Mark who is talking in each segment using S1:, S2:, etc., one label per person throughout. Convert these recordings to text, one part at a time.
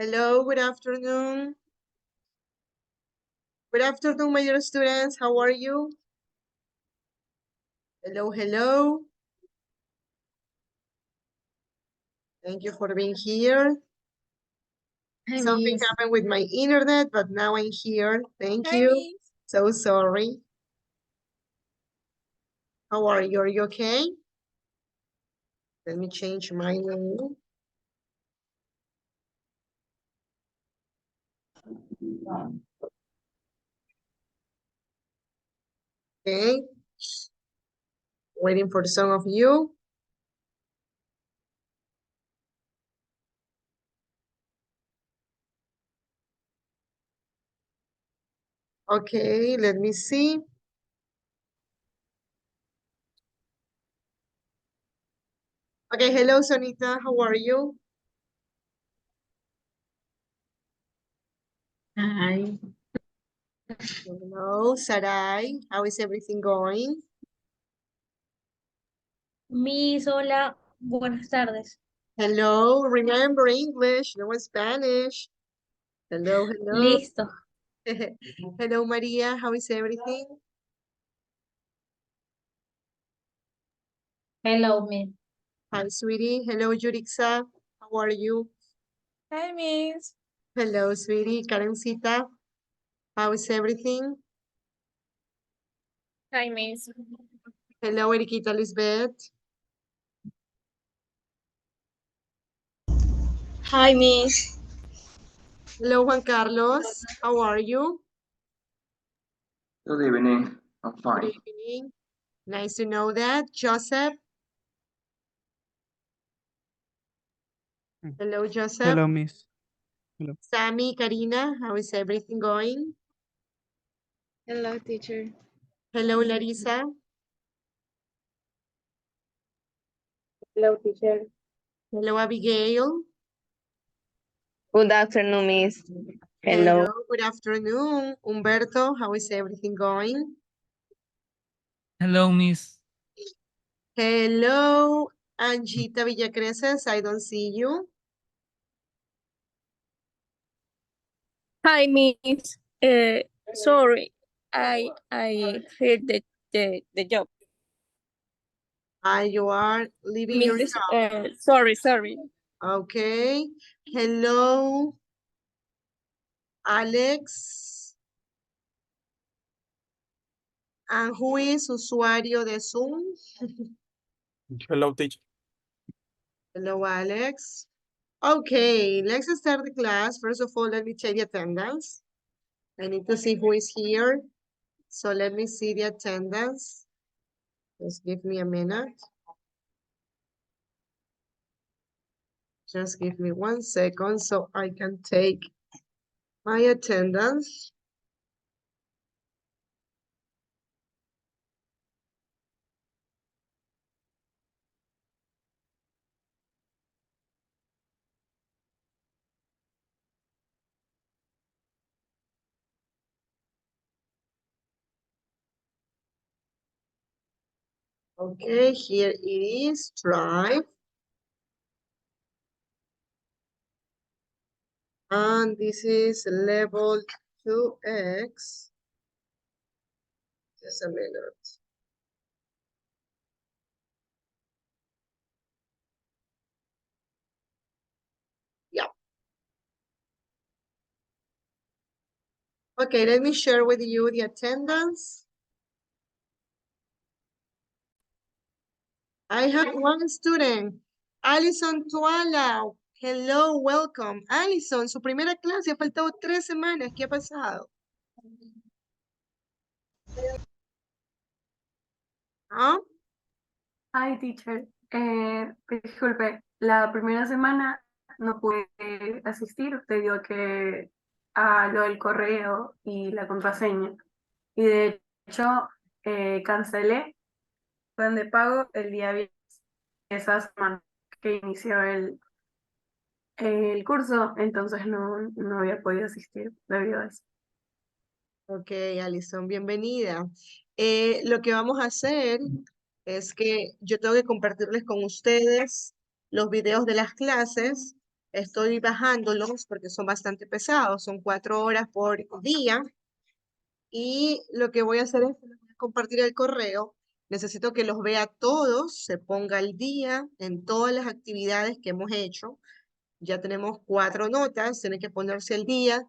S1: Hello, good afternoon. Good afternoon, my dear students. How are you? Hello, hello. Thank you for being here.
S2: Hi,
S1: Something
S2: Miss.
S1: happened with my internet, but now I'm here. Thank
S2: Hi,
S1: you.
S2: Miss.
S1: So sorry. How are you? Are you okay? Let me change my name. Okay. Waiting for some of you. Okay, let me see. Okay, hello, Sonita. How are you?
S2: Hi.
S1: Hello, Sarai. How is everything going?
S2: Miss, hola. Buenas tardes.
S1: Hello, remember English, no Spanish. Hello, hello.
S2: Listo.
S1: Hello, Maria. How is everything?
S2: Hello, Miss.
S1: Hi, sweetie. Hello, Yurixa. How are you?
S2: Hi, Miss.
S1: Hello, sweetie. Karencita. How is everything?
S2: Hi, Miss.
S1: Hello, Eriquita Lisbeth.
S3: Hi, Miss.
S1: Hello, Juan Carlos. How are you?
S4: Good evening. I'm
S1: Good
S4: fine.
S1: evening. Nice to know that. Joseph. Hello, Joseph.
S5: Hello, Miss. Hello.
S1: Sammy, Karina. How is everything going?
S3: Hello, teacher.
S1: Hello, Larissa.
S3: Hello, teacher.
S1: Hello, Abigail.
S3: Good afternoon, Miss.
S1: Hello,
S3: Hello.
S1: good afternoon. Humberto, how is everything going?
S6: Hello, Miss.
S1: Hello, Angita Villacreces, I don't see you.
S7: Hi, Miss. Sorry, I heard the job.
S1: You are leaving your
S7: Miss,
S1: job.
S7: sorry.
S1: Okay. Hello, Alex. And who is usuario de Zoom?
S5: Hello, teacher.
S1: Hello, Alex. Okay, let's start the class. First of all, let me check the attendance. I need to see who is here. So let me see the attendance. Just give me a minute. Just give me 1 second so I can take my attendance. Okay, here it is, drive. And this is level 2X. Just a minute. Yeah. Okay, let me share with you the attendance. I have one student, Alison Tuala. Hello, welcome. Alison, su primera clase, ha faltado 3 semanas. ¿Qué ha pasado? ¿Ah?
S8: Hi, teacher. Disculpe, la primera semana no pude asistir debido a que a lo del correo y la contraseña. Y de hecho, cancelé plan de pago el día viernes, esa semana que inició el curso, entonces no había podido asistir debido a eso.
S1: Ok, Alison, bienvenida. Lo que vamos a hacer es que yo tengo que compartirles con ustedes los videos de las clases Estoy bajándolos porque son bastante pesados, son 4 horas por día. Y lo que voy a hacer es compartir el correo. Necesito que los vea todos, se ponga al día en todas las actividades que hemos hecho. Ya tenemos 4 notas, tiene que ponerse al día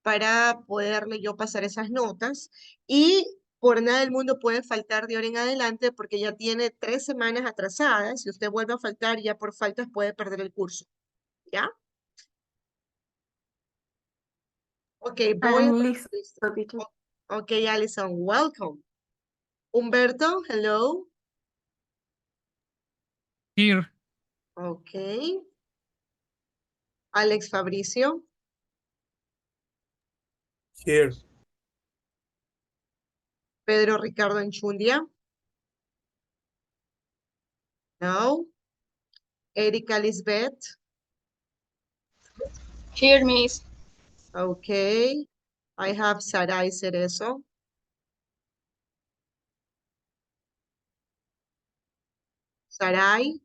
S1: para poderle yo pasar esas notas. Y por nada del mundo puede faltar de ahora en adelante porque ya tiene 3 semanas atrasadas. Si usted vuelve a faltar, ya por faltas puede perder el curso. ¿Ya? Ok, voy a...
S8: I'm listo, teacher.
S1: Ok, Alison, welcome. Humberto, hello.
S6: Here.
S1: Ok. Alex Fabricio.
S5: Here.
S1: Pedro Ricardo Enchundia. No. Erika Lisbeth.
S3: Here, Miss.
S1: Okay. I have Sarai Cerezo. Sarai.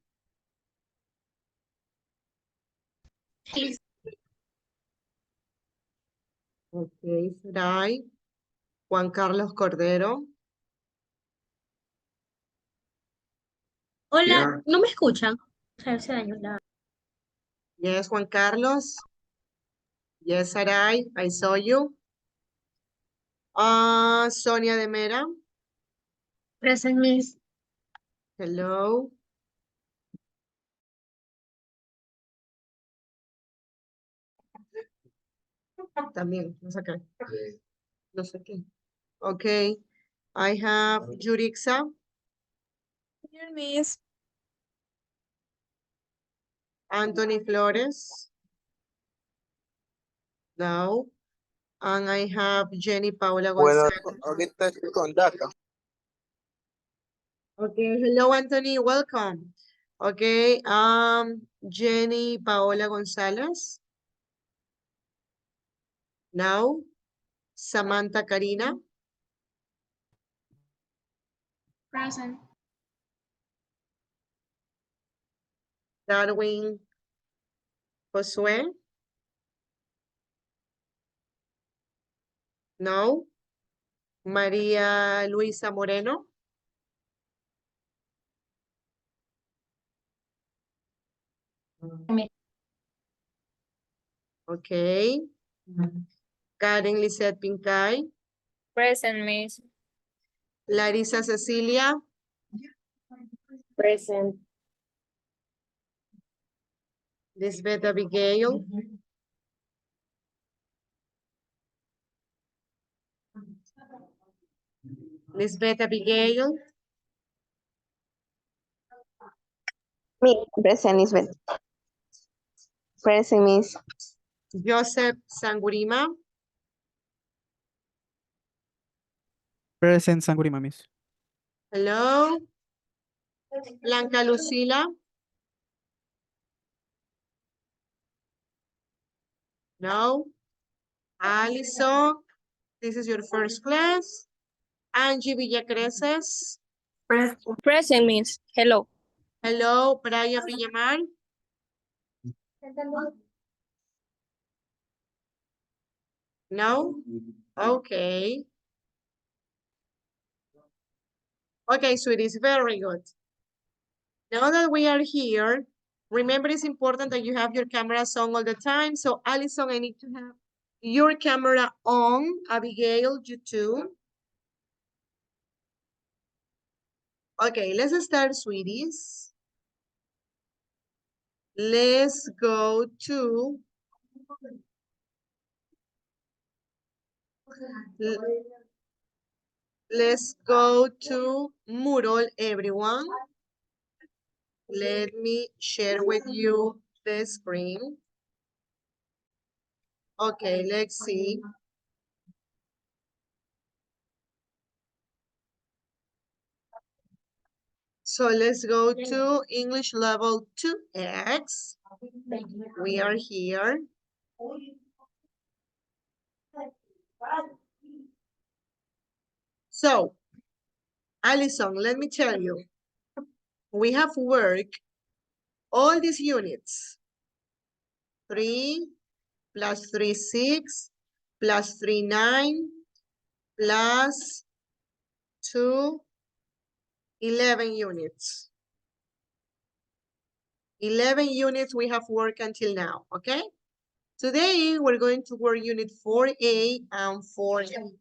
S1: Okay, Sarai. Juan Carlos Cordero.
S2: Hola, ¿no me escuchan? A ver si daño la...
S1: Yes, Juan Carlos. Yes, Sarai. I saw you. Sonia de Mera.
S2: Present, Miss.
S1: Hello. También, no sé qué. No sé qué. Okay. I have Yurixa.
S7: Here, Miss.
S1: Anthony Flores. No. And I have Jenny Paula
S5: Bueno,
S1: González.
S5: ahorita estoy con DACA.
S1: Okay, hello Anthony, welcome. Okay, Jenny Paola González. No. Samantha Karina.
S3: Present.
S1: Darwin Josué. No. María Luisa Moreno. Okay. Karen Lizette Pincay.
S7: Present, Miss.
S1: Larisa Cecilia.
S3: Present.
S1: Lisbeth Abigail. Lisbeth Abigail.
S3: Me, present, Lisbeth. Present, Miss.
S1: Joseph Sangurima.
S5: Present Sangurima, Miss.
S1: Hello. Blanca Lucila. No. Alison. This is your first class. Angie Villacreces.
S8: Present.
S7: Present, Miss. Hello.
S1: Hello. Brian Villamar. No. Okay. Okay, sweeties, very good. Now that we are here, remember it's important that you have your cameras on all the time. So Alison, I need to have your camera on. Abigail, you too. Okay, let's start, sweeties. Let's go to let's go to Moodle, everyone. Let me share with you the screen. Okay, let's see. So let's go to English level 2X. We are here. So, Alison, let me tell you, we have worked all these units. 3, plus 3, 6, plus 3, 9, plus 2, 11 units. 11 units we have worked until now, okay? Today, we're going to work unit 4A and 4B,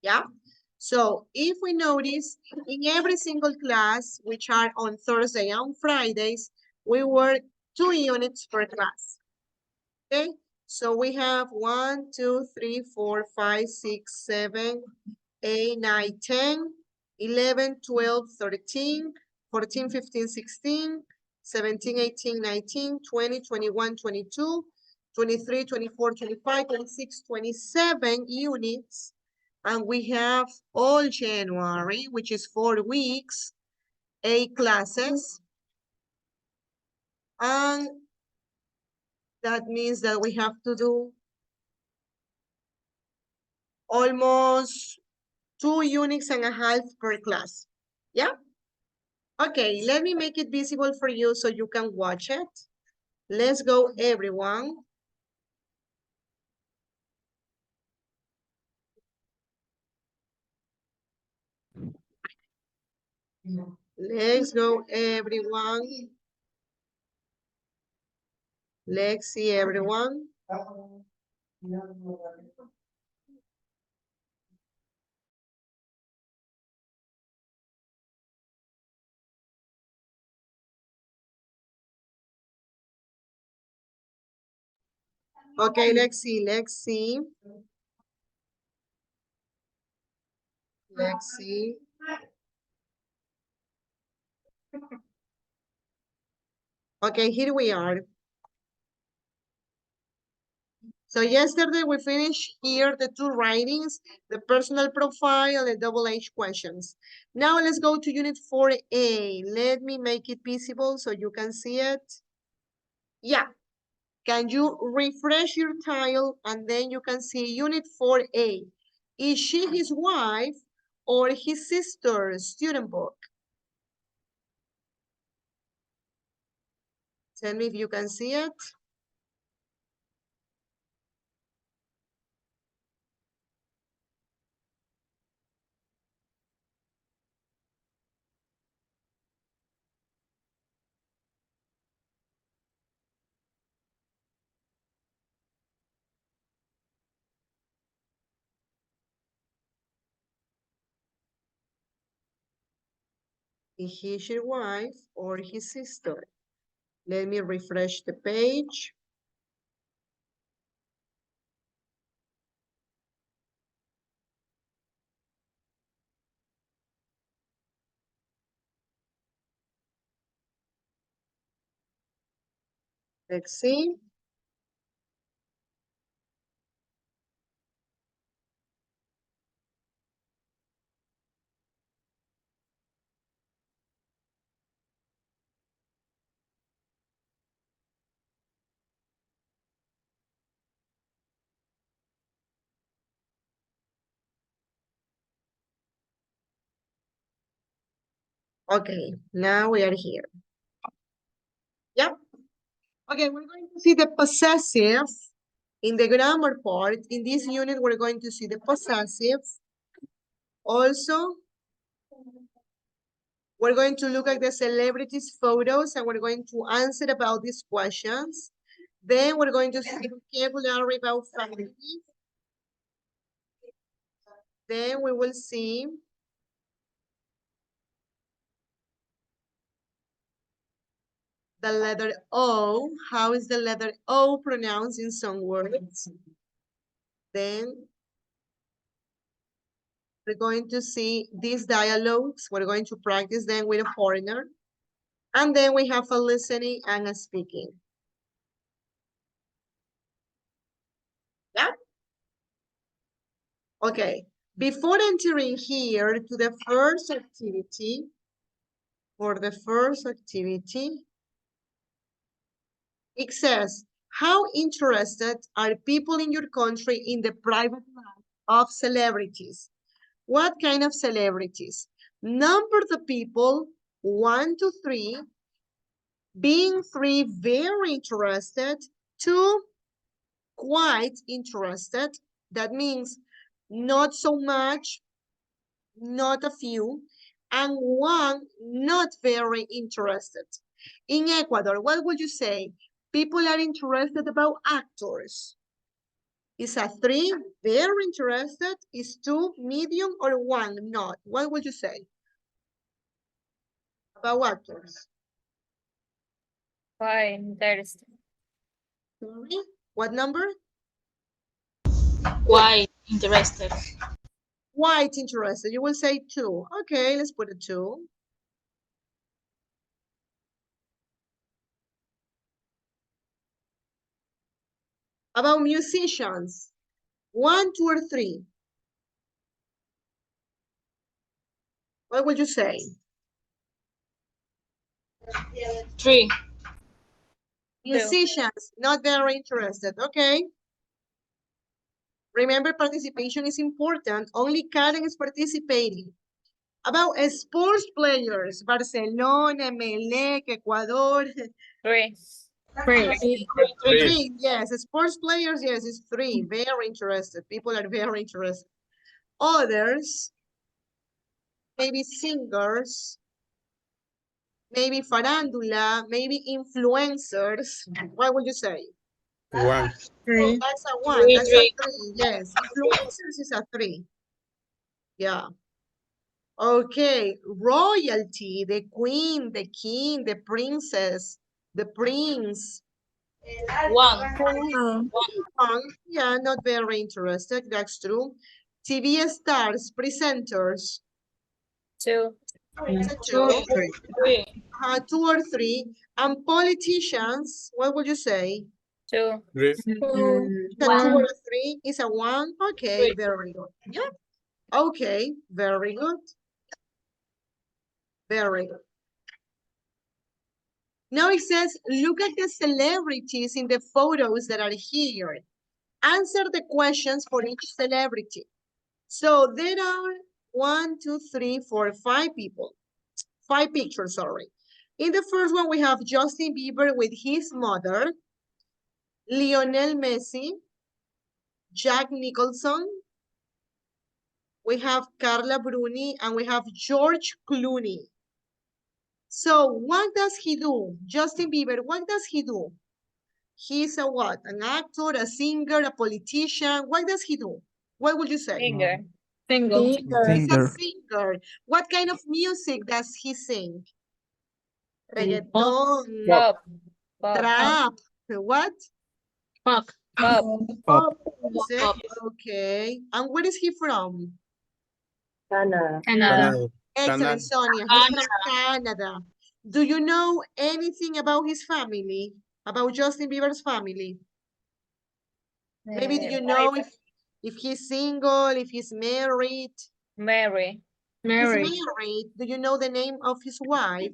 S1: yeah? So, if we notice, in every single class, which are on Thursday and Fridays, we work 2 units per class, okay? So, we have 1, 2, 3, 4, 5, 6, 7, 8, 9, 10, 11, 12, 13, 14, 15, 16, 17, 18, 19, 20, 21, 22, 23, 24, 25, 26, 27 units. And we have all January, which is 4 weeks, 8 classes. And that means that we have to do almost 2 units and a half per class. Yeah? Okay, let me make it visible for you so you can watch it. Let's go, everyone. Let's go, everyone. Let's see, everyone. Okay, let's see, let's see. Let's see. Okay, here we are. So yesterday we finished here the 2 writings, the personal profile, the double H questions. Now let's go to unit 4A. Let me make it visible so you can see it. Yeah. Can you refresh your tile and then you can see unit 4A. Is she his wife or his sister? Student book. Tell me if you can see it. Is he your wife or his sister? Let me refresh the page. Let's see. Okay, now we are here. Yep. Okay, we're going to see the possessive in the grammar part. In this unit, we're going to see the possessive. Also, we're going to look at the celebrities' photos and we're going to answer about these questions. Then we're going to see vocabulary about family. Then we will see the letter O. How is the letter O pronounced in some words? Then we're going to see these dialogues. We're going to practice them with a foreigner. And then we have a listening and a speaking. Yeah? Okay. Before entering here to the first activity, it says, how interested are people in your country in the private life of celebrities? What kind of celebrities? Number the people 1 to 3, being 3 very interested, 2 quite interested. That means not so much, not a few, and 1 not very interested. In Ecuador, what would you say? People are interested about actors. Is a 3 very interested? Is 2 medium or 1 not? What would you say about actors?
S7: Quite interesting.
S1: Sorry? What number?
S7: Quite interested.
S1: Quite interested. You will say 2. Okay, let's put a 2. About musicians, 1, 2, or 3. What would you say?
S7: 3.
S1: Musicians, not very interested. Okay. Remember, participation is important. Only Karen is participating. About sports players, Barcelona, Emelec, Ecuador.
S7: 3.
S1: 3, yes. Sports players, yes, it's 3. Very interested. People are very interested. Others, maybe singers, maybe farandula, maybe influencers. What would you say?
S5: 1.
S1: Oh, that's a 1. That's a 3. Yes. Influencers is a 3. Yeah. Okay. Royalty, the queen, the king, the princess, the prince.
S7: 1.
S1: Yeah, not very interested. That's true. TV stars, presenters.
S7: 2.
S1: It's a 2.
S7: 3.
S1: 2 or 3. And politicians, what would you say?
S7: 2.
S5: 3.
S1: It's a 2 or a 3. It's a 1. Okay, very good. Yeah. Okay, very good. Very good. Now it says, look at the celebrities in the photos that are here. Answer the questions for each celebrity. So there are 1, 2, 3, 4, 5 people. 5 pictures, sorry. In the first one, we have Justin Bieber with his mother, Lionel Messi, Jack Nicholson, we have Carla Bruni, and we have George Clooney. So what does he do? Justin Bieber, what does he do? He's a what? An actor, a singer, a politician. What does he do? What would you say?
S7: Singer.
S1: He's a
S5: Singer.
S1: singer. What kind of music does he sing? Reggaeton,
S7: Pop. Pop.
S1: trap, what?
S7: Pop.
S1: Pop music. Okay. And where is he from?
S2: Canada.
S1: Excellent, Sonia. He's from Canada. Do you know anything about his family? About Justin Bieber's family? Maybe do you know if he's single, if he's married?
S7: Mary.
S1: He's married. Do you know the name of his wife?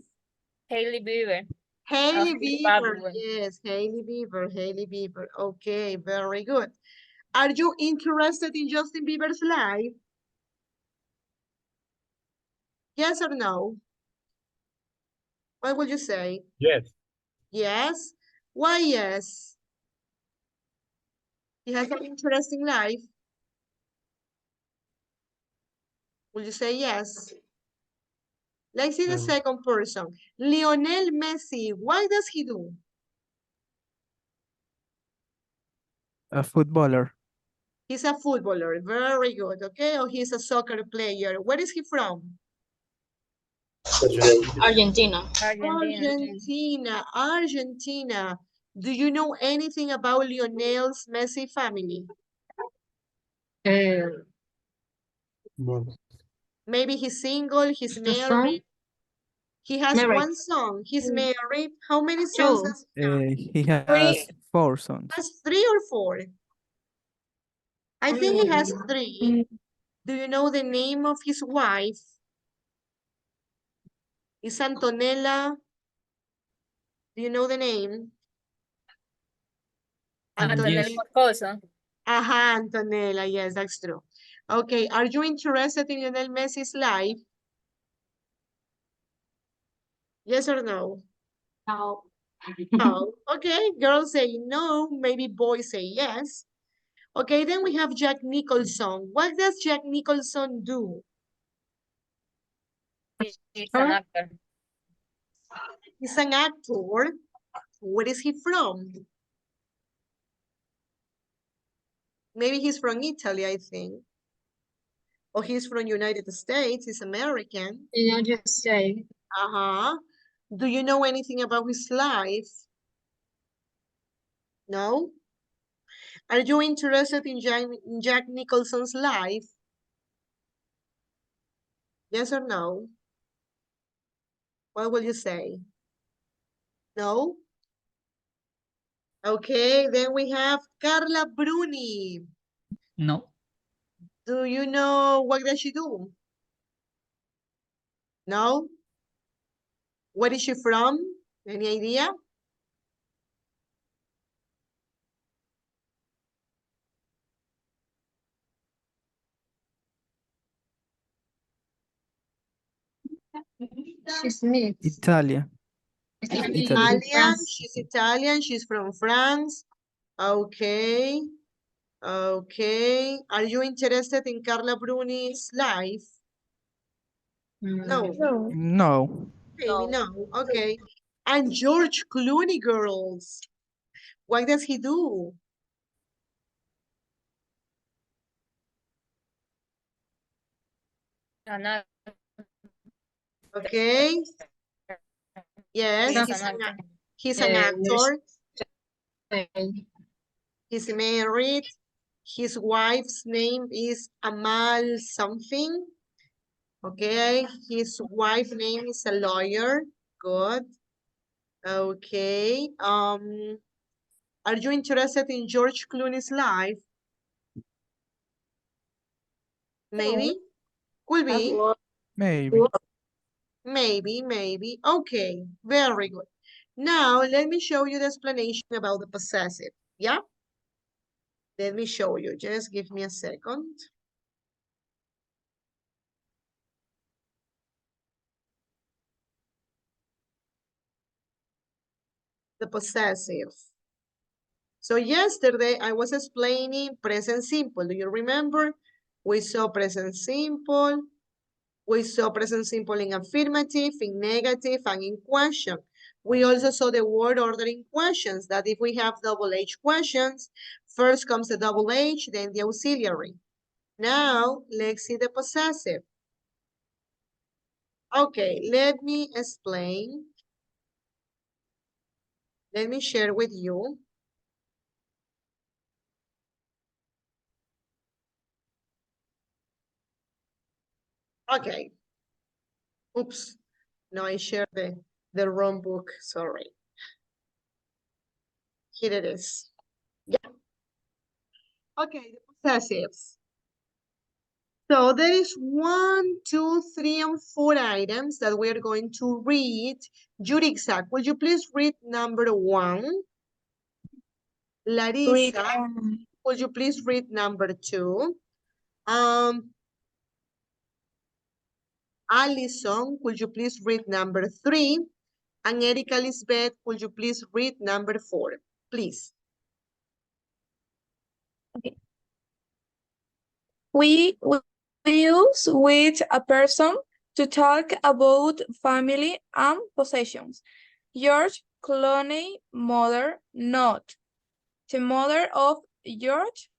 S7: Hailey Bieber.
S1: Hailey
S7: his
S1: Bieber.
S7: family.
S1: Yes, Hailey Bieber. Hailey Bieber. Okay, very good. Are you interested in Justin Bieber's life? Yes or no? What would you say?
S5: Yes.
S1: Yes? Why yes? He has an interesting life. Will you say yes? Let's see the second person. Lionel Messi, what does he do?
S5: A footballer.
S1: He's a footballer, very good, okay? Or he's a soccer player. Where is he from?
S7: Argentina.
S1: Argentina. Do you know anything about Lionel's Messi family? Maybe he's single, he's married. He has one son. He's married. How many sons does he have?
S5: He has 4 sons.
S1: Has 3 or 4? I think he has 3. Do you know the name of his wife? Is Antonella? Do you know the name?
S7: Antonella Moscoso.
S1: Aha, Antonella. Yes, that's true. Okay, are you interested in Lionel Messi's life? Yes or no?
S2: No.
S1: Oh, okay, girls say no, maybe boys say yes. Okay, then we have Jack Nicholson. What does Jack Nicholson do?
S7: He's an actor.
S1: He's an actor. Where is he from? Maybe he's from Italy, I think. Or he's from United States, he's American.
S3: United States.
S1: Uh-huh. Do you know anything about his life? No? Are you interested in Jack Nicholson's life? Yes or no? What will you say? No? Okay, then we have Carla Bruni.
S6: No.
S1: Do you know what does she do? No? Where is she from? Any idea?
S3: She's mixed.
S5: Italia. Italy.
S1: Italian, she's Italian, she's from France. Okay, okay. Are you interested in Carla Bruni's life? No,
S3: No.
S5: No.
S1: maybe no. Okay. And George Clooney, girls. What does he do?
S7: An actor.
S1: Okay. Yes,
S7: He's
S1: he's
S7: an
S1: an,
S7: actor.
S1: he's an actor.
S3: Okay.
S1: He's married. His wife's name is Amal something. Okay. His wife's name is a lawyer. Good. Okay. Are you interested in George Clooney's life? Maybe? Could be.
S5: Maybe.
S1: Maybe, maybe. Okay, very good. Now, let me show you the explanation about the possessive. Yeah? Let me show you. Just give me a second. The possessive. So yesterday I was explaining present simple. Do you remember? We saw present simple. We saw present simple in affirmative, in negative, and in question. We also saw the word order in questions, that if we have double H questions, first comes the double H, then the auxiliary. Now, let's see the possessive. Okay, let me explain. Let me share with you. Okay. Oops. No, I shared the wrong book. Sorry. Here it is. Yeah. Okay, the possessives. So there is 1, 2, 3, and 4 items that we are going to read. Yurixa, would you please read number 1? Larissa, would you please read number 2? Allison, could you please read number 3? And Erika Lisbeth, could you please read number 4? Please.
S4: We use with a person to talk about family and possessions. George Clooney, mother, not. The mother of George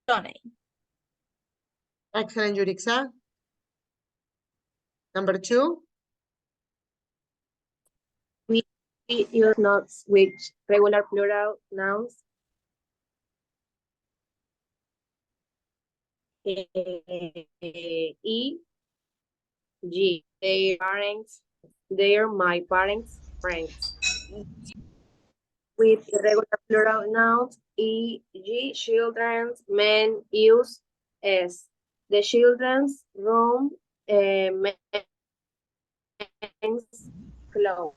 S4: Clooney.
S1: Excellent, Yurixa. Number 2.
S2: We use nots with regular plural nouns. E, G, their parents, they're my parents' friends. With irregular plural nouns, e.g., children's, men, use S. The children's room, men's clothes.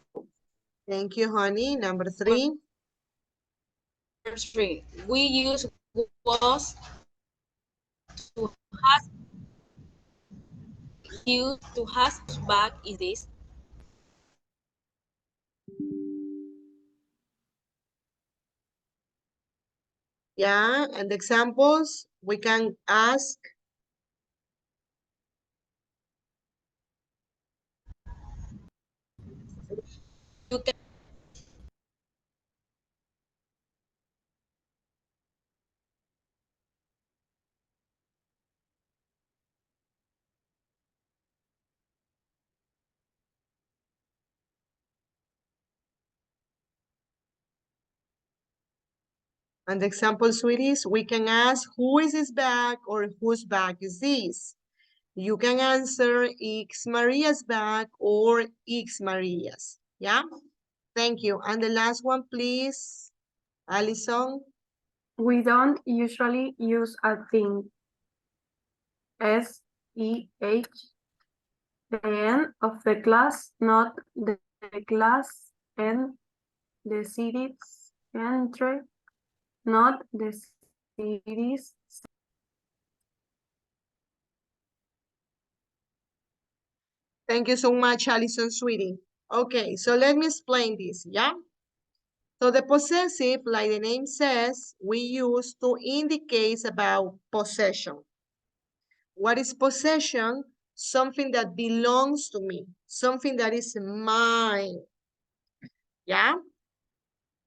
S1: Thank you, honey. Number 3.
S7: Number 3. We use was to has. Use to has back is this.
S1: Yeah, and the examples, we can ask.
S7: You can
S1: And the example, sweeties, we can ask who is this bag or whose bag is this? You can answer it's Maria's bag or it's Maria's. Yeah? Thank you. And the last one, please, Alison.
S8: We don't usually use a thing. S-E-H. The end of the class, not the class, and the city's entry, not the city's.
S1: Thank you so much, Alison, sweetie. Okay, so let me explain this, yeah? So the possessive, like the name says, we use to indicate about possession. What is possession? Something that belongs to me, something that is mine, yeah?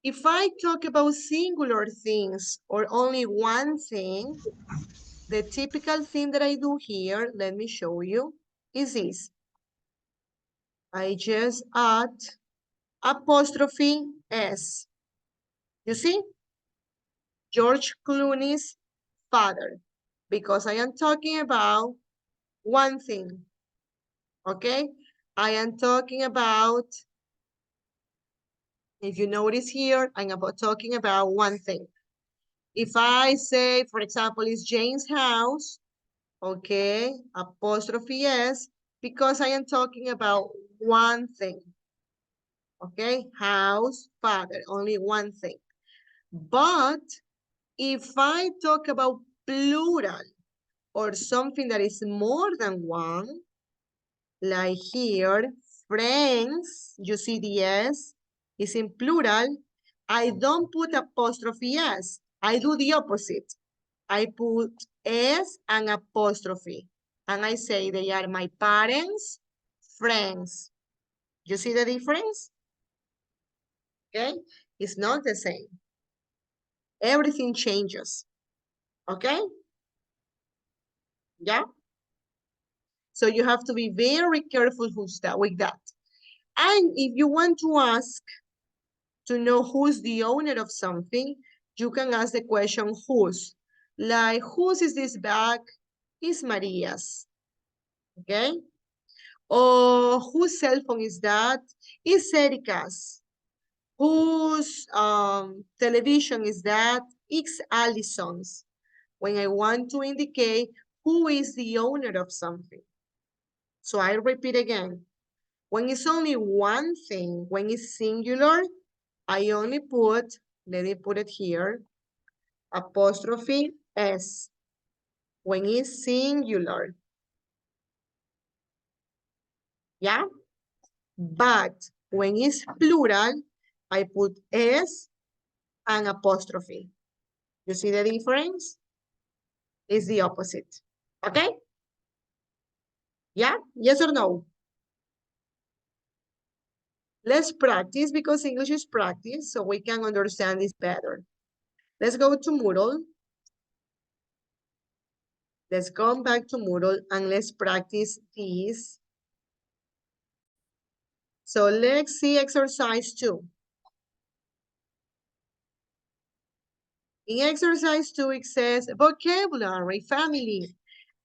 S1: If I talk about singular things or only one thing, the typical thing that I do here, let me show you, is this. I just add apostrophe S. You see? George Clooney's father, because I am talking about one thing, okay? I am talking about, if you notice here, I'm talking about one thing. If I say, for example, it's Jane's house, okay, apostrophe S, because I am talking about one thing, okay? House, father, only one thing. But if I talk about plural or something that is more than one, like here, friends, you see the S is in plural, I don't put apostrophe S. I do the opposite. I put S and apostrophe. And I say they are my parents' friends. You see the difference? Okay? It's not the same. Everything changes. Okay? Yeah? So you have to be very careful with that. And if you want to ask to know who's the owner of something, you can ask the question whose. Like, whose is this bag? It's Maria's. Okay? Or whose cell phone is that? It's Erica's. Whose television is that? It's Allison's. When I want to indicate who is the owner of something. So I repeat again. When it's only one thing, when it's singular, I only put, let me put it here, apostrophe S. When it's singular. Yeah? But when it's plural, I put S and apostrophe. You see the difference? It's the opposite. Okay? Yeah? Yes or no? Let's practice because English is practice, so we can understand this better. Let's go to Moodle. Let's come back to Moodle and let's practice this. So let's see exercise 2. In exercise 2, it says vocabulary, family.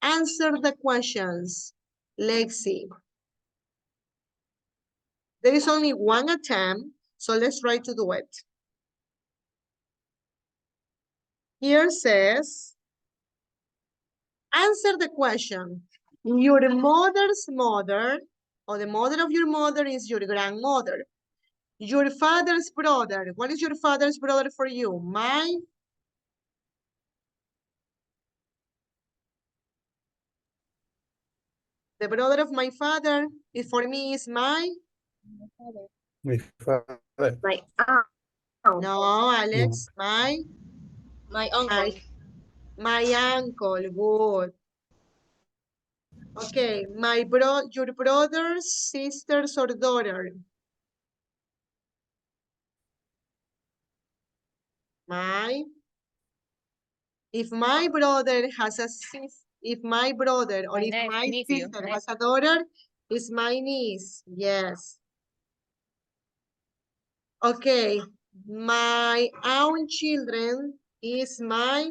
S1: Answer the questions. Let's see. There is only one attempt, so let's try to do it. Here says, answer the question. Your mother's mother, or the mother of your mother is your grandmother. Your father's brother, what is your father's brother for you? The brother of my father, is for me, is my?
S2: My aunt.
S1: No, Alex, my?
S7: My uncle.
S1: My uncle, good. Okay, your brothers, sisters, or daughter. If my brother has a if my brother or if my
S7: nephew.
S1: sister has a daughter, it's my niece. Yes. Okay, my own children is my,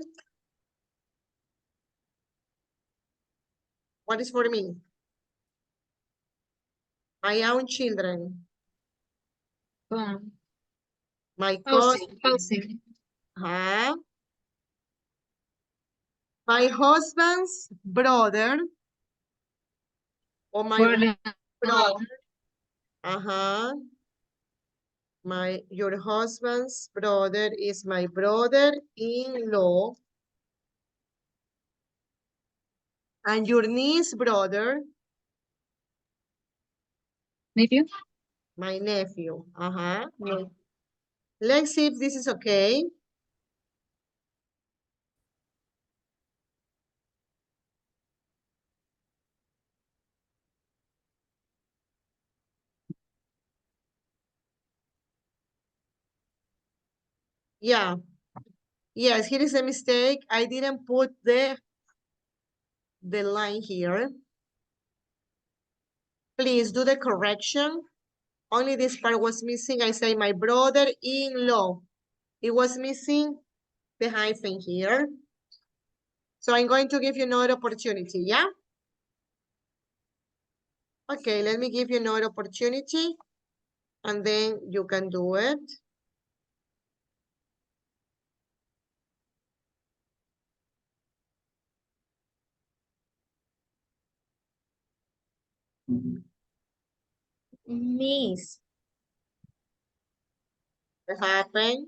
S1: what is for me? My own children. My cousin.
S3: Cousin.
S1: Huh? My husband's brother. Or my
S3: Brother.
S1: brother. Uh-huh. Your husband's brother is my brother-in-law. And your niece brother,
S3: Nephew.
S1: my nephew. Uh-huh. Let's see if this is okay. Yeah. Yes, here is a mistake. I didn't put the line here. Please do the correction. Only this part was missing. I say my brother-in-law. It was missing the hyphen here. So I'm going to give you another opportunity, yeah? Okay, let me give you another opportunity and then you can do it. Niece. What happened?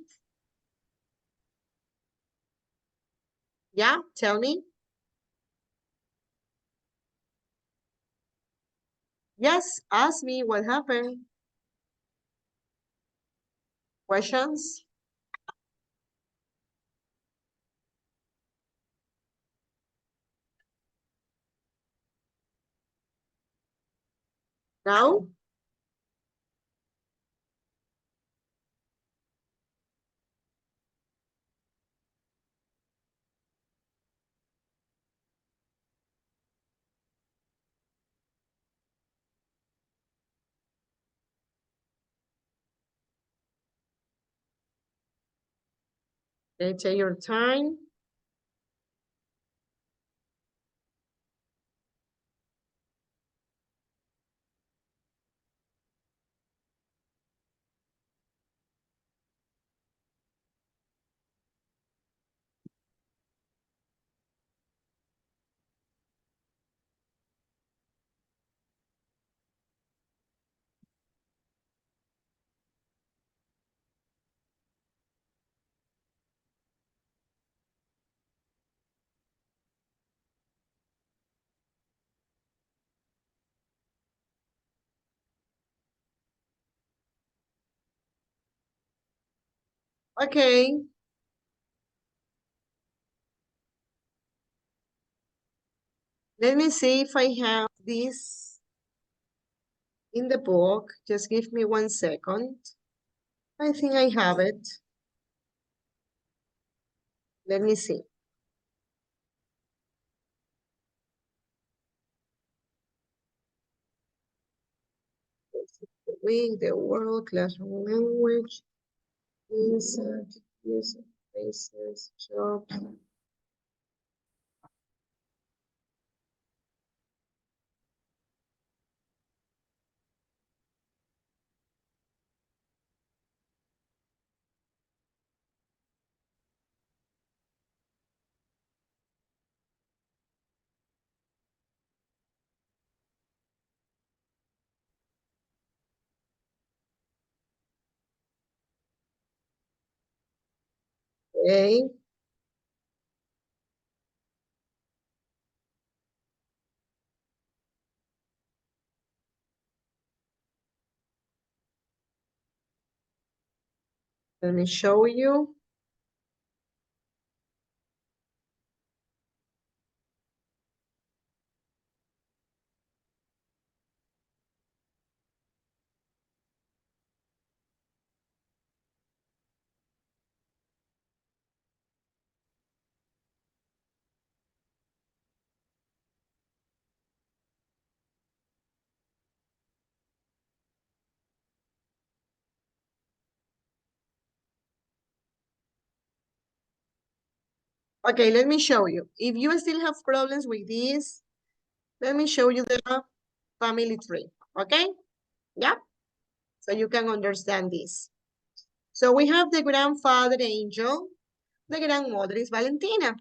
S1: Yeah, tell me. Yes, ask me what happened. Questions? No? Okay, take your time. Okay. Let me see if I have this in the book. Just give me 1 second. I think I have it. Let me see. The week, the world, classroom language, insert, user faces, job. Okay. Let me show you. Okay, let me show you. If you still have problems with this, let me show you the family tree, okay? Yeah, so you can understand this. So we have the grandfather Angel, the grandmother is Valentina,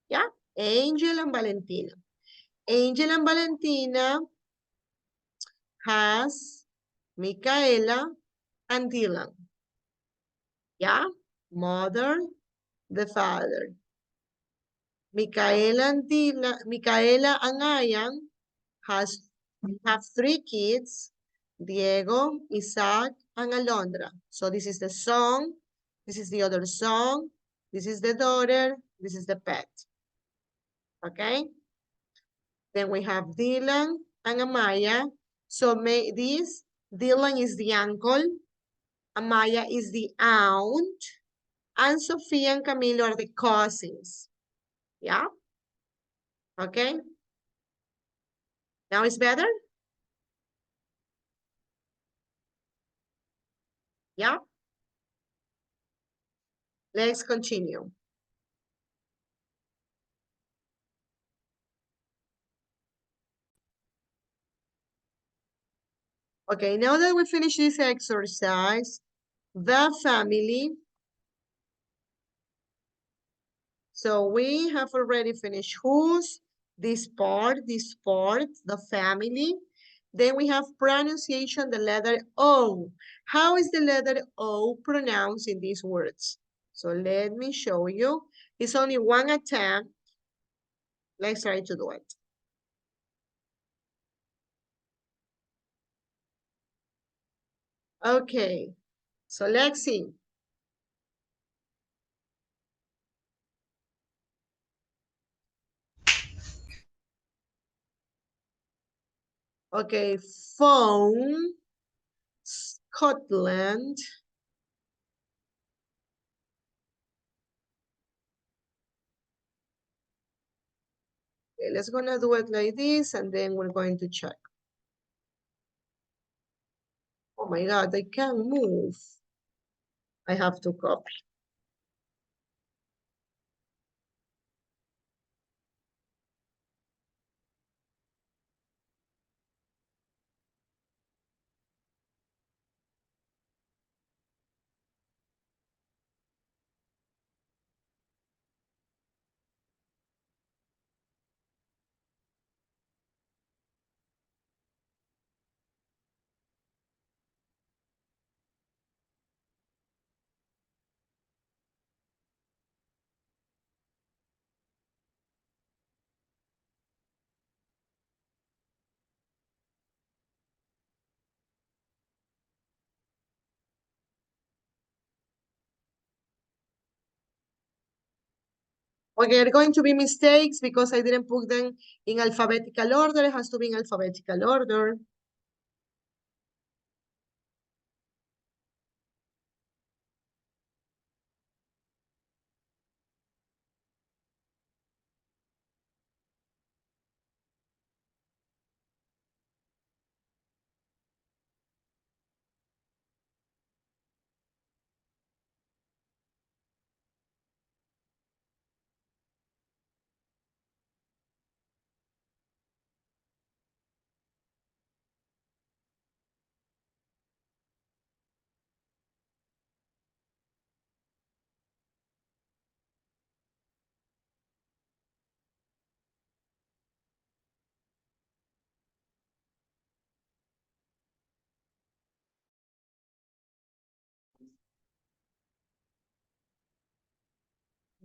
S1: yeah? Angel and Valentina. Angel and Valentina has Micaela and Dylan, yeah? Mother, the father. Micaela and Ian have 3 kids, Diego, Isaac, and Alondra. So this is the son, this is the other son, this is the daughter, this is the pet. Okay? Then we have Dylan and Amaya. So Dylan is the uncle, Amaya is the aunt, and Sophia and Camilo are the cousins. Yeah? Okay? Now it's better? Yeah? Let's continue. Okay, now that we finish this exercise, the family. So we have already finished who's, this part, the family. Then we have pronunciation, the letter O. How is the letter O pronounced in these words? So let me show you. It's only one attempt. Let's try to do it. Okay, so let's see. Okay, phone, Scotland. Okay, let's gonna do it like this and then we're going to check. Oh my God, I can't move. I have to copy. Okay, there are going to be mistakes because I didn't put them in alphabetical order. It has to be in alphabetical order.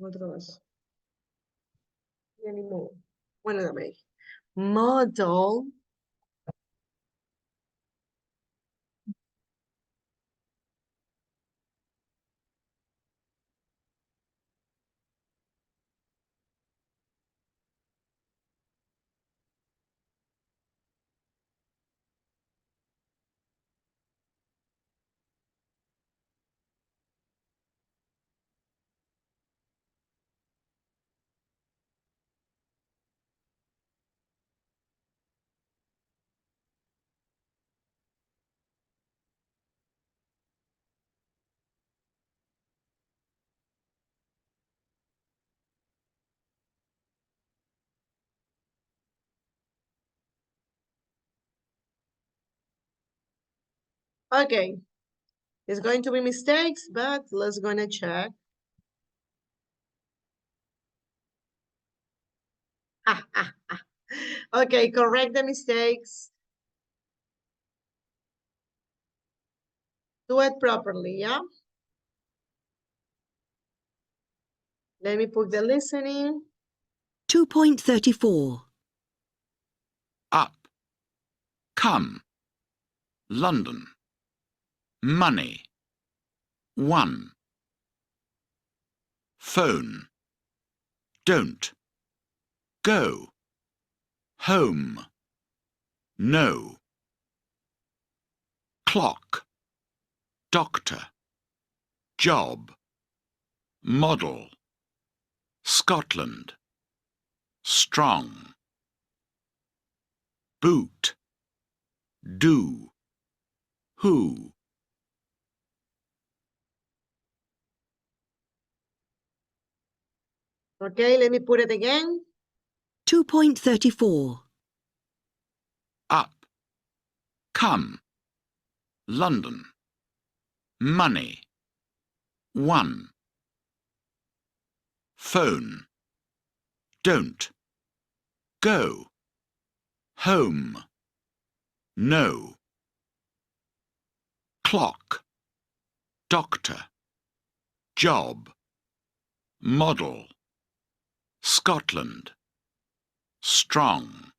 S1: Otro más. Y ni modo. Bueno, dame ahí. Model. Okay. It's going to be mistakes, but let's gonna check. Okay, correct the mistakes. Do it properly, yeah? Let me put the listening.
S9: 2.34.
S10: Up. Come. London. Money. 1. Phone. Don't. Go. Home. No. Clock. Doctor. Job. Model. Scotland. Strong. Boot. Do. Who.
S1: Okay, let me put it again.
S9: 2.34.
S10: Up. Come. London. Money. 1. Phone. Don't. Go. Home. No. Clock. Doctor. Job. Model. Scotland. Strong.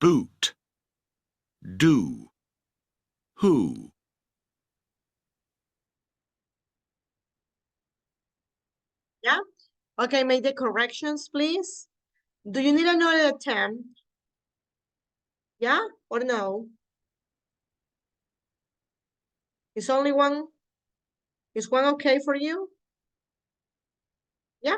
S10: Boot. Do. Who.
S1: Yeah? Okay, make the corrections, please. Do you need another attempt? Yeah or no? Is only one? Is one okay for you? Yeah?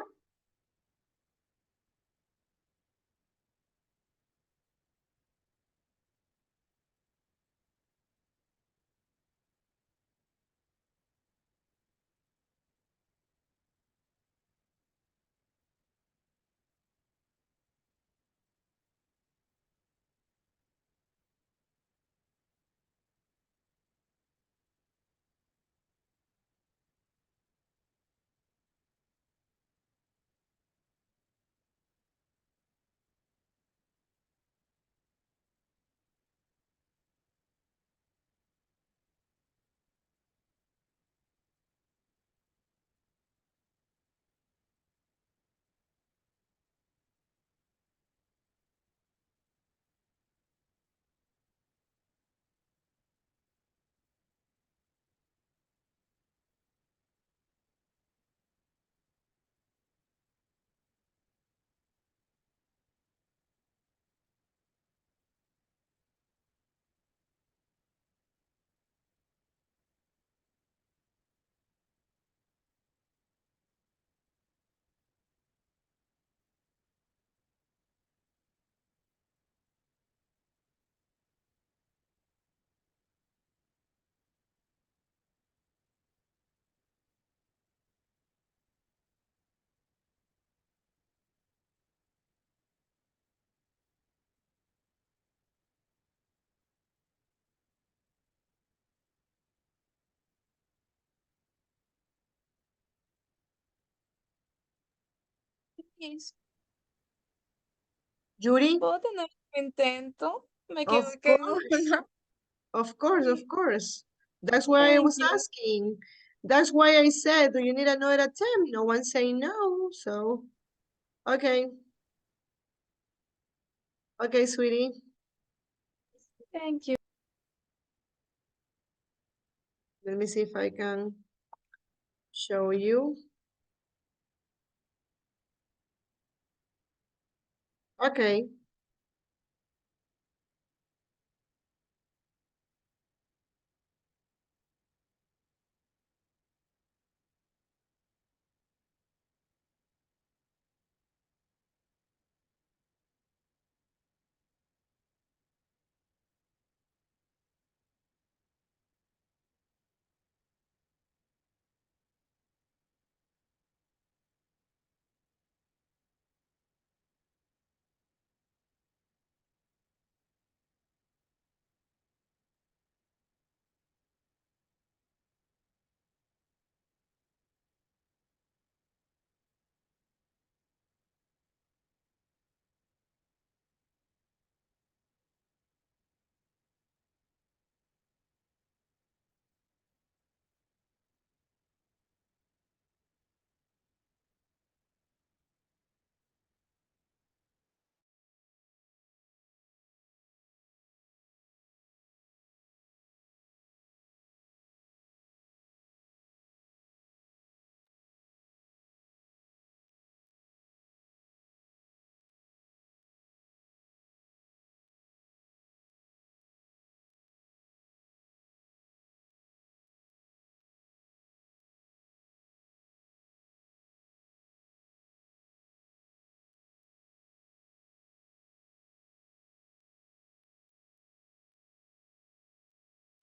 S4: Yes.
S1: Judy?
S4: ¿Puedo tener un intento? Me
S1: Of
S4: equivoqué en
S1: course.
S4: una.
S1: Of course, of course. That's why I
S4: Thank
S1: was
S4: you.
S1: asking. That's why I said, do you need another attempt? No one saying no, so, okay. Okay, sweetie.
S4: Thank you.
S1: Let me see if I can show you. Okay.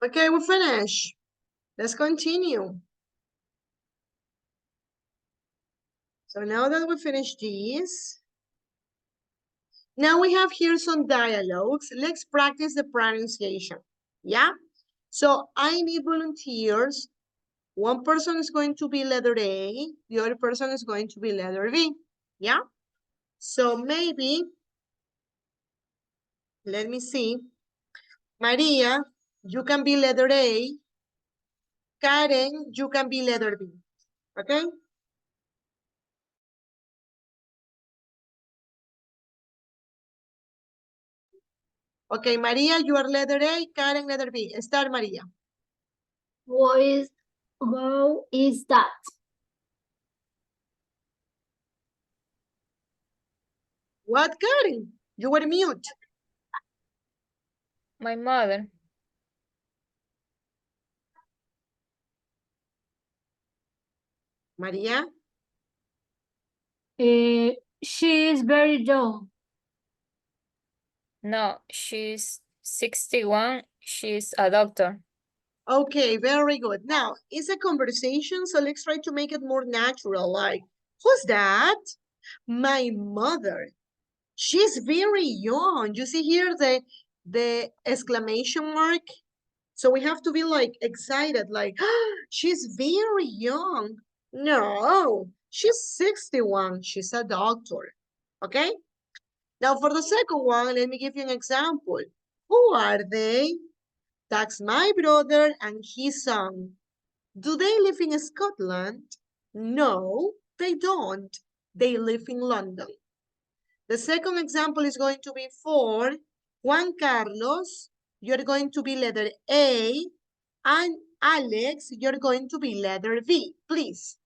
S1: Okay, we finish. Let's continue. So now that we finish this, now we have here some dialogues. Let's practice the pronunciation. Yeah? So I need volunteers. One person is going to be letter A, the other person is going to be letter B. Yeah? So maybe, let me see. Maria, you can be letter A. Karen, you can be letter B. Okay? Okay, Maria, you are letter A, Karen, letter B. Start, Maria.
S3: What is that?
S1: What, Karen? You were mute.
S7: My mother.
S1: Maria?
S3: She is very young.
S7: No, she's 61. She's a doctor.
S1: Okay, very good. Now, it's a conversation, so let's try to make it more natural. Like, who's that? My mother. She's very young. You see here the exclamation mark? So we have to be like excited, like, she's very young. No, she's 61. She's a doctor. Okay? Now for the second one, let me give you an example. Who are they? That's my brother and his son. Do they live in Scotland? No, they don't. They live in London. The second example is going to be for Juan Carlos. You're going to be letter A. And Alex, you're going to be letter B, please.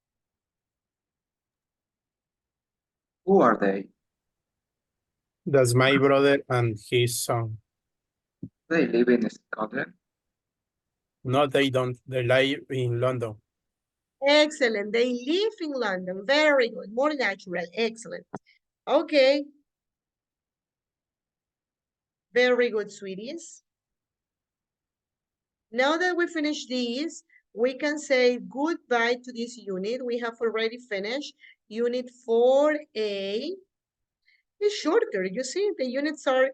S9: Who are they?
S11: That's my brother and his son.
S9: They live in Scotland.
S11: No, they don't. They live in London.
S1: Excellent. They live in London. Very good. More natural. Excellent. Okay. Very good, sweeties. Now that we finish these, we can say goodbye to this unit. We have already finished unit 4A. It's shorter. You see, the units are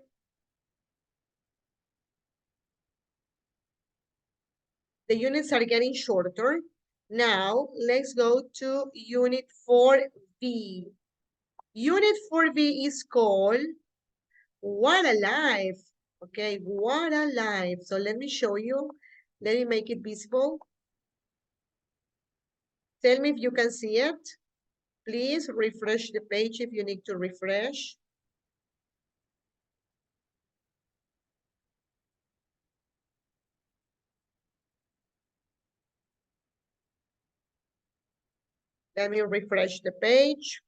S1: getting shorter. Now, let's go to unit 4B. Unit 4B is called What a Life. Okay, what a life. So let me show you. Let me make it visible. Tell me if you can see it. Please refresh the page if you need to refresh. Let me refresh the page.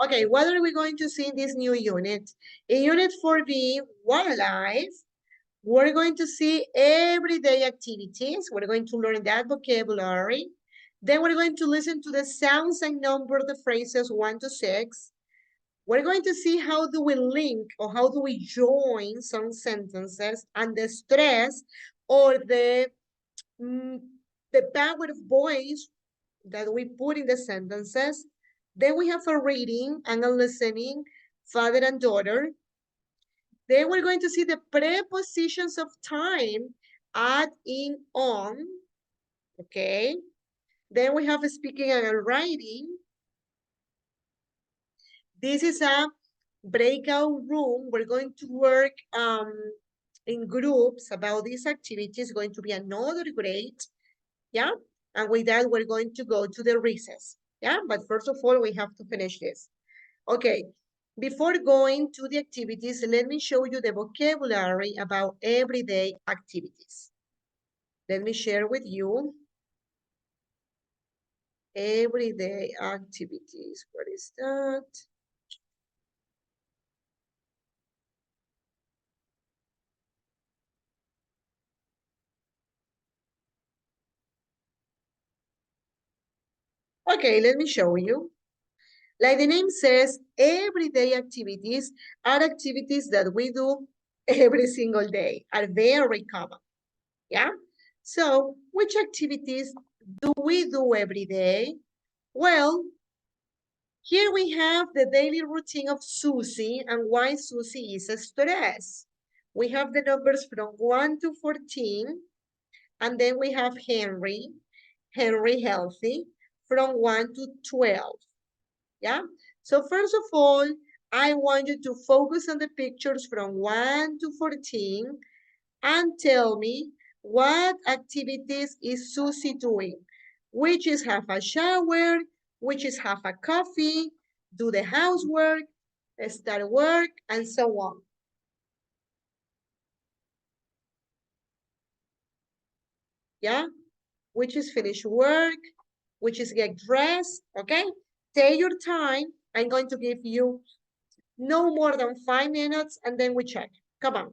S1: Okay, what are we going to see in this new unit? In unit 4B, What a Life, we're going to see everyday activities. We're going to learn that vocabulary. Then we're going to listen to the sounds and number the phrases 1 to 6. We're going to see how do we link or how do we join some sentences and the stress or the power of voice that we put in the sentences. Then we have a reading and a listening, father and daughter. Then we're going to see the prepositions of time, at, in, on, okay? Then we have a speaking and a writing. This is a breakout room. We're going to work in groups about these activities. It's going to be another grade, yeah? And with that, we're going to go to the recess, yeah? But first of all, we have to finish this. Okay, before going to the activities, let me show you the vocabulary about everyday activities. Let me share with you everyday activities. What is that? Okay, let me show you. Like the name says, everyday activities are activities that we do every single day, are very common. Yeah? So, which activities do we do every day? Well, here we have the daily routine of Susie and why Susie is stressed. We have the numbers from 1 to 14, and then we have Henry healthy, from 1 to 12. Yeah? So first of all, I want you to focus on the pictures from 1 to 14 and tell me what activities is Susie doing? Which is have a shower, which is have a coffee, do the housework, start work, and so on. Yeah? Which is finish work, which is get dressed, okay? Take your time. I'm going to give you no more than 5 minutes, and then we check. Come on.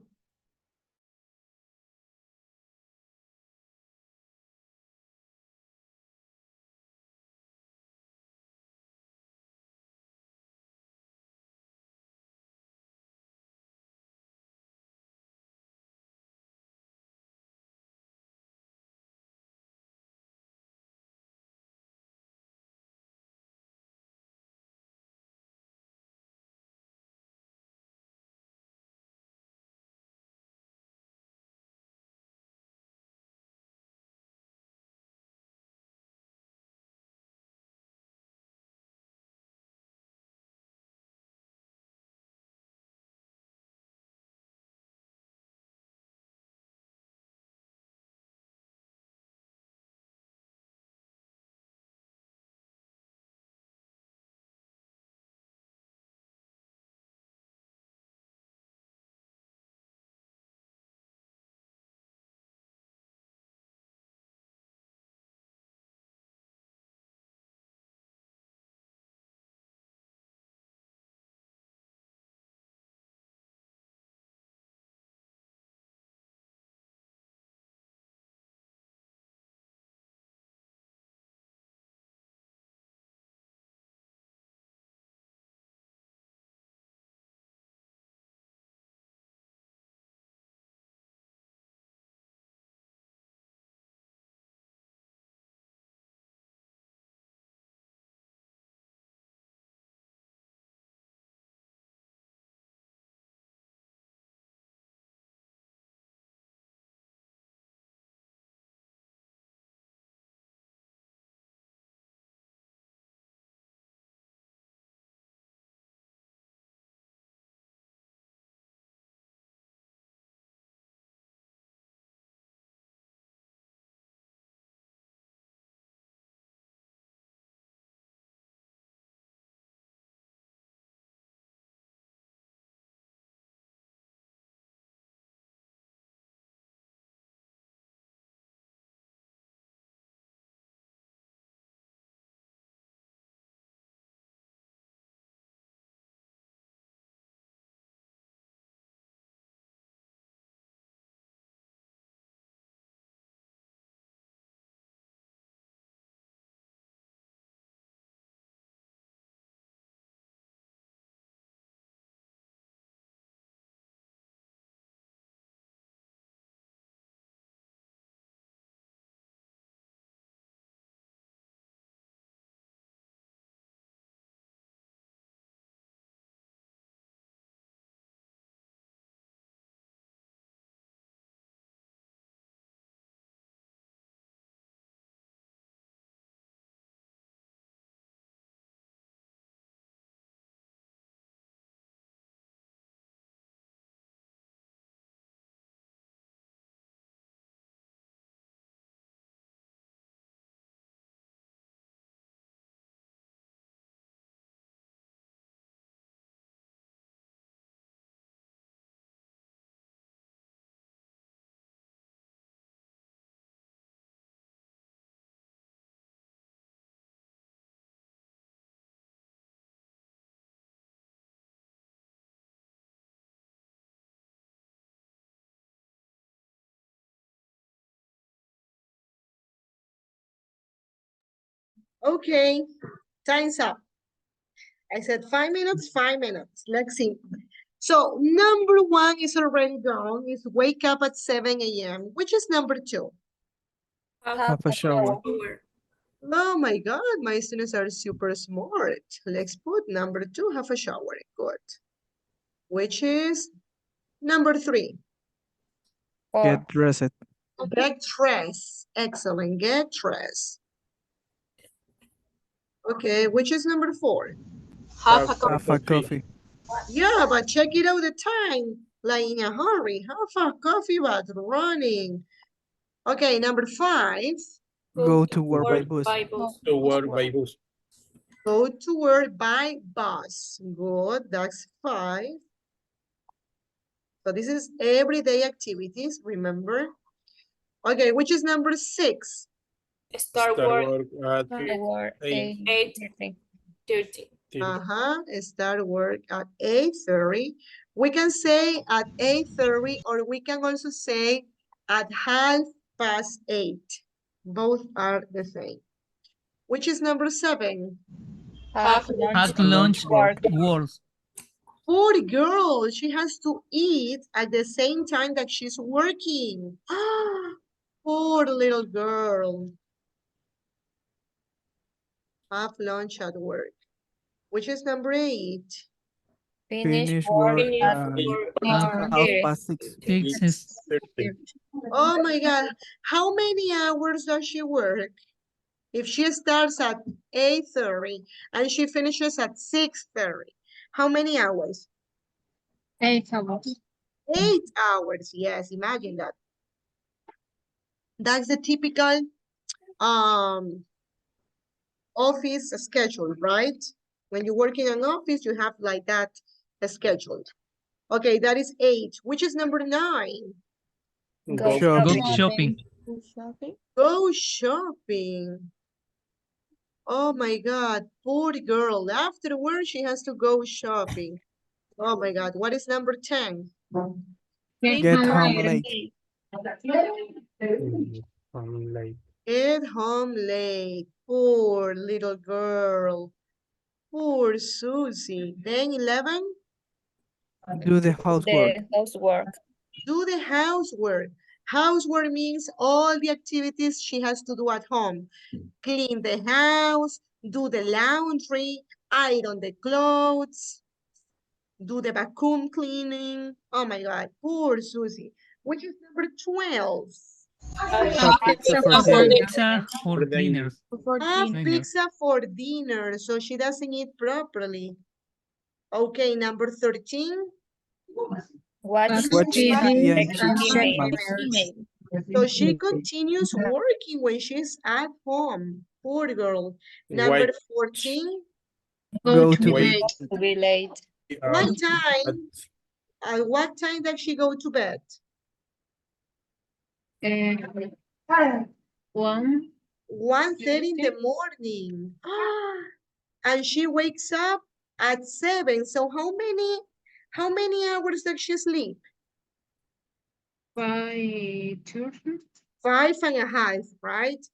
S1: Okay, time's up. I said 5 minutes, 5 minutes. Let's see. So number 1 is already done. Is wake up at 7 a.m. Which is number 2?
S5: Have a shower.
S1: Oh my God, my students are super smart. Let's put number 2, have a shower. Good. Which is number 3?
S5: Get dressed.
S1: Get dressed. Excellent. Get dressed. Okay, which is number 4?
S8: Have a
S5: Have a coffee.
S1: Yeah, but check it out the time. Like in a hurry. Have a coffee, but running. Okay, number 5.
S5: Go to work by bus.
S11: To work by bus.
S1: Go to work by bus. Good, that's 5. So this is everyday activities, remember? Okay, which is number 6?
S8: Start work
S11: at
S7: Or
S8: 8:30.
S1: Start work at 8:30. We can say at 8:30, or we can also say at 8:30. Both are the same. Which is number 7?
S7: at
S5: lunch
S7: work.
S1: Poor girl, she has to eat at the same time that she's working. Poor little girl. Have lunch at work. Which is number 8?
S5: Finish work at
S7: at
S5: 6:30.
S11: 30.
S1: Oh my God. How many hours does she work? If she starts at 8:30 and she finishes at 6:30, how many hours?
S3: 8 hours.
S1: 8 hours. Yes, imagine that. That's the typical office schedule, right? When you work in an office, you have like that scheduled. Okay, that is 8. Which is number 9?
S6: Go shopping.
S1: Go shopping. Oh my God, poor girl. After work, she has to go shopping. Oh my God, what is number 10?
S5: Get home late.
S11: Like
S1: Get home late. Poor little girl. Poor Susie. Then 11?
S5: Do the housework.
S7: housework.
S1: Do the housework. Housework means all the activities she has to do at home. Clean the house, do the laundry, iron the clothes, do the vacuum cleaning. Oh my God, poor Susie. Which is number 12?
S5: Pizza for dinner.
S6: Pizza for dinner.
S1: Have
S6: dinner.
S1: pizza for dinner, so she doesn't eat properly. Okay, number 13.
S7: Watch
S5: Watch
S7: TV
S5: TV
S7: and
S5: and
S7: check
S5: check
S7: email.
S5: emails.
S1: So she continues working when she's at home. Poor girl. Number
S11: Wait.
S1: 14.
S5: Go to
S11: Wait.
S5: bed.
S7: To be late.
S1: What time? At what time does she go to bed? 1:30 in the morning. And she wakes up at 7. So how many hours does she sleep? 5.5, right?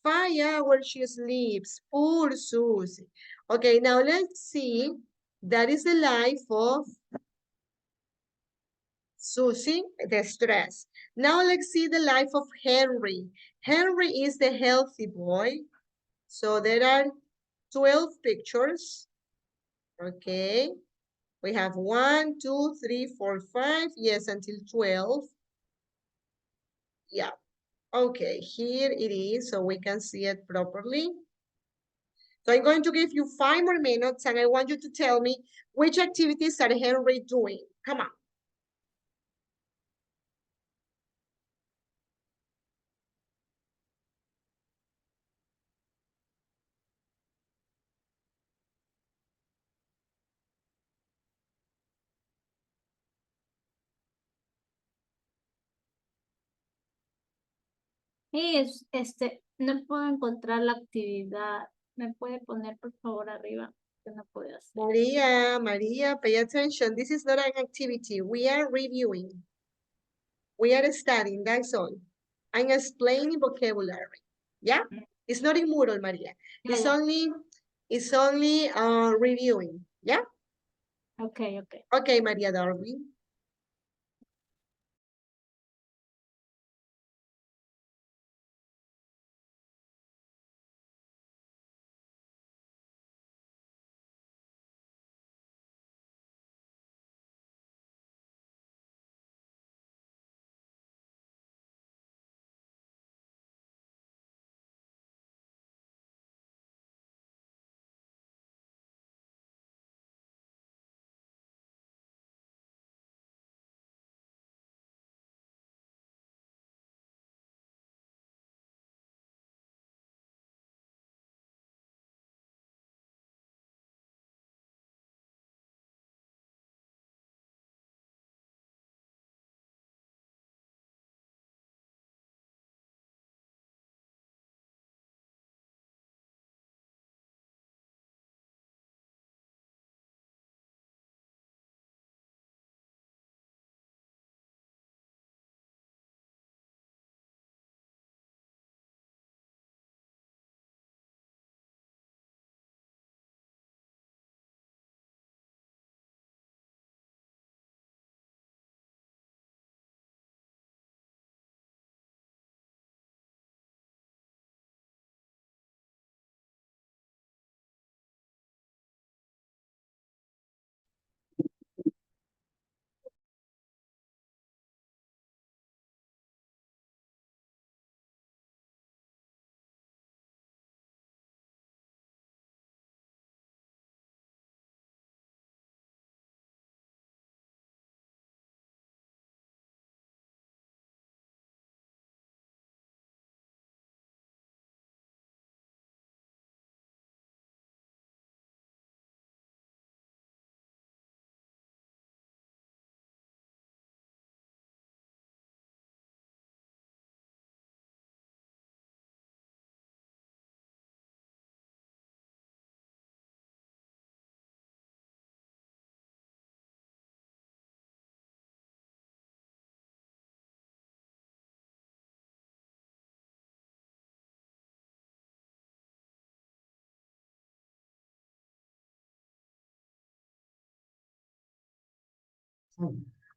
S1: 5 hours she sleeps. Poor Susie. Okay, now let's see. That is the life of Susie, the stress. Now let's see the life of Henry. Henry is the healthy boy. So there are 12 pictures. Okay. We have 1, 2, 3, 4, 5. Yes, until 12. Yeah. Okay, here it is, so we can see it properly. So I'm going to give you 5 more minutes, and I want you to tell me which activities are Henry doing. Come on.
S3: No puedo encontrar la actividad. ¿Me puede poner por favor arriba? Que no puedo hacer.
S1: Maria, pay attention. This is not an activity. We are reviewing. We are studying, that's all. I'm explaining vocabulary. Yeah? It's not in Moodle, Maria. It's only reviewing. Yeah?
S3: Okay, okay.
S1: Okay, Maria darling.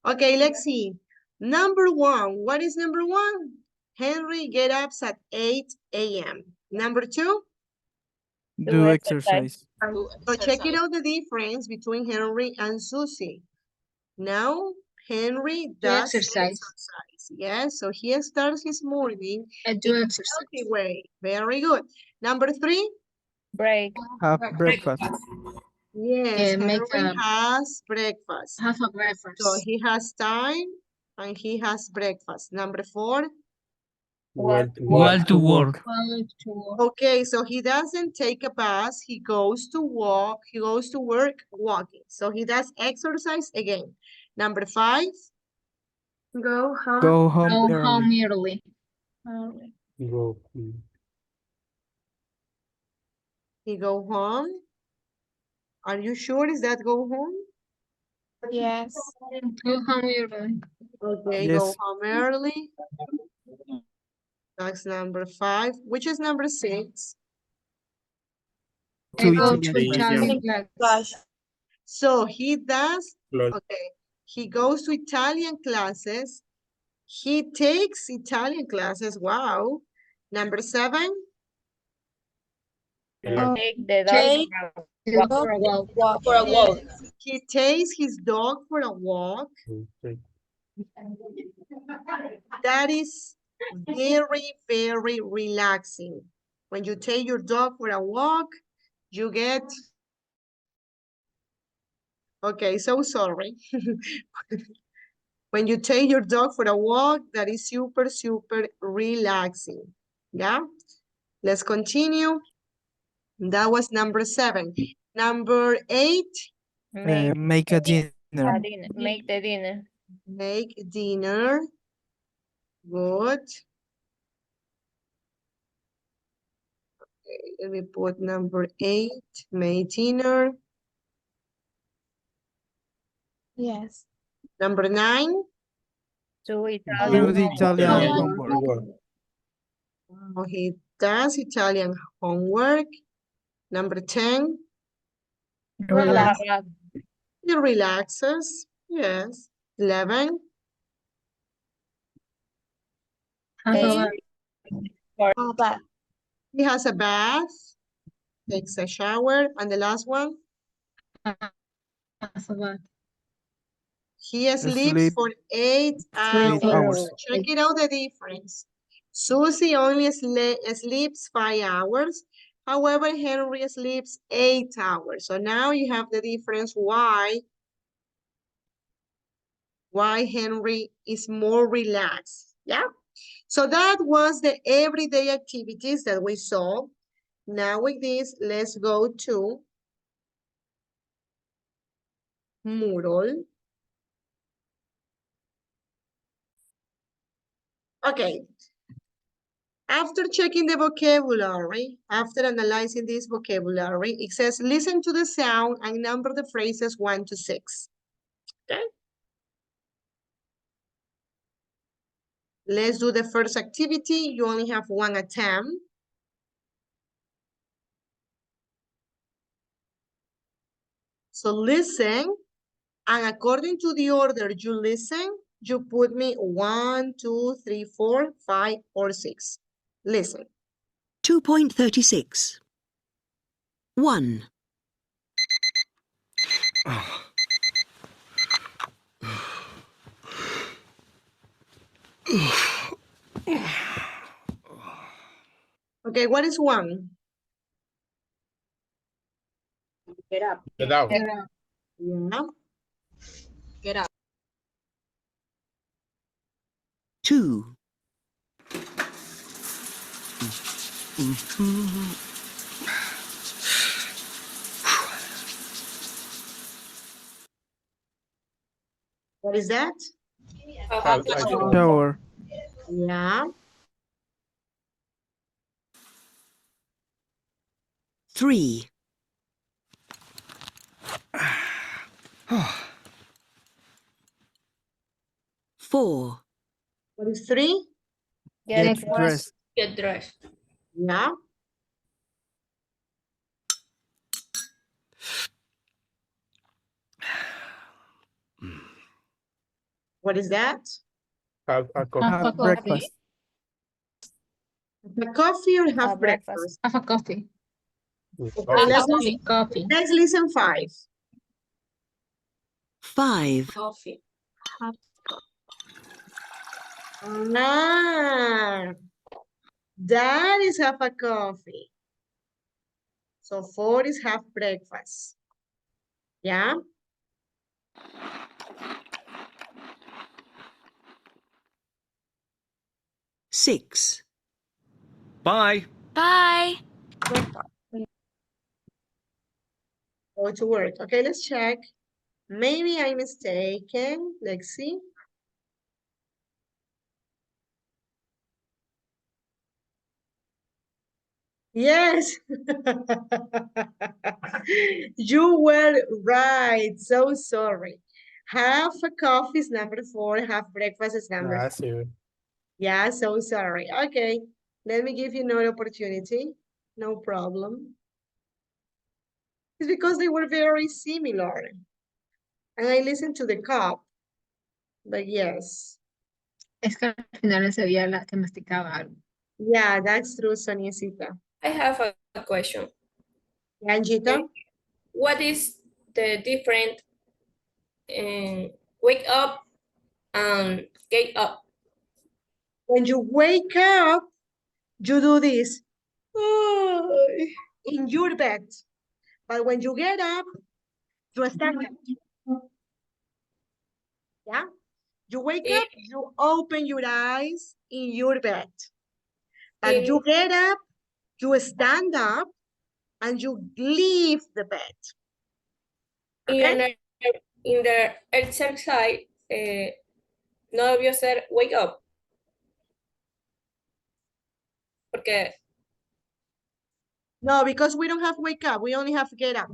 S1: Okay, let's see. Number 1. What is number 1? Henry get up at 8 a.m. Number 2?
S5: Do exercise.
S1: So check it out the difference between Henry and Susie. Now, Henry does exercise. Yes, so he starts his morning in a healthy way. Very good. Number 3?
S7: Break.
S5: Have breakfast.
S1: Yes, Henry has breakfast.
S3: Have a breakfast.
S1: So he has time and he has breakfast. Number 4?
S6: Well to work.
S1: Okay, so he doesn't take a bus, he goes to walk, he goes to work walking. So he does exercise again. Number 5?
S8: Go home.
S5: Go home early.
S3: early.
S11: Go.
S1: He go home. Are you sure is that go home?
S4: Yes.
S3: Go home early.
S1: Okay,
S5: Yes.
S1: go home early. That's number 5. Which is number 6?
S5: To
S3: Go
S5: Italian
S3: to
S5: class.
S3: Italian class.
S1: So he does,
S11: Close.
S1: okay, he goes to Italian classes. He takes Italian classes. Wow. Number 7?
S7: Take the dog
S4: Take
S7: for a walk.
S4: For a walk.
S1: He takes his dog for a walk.
S11: Okay.
S1: That is very, very relaxing. When you take your dog for a walk, you get, okay, so sorry. When you take your dog for a walk, that is super, super relaxing. Yeah? Let's continue. That was number 7. Number 8,
S5: Make a dinner.
S7: Make the dinner.
S1: make dinner. Good. Okay, let me put number 8, make dinner.
S4: Yes.
S1: Number 9,
S7: Do
S5: Do
S7: Italian
S5: the Italian
S11: Italian
S5: homework.
S11: homework.
S1: oh, he does Italian homework. Number 10,
S4: Relax.
S1: he relaxes. Yes. 11,
S4: Have a bath.
S1: he has a bath, takes a shower. And the last one, he sleeps
S5: Sleep
S1: for 8 hours.
S5: 8 hours.
S1: Check it out the difference. Susie only sleeps 5 hours. However, Henry sleeps 8 hours. So now you have the difference why Henry is more relaxed. Yeah. So that was the everyday activities that we saw. Now with this, let's go to Moodle. Okay. After checking the vocabulary, after analyzing this vocabulary, it says listen to the sound and number the phrases 1 to 6. Okay. Let's do the first activity. You only have 1 attempt. So listen, and according to the order you listen, you put me 1, 2, 3, 4, 5, or 6. Listen.
S12: 2.36. 1.
S1: Okay, what is 1?
S2: Get up.
S11: Get out.
S1: Yeah.
S2: Get up.
S12: 2.
S1: What is that?
S11: Have a shower.
S5: Shower.
S1: Yeah.
S12: 3. 4.
S1: What is 3?
S5: Get dressed.
S7: Get dressed.
S1: Yeah. What is that?
S11: Have a coffee.
S5: Have breakfast.
S1: The coffee or have breakfast?
S3: Have a coffee.
S1: Okay,
S3: Coffee.
S1: let's listen 5.
S12: 5.
S2: Coffee.
S1: Ah, that is have a coffee. So 4 is have breakfast. Yeah.
S12: 6.
S10: Bye.
S4: Bye.
S1: Go to work. Okay, let's check. Maybe I'm mistaken. Let's see. Yes. You were right. So sorry. Have a coffee is number 4. Have breakfast is number 5.
S11: That's it.
S1: Yeah, so sorry. Okay. Let me give you another opportunity. No problem. It's because they were very similar. And I listened to the cop. But yes.
S3: Es que al final se veía la que masticaba algo.
S1: Yeah, that's true, Soniecita.
S7: I have a question.
S1: Anjita?
S7: What is the difference in wake up and get up?
S1: When you wake up, you do this in your bed. But when you get up, you stand up. Yeah? You wake up, you open your eyes in your bed. But you get up, you stand up, and you leave the bed. Okay?
S7: In the exercise, no debió ser wake up. Porque
S1: No, because we don't have wake up. We only have get up.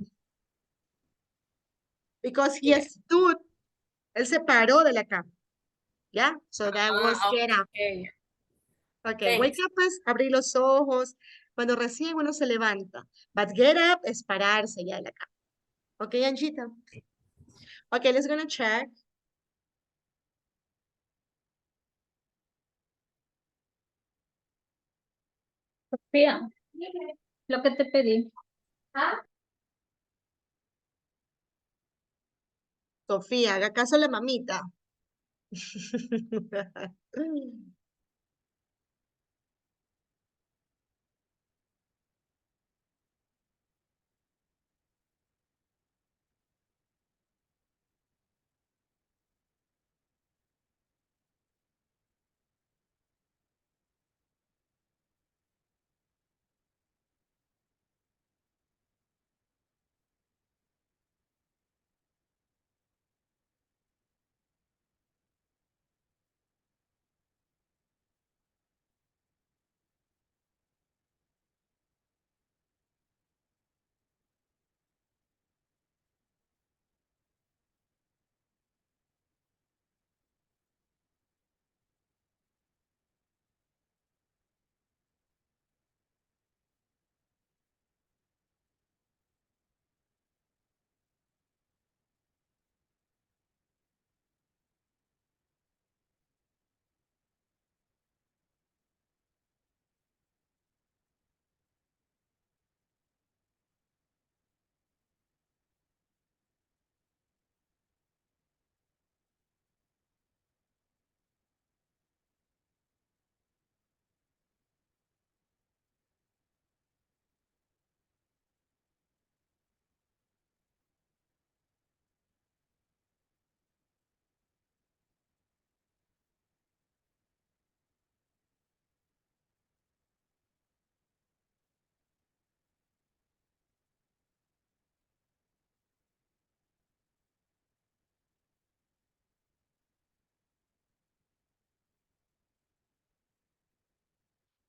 S1: Because he stood, él se paró de la cama. Yeah? So that was get up.
S7: okay.
S1: Ok, wake
S7: Thanks.
S1: up es abrir los ojos cuando recién uno se levanta. But get up es pararse ya de la cama. Ok, Anjita. Ok, let's gonna check.
S3: Sofía, lo que te pedí.
S1: Sofía, haga caso a la mamita.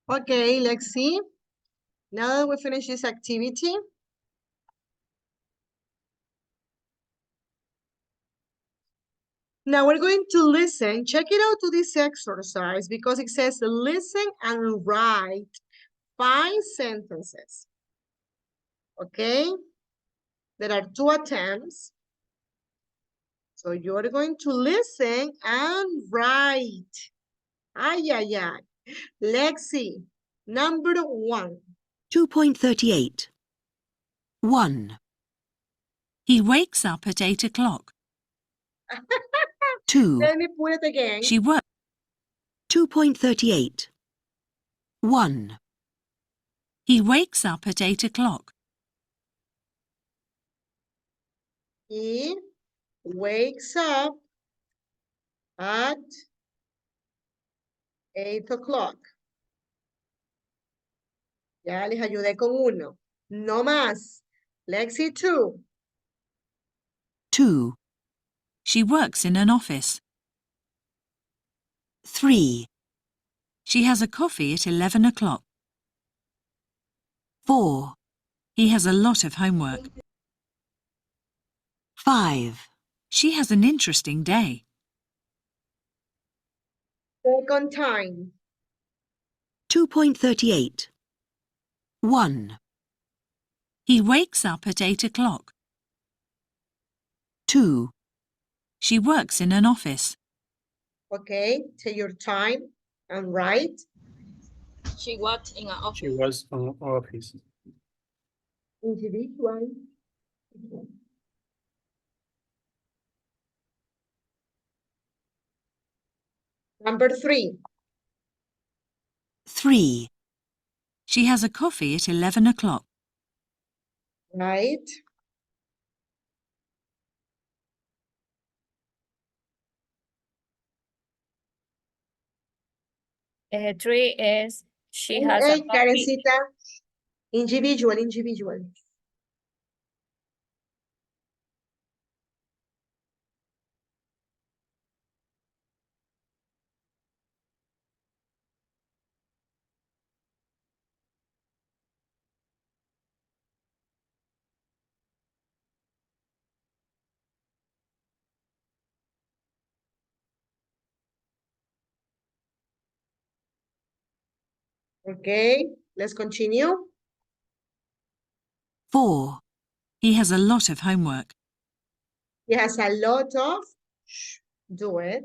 S1: Okay, let's see. Now that we finish this activity, now we're going to listen. Check it out to this exercise because it says listen and write 5 sentences. Okay? There are 2 attempts. So you're going to listen and write. Ay, ay, ay. Lexi, number 1.
S12: 2.38. 1. He wakes up at 8 o'clock. 2.
S1: Let me put it again.
S12: She works. 2.38. 1. He wakes up at 8 o'clock.
S1: He wakes up at 8 o'clock. Ya les ayudé con 1. No más. Lexi 2.
S12: 2. She works in an office. 3. She has a coffee at 11 o'clock. 4. He has a lot of homework. 5. She has an interesting day.
S1: Second time.
S12: 2.38. 1. He wakes up at 8 o'clock. 2. She works in an office.
S1: Okay, take your time and write.
S4: She worked in an office.
S11: She was on office.
S1: Individual. Number 3.
S12: 3. She has a coffee at 11 o'clock.
S1: Right.
S4: Three is she has
S1: Hey,
S4: a coffee.
S1: Karencita. Individual, individual. Okay, let's continue.
S12: 4. He has a lot of homework.
S1: He has a lot of, do it.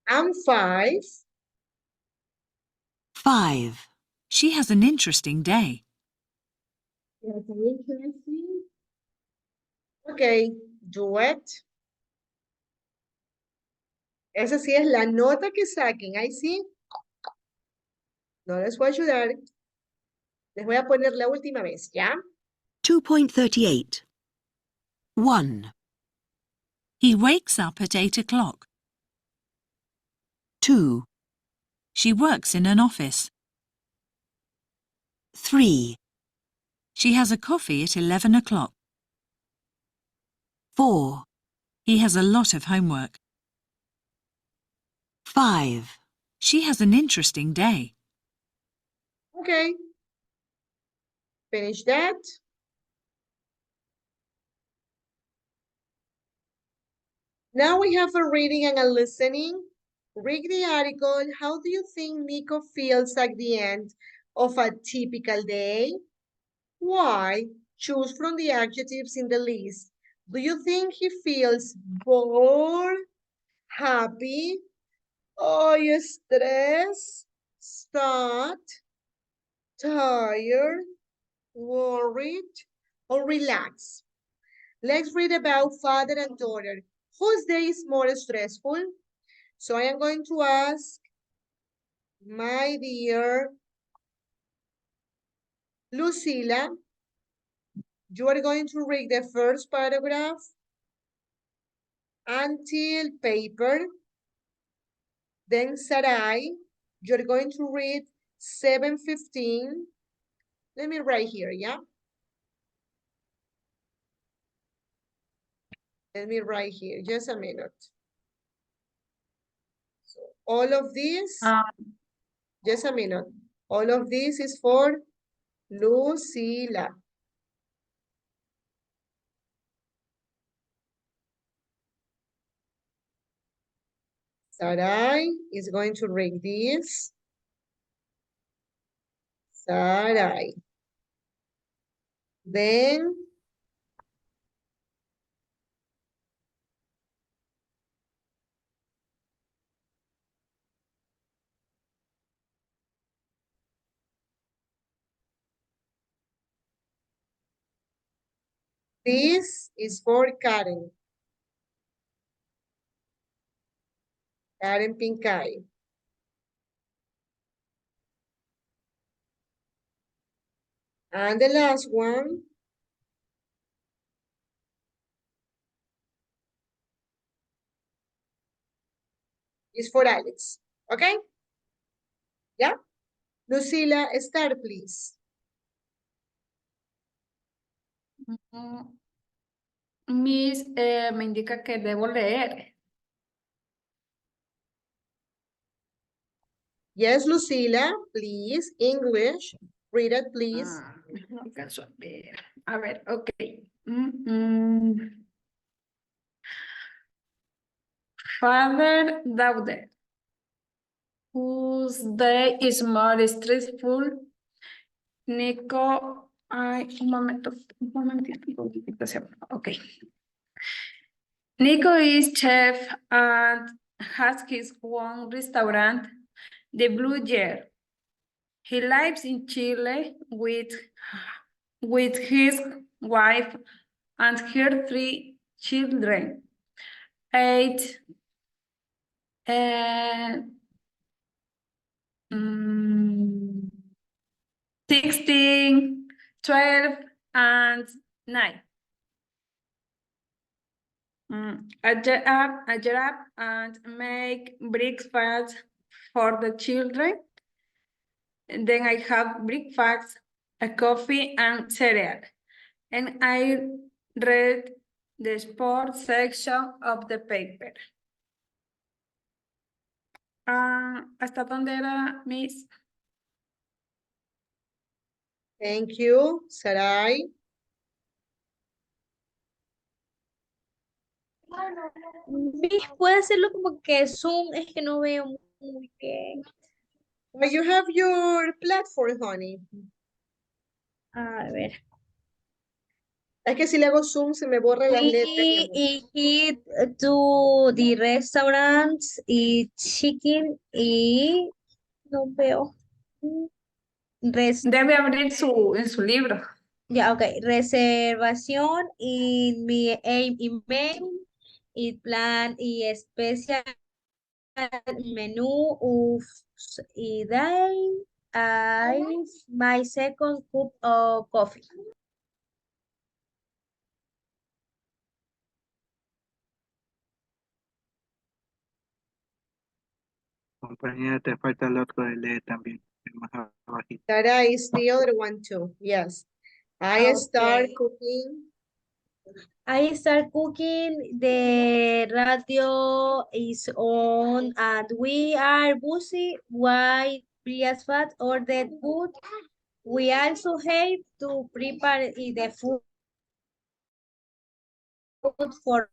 S1: And 5.
S12: 5. She has an interesting day.
S1: Yes, interesting. Okay, do it. Esa sí es la nota que saquen. Ahí sí. No les voy a ayudar. Les voy a poner la última vez, ¿ya?
S12: 2.38. 1. He wakes up at 8 o'clock. 2. She works in an office. 3. She has a coffee at 11 o'clock. 4. He has a lot of homework. 5. She has an interesting day.
S1: Okay. Finish that. Now we have a reading and a listening. Read the article. How do you think Nico feels at the end of a typical day? Why? Choose from the adjectives in the list. Do you think he feels bored, happy, or stressed, sad, tired, worried, or relaxed? Let's read about father and daughter. Whose day is more stressful? So I am going to ask my dear Lucila. You are going to read the first paragraph until paper. Then Sarai, you're going to read 7:15. Let me write here, yeah? Let me write here, just a minute. So all of this, just a minute. All of this is for Lucila. Sarai is going to read this. Sarai. Then this is for Karen. Karen Pincay. And the last one is for Alex. Okay? Yeah? Lucila, start, please.
S3: Miss, me indica que debo leer.
S1: Yes, Lucila, please. English. Read it, please.
S3: No alcanzo a ver. A ver, ok. Father, daughter. Whose day is more stressful? Nico, ay, un momentito. Okay. Nico is chef and has his own restaurant, The Blue Year. He lives in Chile with his wife and her 3 children, 8, 16, 12, and 9. I get up and make breakfast for the children. And then I have breakfast, a coffee, and cereal. And I read the sports section of the paper. ¿Hasta dónde era, Miss?
S1: Thank you, Sarai.
S4: Puede hacerlo como que Zoom, es que no veo muy bien.
S1: But you have your platform, honey.
S4: A ver.
S1: Es que si le hago zoom se me borran las letras. mi amor.
S4: He to the restaurants y chicken y no veo.
S3: Debe abrir en su libro.
S4: Ya, ok. Reservación y mi email y plan y especial menú y day my second cup of coffee.
S6: Compañera, te falta el otro de leer también. El más abajito.
S1: Sarai is the other one too. Yes. I start
S4: Okay.
S1: cooking.
S4: I start cooking, the radio is on, and we are busy while breakfast ordered food. We also have to prepare the food for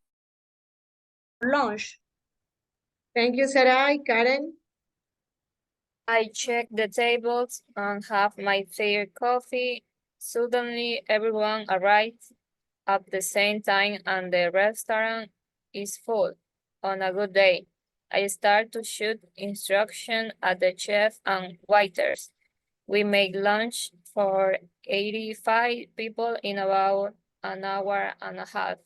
S4: lunch.
S1: Thank you, Sarai. Karen.
S4: I check the tables and have my favorite coffee. Suddenly, everyone arrives at the same time and the restaurant is full. On a good day, I start to shoot instruction at the chef and waiters. We make lunch for 85 people in about an hour and a half.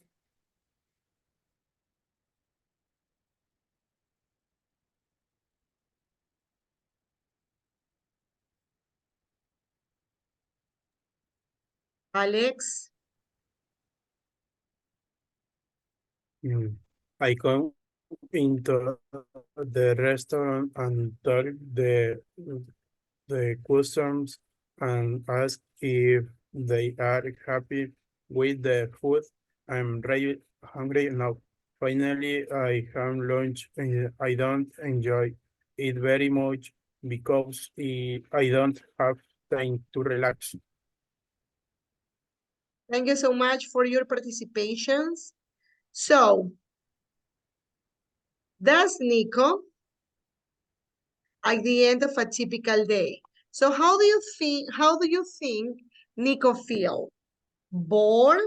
S1: Alex.
S11: I come into the restaurant and talk the customers and ask if they are happy with the food. I'm really hungry now. Finally, I have lunch. I don't enjoy it very much because I don't have time to relax.
S1: Thank you so much for your participations. So, that's Nico at the end of a typical day. So how do you think Nico feel? Bored,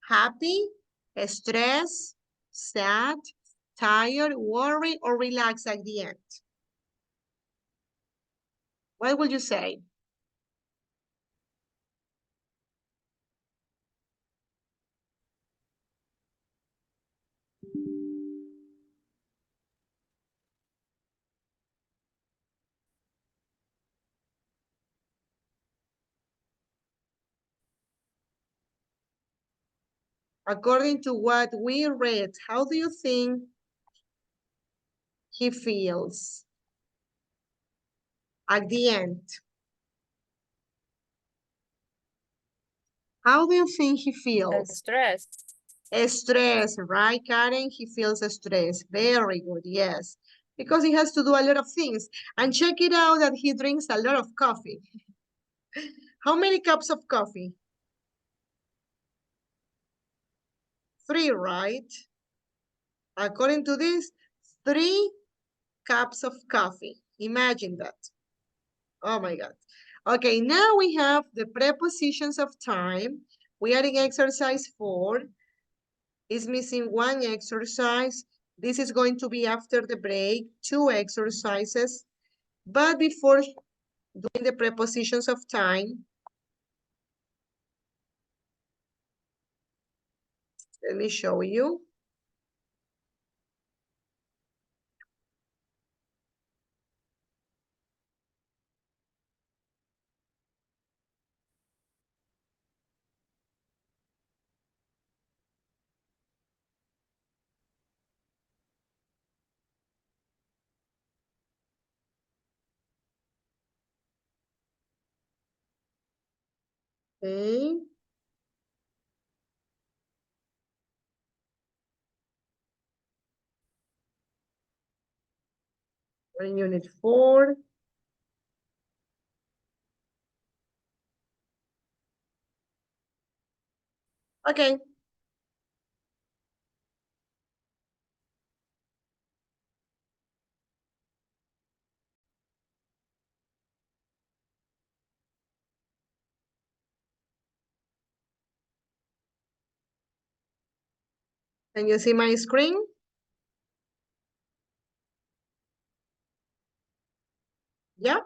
S1: happy, stressed, sad, tired, worried, or relaxed at the end? What would you say? According to what we read, how do you think he feels at the end? How do you think he feels?
S4: Stressed.
S1: Stress, right, Karen? He feels stress. Very good, yes. Because he has to do a lot of things. And check it out that he drinks a lot of coffee. How many cups of coffee? 3, right? According to this, 3 cups of coffee. Imagine that. Oh my God. Okay, now we have the prepositions of time. We are in exercise 4. It's missing 1 exercise. This is going to be after the break, 2 exercises. But before doing the prepositions of time, let me show you. Okay. We're in unit 4. Okay. Can you see my screen? Yeah.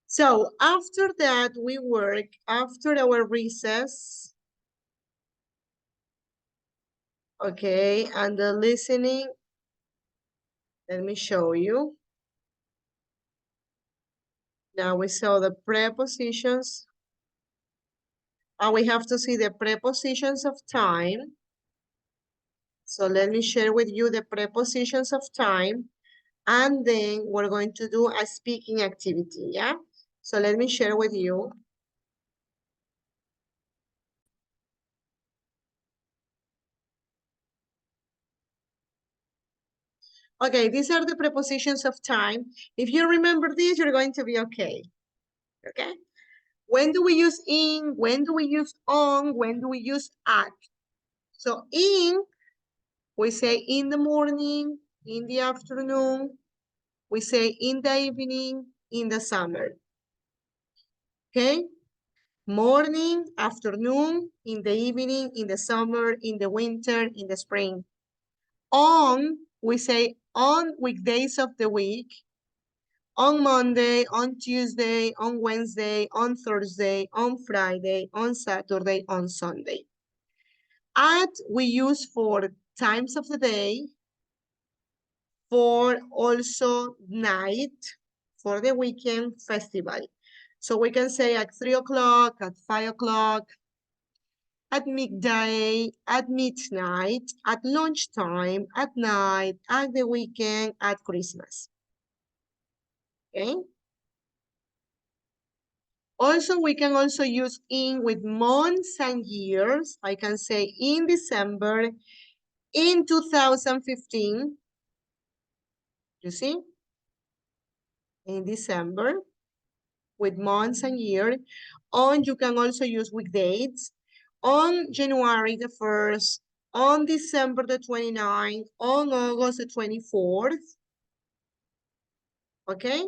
S1: So after that, we work after our recess. Okay, and the listening. Let me show you. Now we saw the prepositions. And we have to see the prepositions of time. So let me share with you the prepositions of time. And then we're going to do a speaking activity, yeah? So let me share with you. Okay, these are the prepositions of time. If you remember this, you're going to be okay. Okay? When do we use in? When do we use on? When do we use at? So in, we say in the morning, in the afternoon. We say in the evening, in the summer. Okay? Morning, afternoon, in the evening, in the summer, in the winter, in the spring. On, we say on weekdays of the week. On Monday, on Tuesday, on Wednesday, on Thursday, on Friday, on Saturday, on Sunday. At, we use for times of the day, for also night, for the weekend festival. So we can say at 3 o'clock, at 5 o'clock, at midday, at midnight, at lunchtime, at night, at the weekend, at Christmas. Okay? Also, we can also use in with months and years. I can say in December, in 2015. You see? In December, with months and year. On, you can also use with dates. On January the 1st, on December the 29th, on August the 24th. Okay?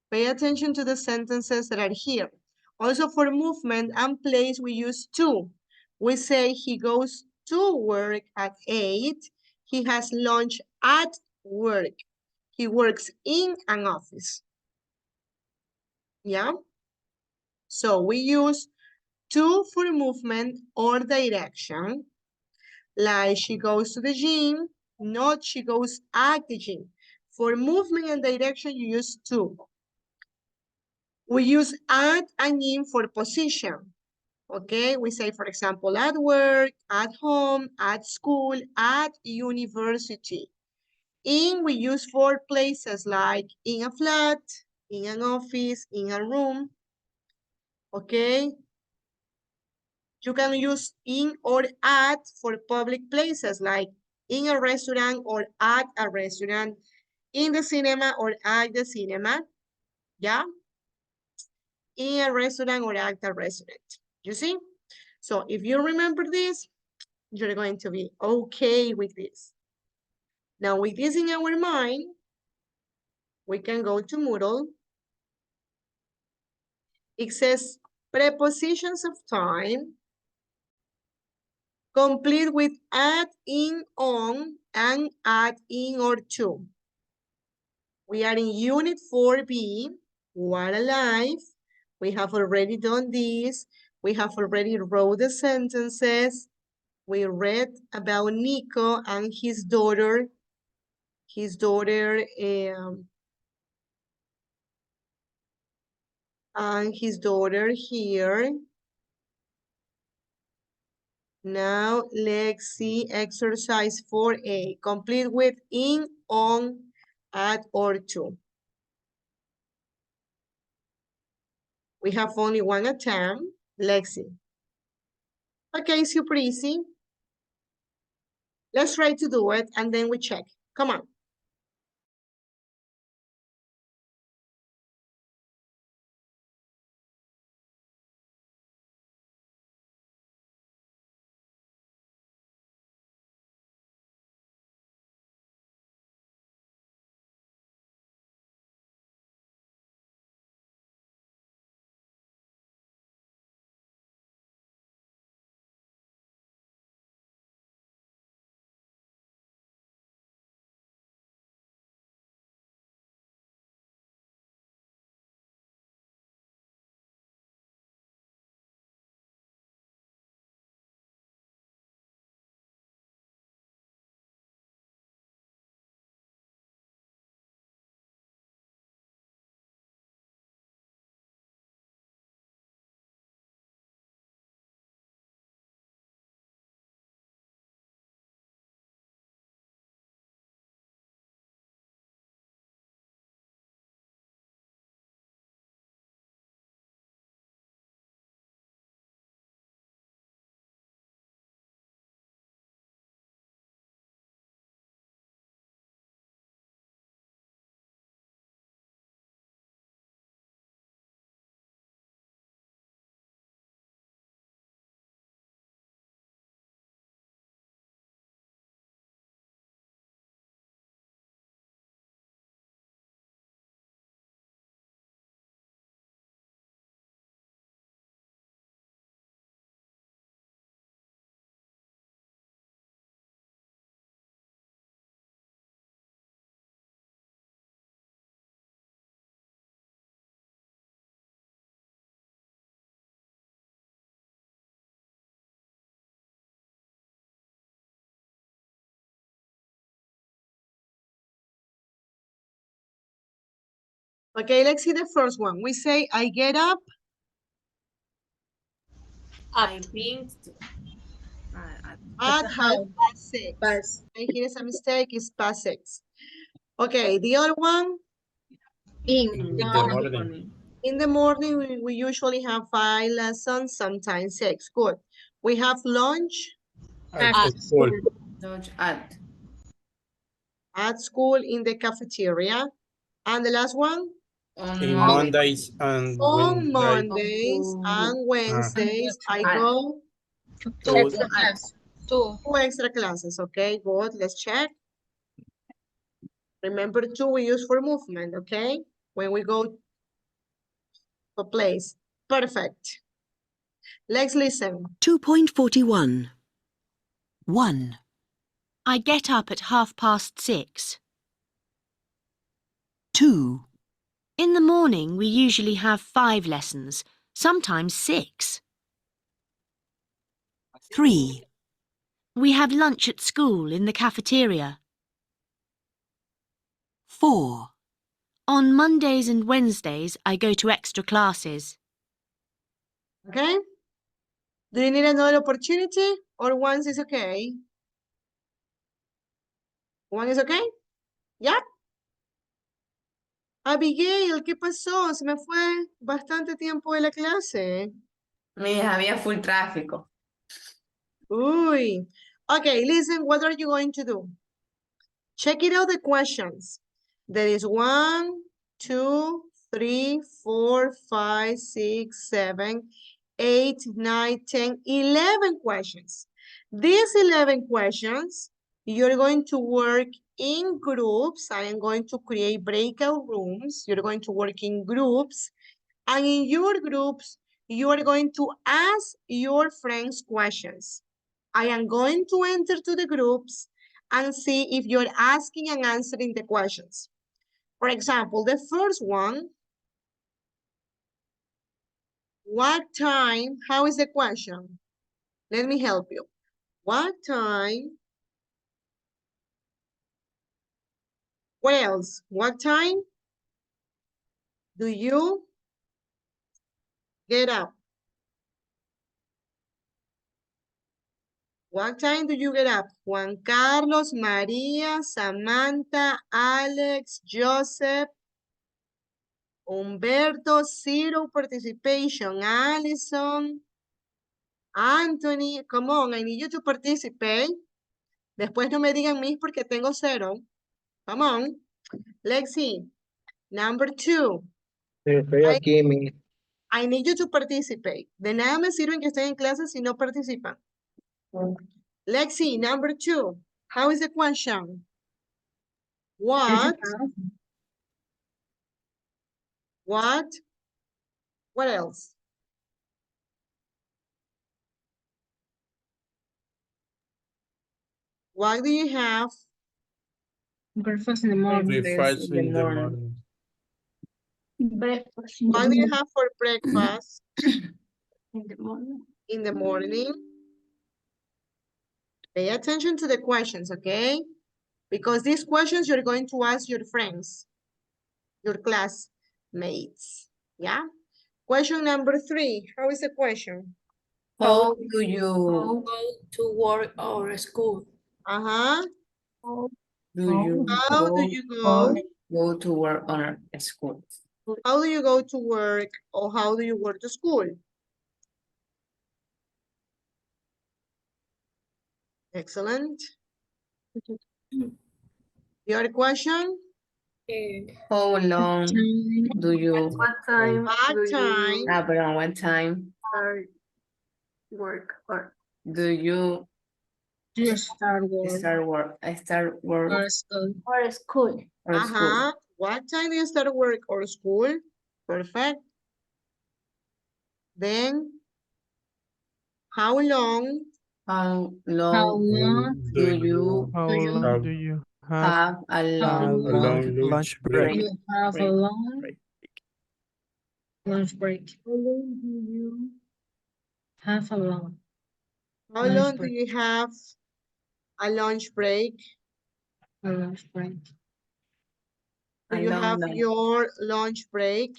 S1: Pay attention to the sentences that are here. Also for movement and place, we use to. We say he goes to work at 8. He has lunch at work. He works in an office. Yeah? So we use to for movement or direction. Like she goes to the gym, not she goes at the gym. For movement and direction, you use to. We use at and in for position. Okay, we say, for example, at work, at home, at school, at university. In we use for places like in a flat, in an office, in a room. Okay. You can use in or at for public places like in a restaurant or at a restaurant, in the cinema or at the cinema. Yeah. In a restaurant or at a restaurant. You see? So if you remember this, you're going to be okay with this. Now with this in our mind, we can go to Moodle. It says prepositions of time, complete with at, in, on, and at, in, or to. We are in unit 4B, What a Life. We have already done this. We have already wrote the sentences. We read about Nico and his daughter. And his daughter here. Now let's see exercise 4A. Complete with in, on, at, or to. We have only one attempt. Lexi. Okay, super easy. Let's try to do it and then we check. Come on. Okay, let's see the first one. We say, I get up.
S7: I think
S1: At 6:30. Okay, here's a mistake, it's past 6. Okay, the other one,
S11: In the morning.
S1: in the morning, we usually have 5 lessons, sometimes 6. Good. We have lunch
S11: At school.
S1: at school in the cafeteria. And the last one?
S11: In Mondays and
S1: On
S11: Wednesdays.
S1: Mondays and Wednesdays, I go
S11: To
S1: two extra classes. Okay, good. Let's check. Remember, 2 we use for movement, okay? When we go to a place. Perfect. Let's listen.
S12: 2.41. 1. I get up at 6:30. 2. In the morning, we usually have 5 lessons, sometimes 6. 3. We have lunch at school in the cafeteria. 4. On Mondays and Wednesdays, I go to extra classes.
S1: Okay? Do you need another opportunity or once is okay? One is okay? Yeah. Abigail, ¿qué pasó? Se me fue bastante tiempo de la clase.
S7: había full tráfico.
S1: Uy. Okay, listen, what are you going to do? Check it out the questions. There is 1, 2, 3, 4, 5, 6, 7, 8, 9, 10, 11 questions. These 11 questions, you're going to work in groups. I am going to create breakout rooms. You're going to work in groups. And in your groups, you are going to ask your friends questions. I am going to enter to the groups and see if you're asking and answering the questions. For example, the first one, what time, how is the question? Let me help you. What time, what else? What time do you get up? What time do you get up? Juan Carlos, Maria, Samantha, Alex, Joseph. Humberto, 0 participation. Allison, Anthony, come on, I need you to participate. Después no me digan mis porque tengo 0. Come on. Lexi, number 2.
S6: Estoy aquí, mi.
S1: I need you to participate. De nada me sirven que estén en clase si no participan. Lexi, number 2. How is the question? What? What? What else? What do you have?
S3: Breakfast in the morning.
S11: Breakfast in the morning.
S8: Breakfast
S1: What do you have for breakfast
S8: in the morning.
S1: in the morning? Pay attention to the questions, okay? Because these questions you're going to ask your friends, your classmates, yeah? Question number 3, how is the question?
S7: How
S2: do you
S7: go to work or school?
S1: Uh-huh.
S2: do you
S1: How do you go?
S2: to work on a school?
S1: How do you go to work or how do you go to school? Excellent. Your question?
S2: How long do you
S8: What time
S1: What
S8: do
S1: time?
S8: you
S2: around what time
S8: start work or
S2: do you
S3: Start work
S2: start work
S3: or school.
S8: or school?
S2: or school?
S1: Uh-huh. What time do you start work or school? Perfect. Then, how long?
S2: How
S3: How
S2: long
S3: long
S2: do you
S5: How
S3: do you
S5: long
S11: have
S5: do you have
S2: have a
S5: a
S2: long
S5: long lunch break?
S3: you have a
S2: break.
S3: long
S11: break.
S3: lunch break? How long do you have a long
S1: How
S3: lunch
S1: long do
S3: break?
S1: you have a lunch break?
S3: A lunch break.
S1: Do
S2: A
S1: you
S2: long
S1: have
S2: lunch.
S1: your lunch break?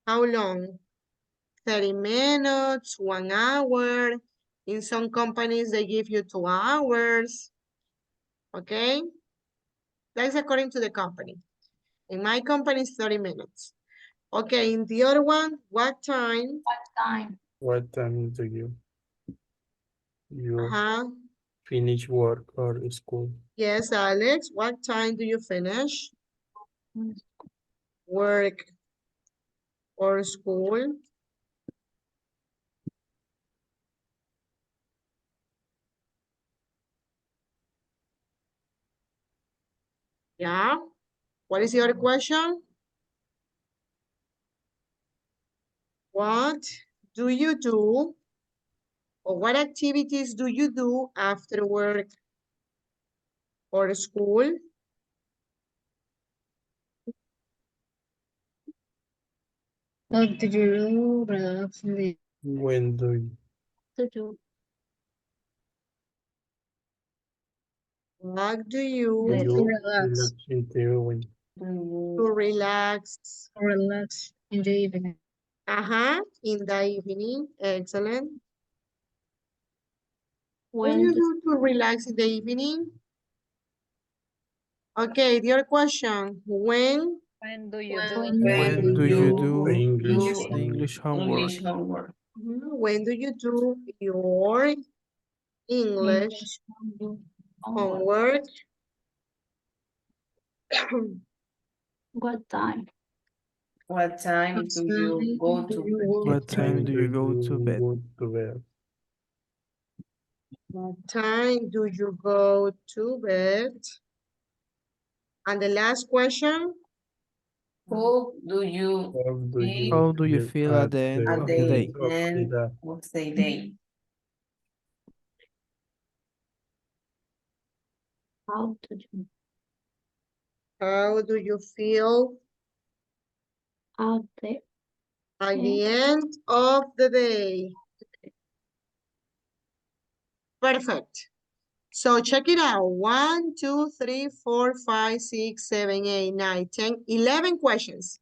S1: How long? 30 minutes, 1 hour. In some companies, they give you 2 hours. Okay? That's according to the company. In my company, it's 30 minutes. Okay, in the other one, what time?
S11: What time do you
S1: Uh-huh.
S11: finish work or school?
S1: Yes, Alex, what time do you finish? Work or school? Yeah. What is your question? What do you do? Or what activities do you do after work or school?
S3: What did you do? Relax in the
S11: When do you
S1: What do you
S3: relax.
S11: relax into when
S1: to relax?
S3: Relax in the evening.
S1: In the evening. Excellent. What do
S8: When
S1: you do to relax in the evening? Okay, the other question. When?
S4: When do you
S5: When do you do
S11: English
S5: the English homework?
S1: When do you do your English homework?
S8: what time?
S2: What time do you go to bed?
S5: What time do you go to bed?
S11: go to bed?
S1: What time do you go to bed? And the last question.
S2: How do you
S5: How do you feel at the end
S2: at
S5: of the day?
S2: the end of the day?
S8: How do you
S1: How do you feel
S8: out there?
S1: at the end of the day? Perfect. So check it out. 1, 2, 3, 4, 5, 6, 7, 8, 9, 10, 11 questions.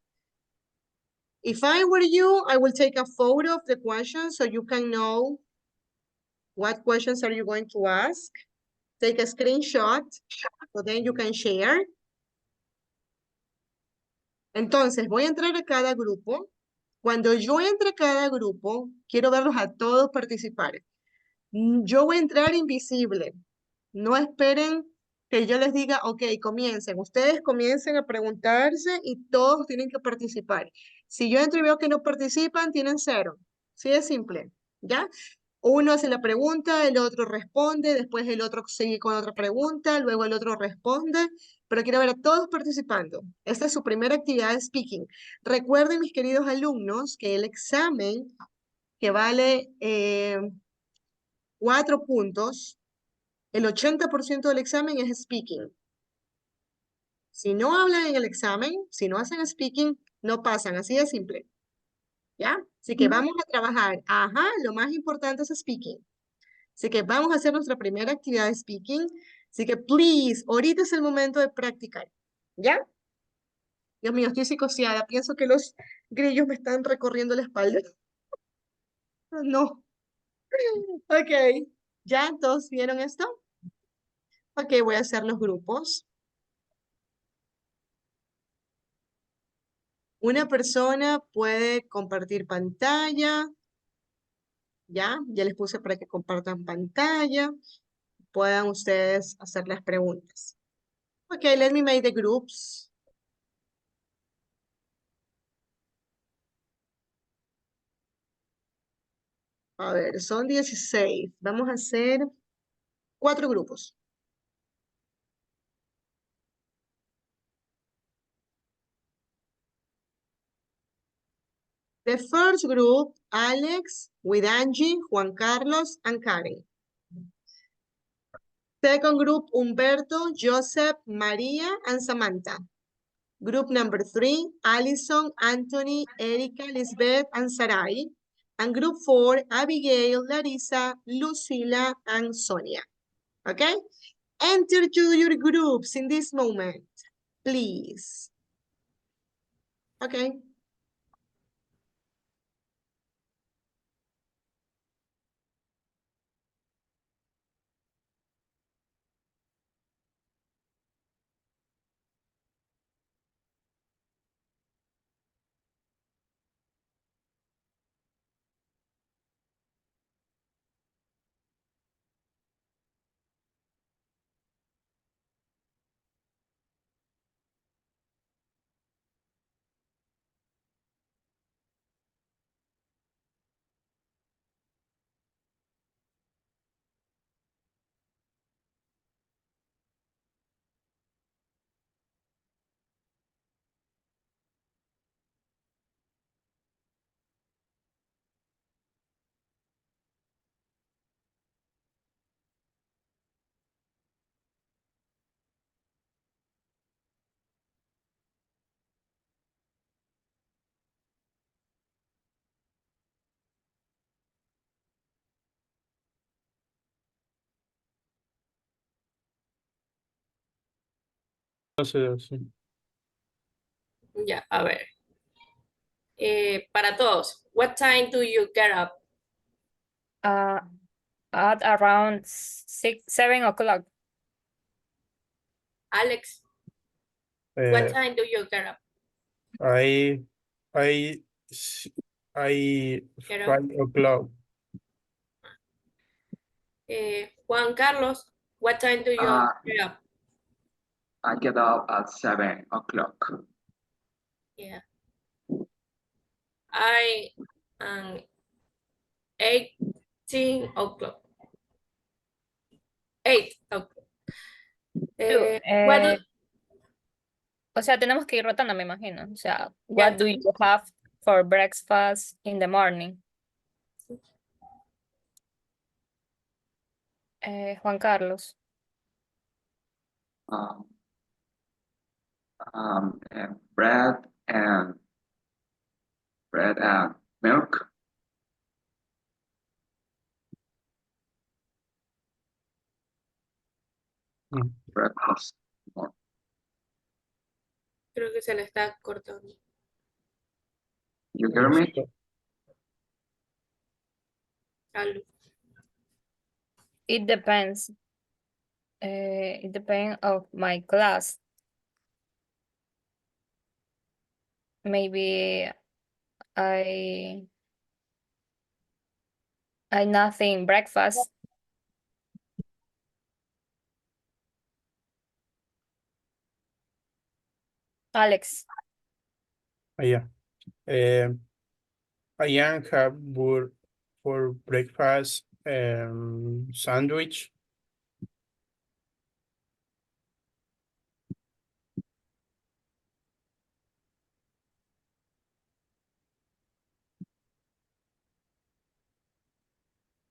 S1: If I were you, I will take a photo of the questions so you can know what questions are you going to ask. Take a screenshot so then you can share. Entonces, voy a entrar a cada grupo. Cuando yo entre a cada grupo, quiero verlos a todos participar. Yo voy a entrar invisible. No esperen que yo les diga, ok, comiencen. Ustedes comiencen a preguntarse y todos tienen que participar. Si yo entro y veo que no participan, tienen 0. Sí, es simple, ¿ya? Uno hace la pregunta, el otro responde, después el otro sigue con otra pregunta, luego el otro responde, pero quiero ver a todos participando. Esta es su primera actividad de speaking. Recuerden, mis queridos alumnos, que el examen que vale 4 puntos, el 80% del examen es speaking. Si no hablan en el examen, si no hacen speaking, no pasan, así de simple. ¿Ya? Así que vamos a trabajar. Ajá, lo más importante es speaking. Así que vamos a hacer nuestra primera actividad de speaking. Así que, please, ahorita es el momento de practicar. ¿Ya? Dios mío, estoy psicoseada. Pienso que los grillos me están recorriendo la espalda. No. Ok. ¿Ya todos vieron esto? Ok, voy a hacer los grupos. Una persona puede compartir pantalla. Ya les puse para que compartan pantalla. Puedan ustedes hacer las preguntas. Ok, let me make the groups. A ver, son 16. Vamos a hacer 4 grupos. The first group, Alex with Angie, Juan Carlos, and Karen. Second group, Humberto, Joseph, Maria, and Samantha. Group number 3, Alison, Anthony, Erica, Lisbeth, and Sarai. And group 4, Abigail, Larissa, Lucila, and Sonia. Okay? Enter to your groups in this moment, please. Okay.
S11: Entonces, sí.
S7: Ya, a ver. Para todos, what time do you get up?
S4: At around 7 o'clock.
S7: Alex, what
S11: Eh,
S7: time do you get up?
S11: I,
S7: Get up.
S11: 5 o'clock.
S7: Juan Carlos, what time do you get up?
S9: I get up at 7 o'clock.
S7: Yeah. I am 18 o'clock. 8 o'clock. What do-
S4: O sea, tenemos que ir rotando, me imagino. O sea, what do you have for breakfast in the morning? Juan Carlos.
S9: And bread and milk. Breakfast.
S7: Creo que se le está cortando.
S9: You hear me?
S7: Salud.
S4: It depends. It depends of my class. maybe I nothing breakfast. Alex,
S11: Yeah. I am have for breakfast sandwich.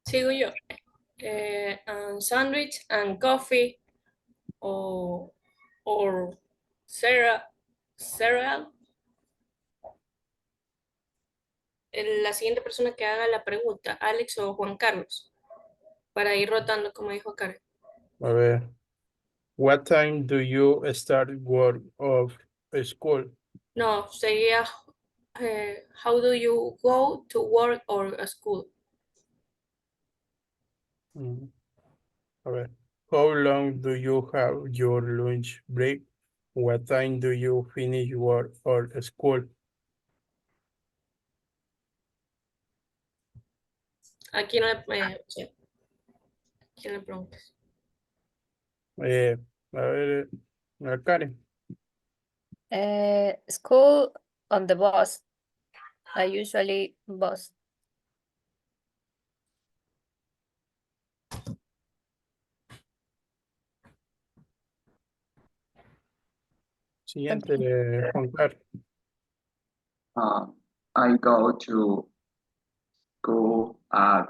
S7: Sigo yo. And sandwich and coffee or cereal. La siguiente persona que haga la pregunta, Alex o Juan Carlos, para ir rotando como dijo Karen.
S11: A ver. What time do you start work of school?
S7: No, sería how do you go to work or school?
S11: A ver. How long do you have your lunch break? What time do you finish work or school?
S7: ¿A quién sí. ¿Quién le preguntas?
S11: A ver, Karen.
S4: school on the bus. I usually bus.
S11: Siguiente, Juan Carlos.
S9: I go to school at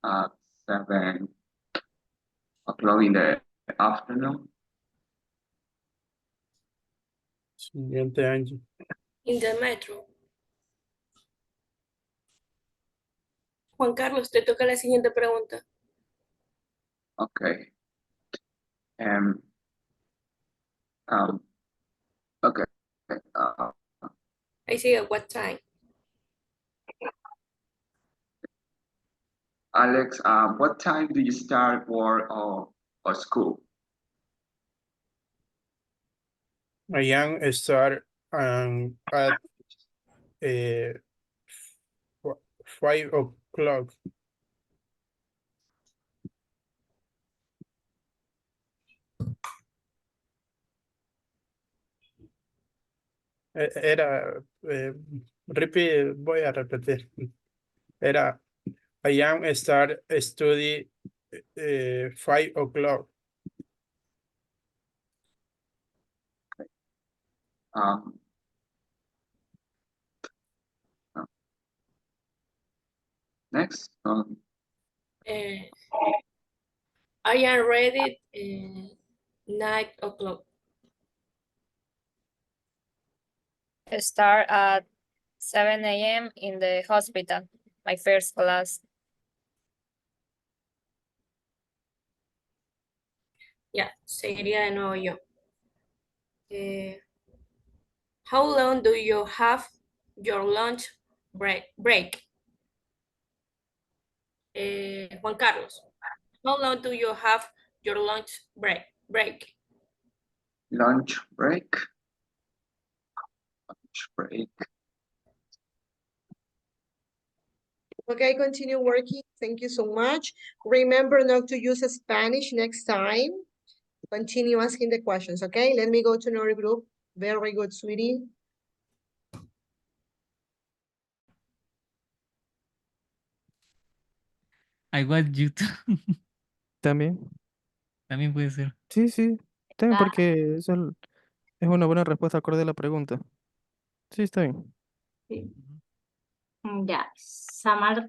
S9: at 7 o'clock in the afternoon.
S11: Siguiente, Angie.
S7: In the metro. Juan Carlos, te toca la siguiente pregunta.
S9: Okay. Okay.
S7: Ahí sigue, what time?
S9: Alex, what time do you start work or school?
S11: I am start at 5 o'clock. Era, voy a repetir. Era, I am start study 5 o'clock.
S9: Next.
S7: I am ready 9 o'clock.
S4: Start at 7 a.m. in the hospital, my first class.
S7: Ya, seguiría de nuevo yo. How long do you have your lunch break? Juan Carlos, how long do you have your lunch break?
S9: Lunch break. Lunch break.
S1: Okay, continue working. Thank you so much. Remember not to use Spanish next time. Continue asking the questions, okay? Let me go to another group. Very good, sweetie.
S13: I want you to.
S5: También.
S13: También puede ser.
S5: Sí, sí. También porque eso es una buena respuesta acorde a la pregunta. Sí, está bien.
S14: Sí. Ya. Samantha.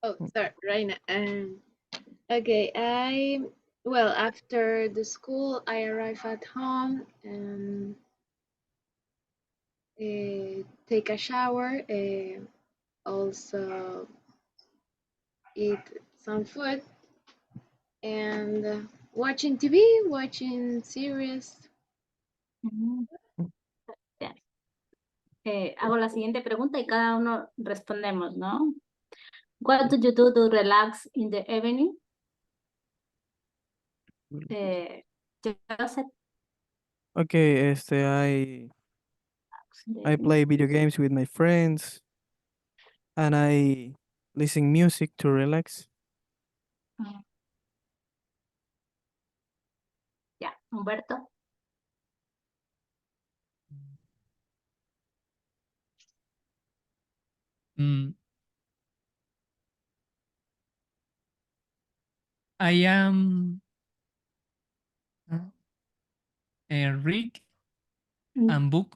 S2: Oh, sorry, right now. Okay, well, after the school, I arrive at home and take a shower, also eat some food, and watching TV, watching series.
S14: Hago la siguiente pregunta y cada uno respondemos, ¿no? What do you do to relax in the evening? Joseph,
S5: Okay, I play video games with my friends and I listen music to relax.
S14: yeah, Humberto.
S13: I am read and book.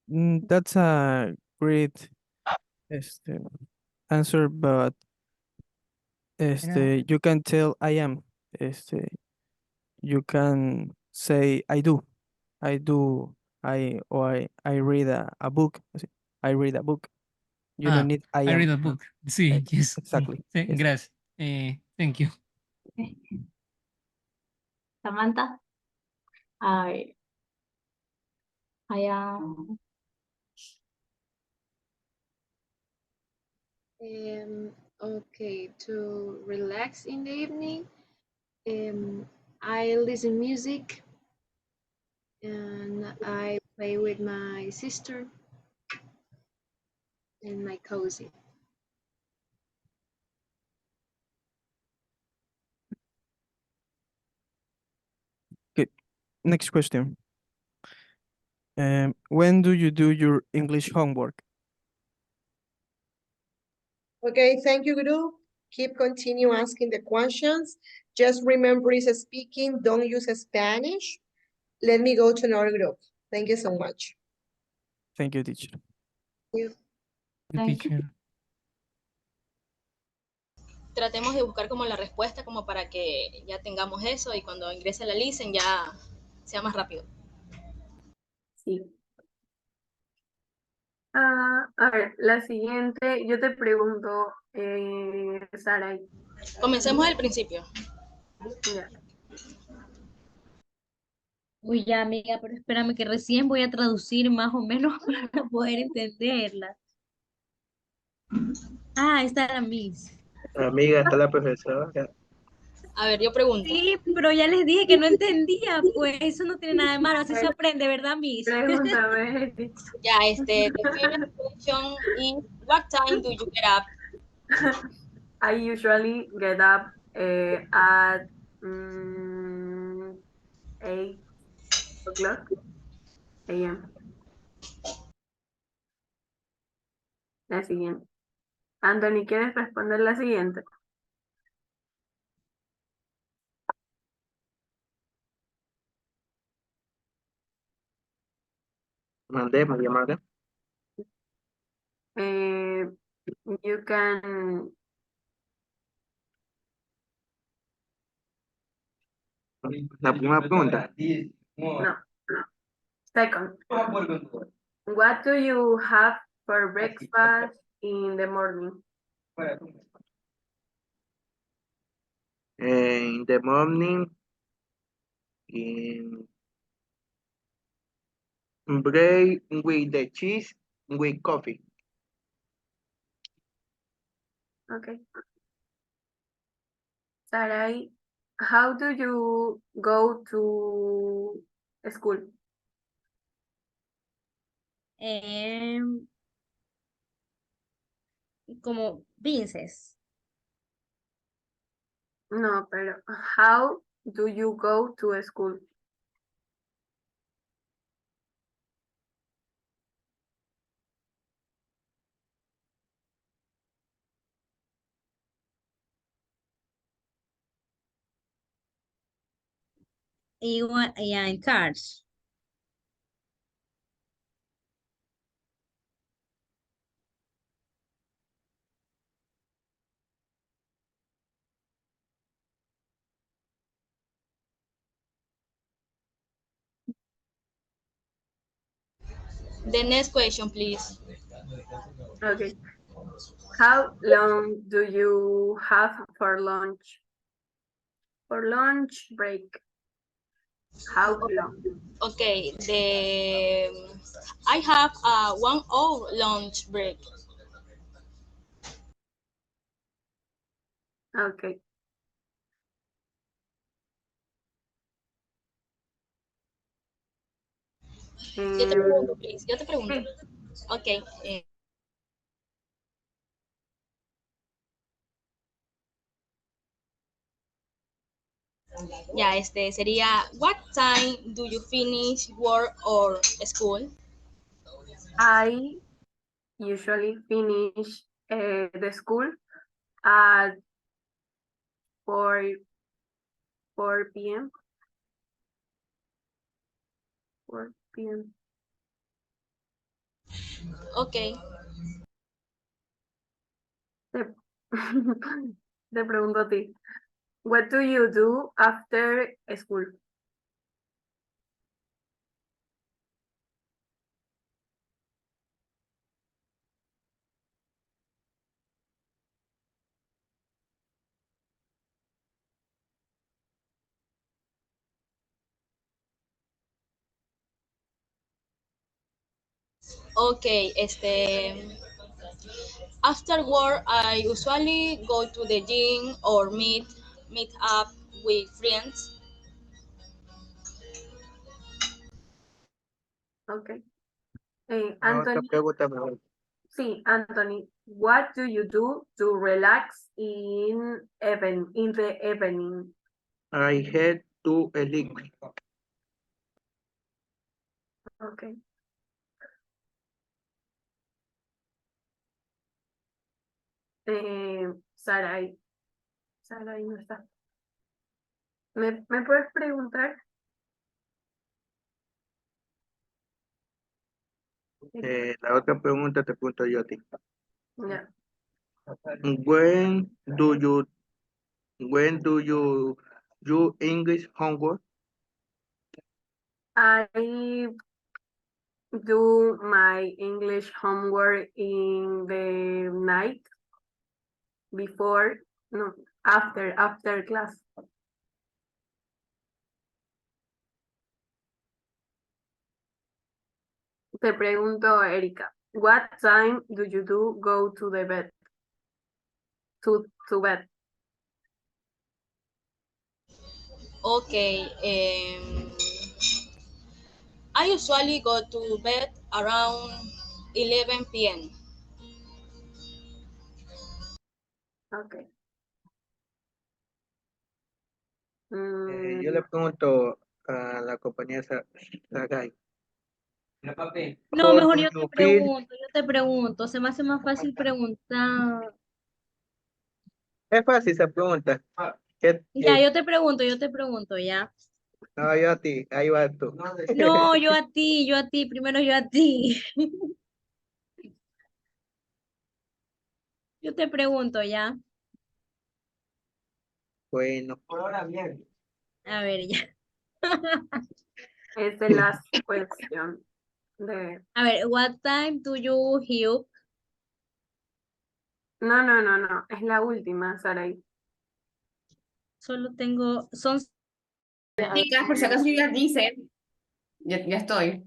S5: That's a great answer, but you can tell I am. You can say I do. I do. I read a book. I read a book. You don't need I
S13: I
S5: am.
S13: read a book. Sí, yes.
S5: Exactly. Yes.
S13: Gracias. Thank you.
S14: Samantha. I am.
S2: Okay, to relax in the evening, I listen music and I play with my sister and my cousin.
S5: Okay. Next question. When do you do your English homework?
S1: Okay, thank you, Guru. Continue asking the questions. Just remember is speaking, don't use Spanish. Let me go to another group. Thank you so much.
S5: Thank you, teacher.
S14: Thank you.
S7: Tratemos de buscar como la respuesta como para que ya tengamos eso y cuando ingrese la listen ya sea más rápido.
S8: Sí. A ver, la siguiente, yo te pregunto, Saray.
S7: Comencemos del principio.
S8: Ya.
S14: Uy, ya, amiga, pero espérame que recién voy a traducir más o menos para poder entenderla. Ah, está la Miss.
S6: Amiga, está la profesora.
S7: A ver, yo pregunto.
S14: Sí, pero ya les dije que no entendía, pues eso no tiene nada de malo, así se aprende, ¿verdad, Miss?
S8: Pregúntame.
S7: Ya, the favorite question is, what time do you get up?
S8: I usually get up at 8 o'clock a.m. La siguiente. Anthony, ¿quieres responder la siguiente?
S6: Mandé, María Marta.
S8: You can.
S6: La primera pregunta.
S8: No. Second. What do you have for breakfast in the morning?
S6: In the morning, bread with the cheese with coffee.
S8: Okay. Sarai, how do you go to school?
S14: Como Vinces.
S8: No, pero how do you go to school?
S14: Yeah, in cars.
S7: The next question, please.
S8: Okay. How long do you have for lunch? For lunch break. How long?
S7: Okay, I have a 1 hour lunch break.
S8: Okay.
S14: Yo te pregunto, please. Yo te pregunto.
S8: Sí.
S14: Ok. Ya, sería, what time do you finish work or school?
S8: I usually finish the school at 4 p.m. 4 p.m.
S14: Ok.
S8: Te, te pregunto a ti. What do you do after school?
S14: Ok, after work, I usually go to the gym or meet up with friends.
S8: Okay.
S6: Otra
S8: Anthony,
S6: pregunta mejor.
S8: sí, Anthony, what do you do to relax in the evening?
S6: I head to a liquid.
S8: Okay. Sarai no está. ¿Me puedes preguntar?
S6: La otra pregunta te pregunto yo a ti.
S8: Ya.
S6: When do you do English homework?
S8: I do my English homework in the night after class. Te pregunto, Erika, what time do you go to the bed? To bed.
S14: Okay, I usually go to bed around 11 p.m.
S8: Okay.
S6: Yo le pregunto a la compañía Sagai.
S14: No, mejor yo te pregunto, se me hace más fácil preguntar.
S6: Es fácil esa pregunta.
S14: Ya, yo te pregunto, ya.
S6: No, yo a ti, ahí vas tú.
S14: No, yo a ti, primero yo a ti. Yo te pregunto, ya.
S6: Bueno, ahora bien.
S14: A ver, ya.
S8: Es the last question.
S14: A ver, what time do you help?
S8: No. Es la última, Sarai.
S14: Solo tengo, son.
S15: Chicas, por si acaso yo ya dice, ya estoy.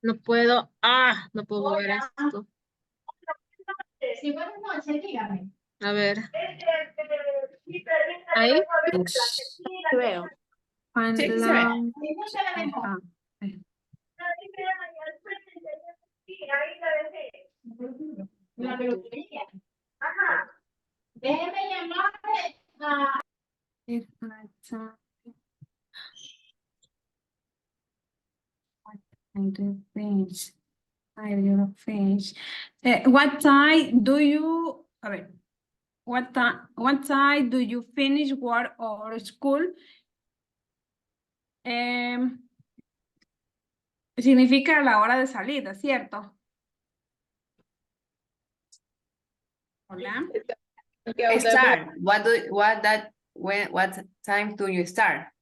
S14: No puedo ver esto.
S15: Sí, buenas noches, dígame.
S14: A ver. Ahí veo.
S15: Sí, se ve.
S14: Ajá.
S15: La peluquería. Ajá. Déjeme llamarle a...
S3: What time do you, a ver, what time do you finish work or school? Significa la hora de salida, ¿cierto? Hola.
S15: Start. What time do you start?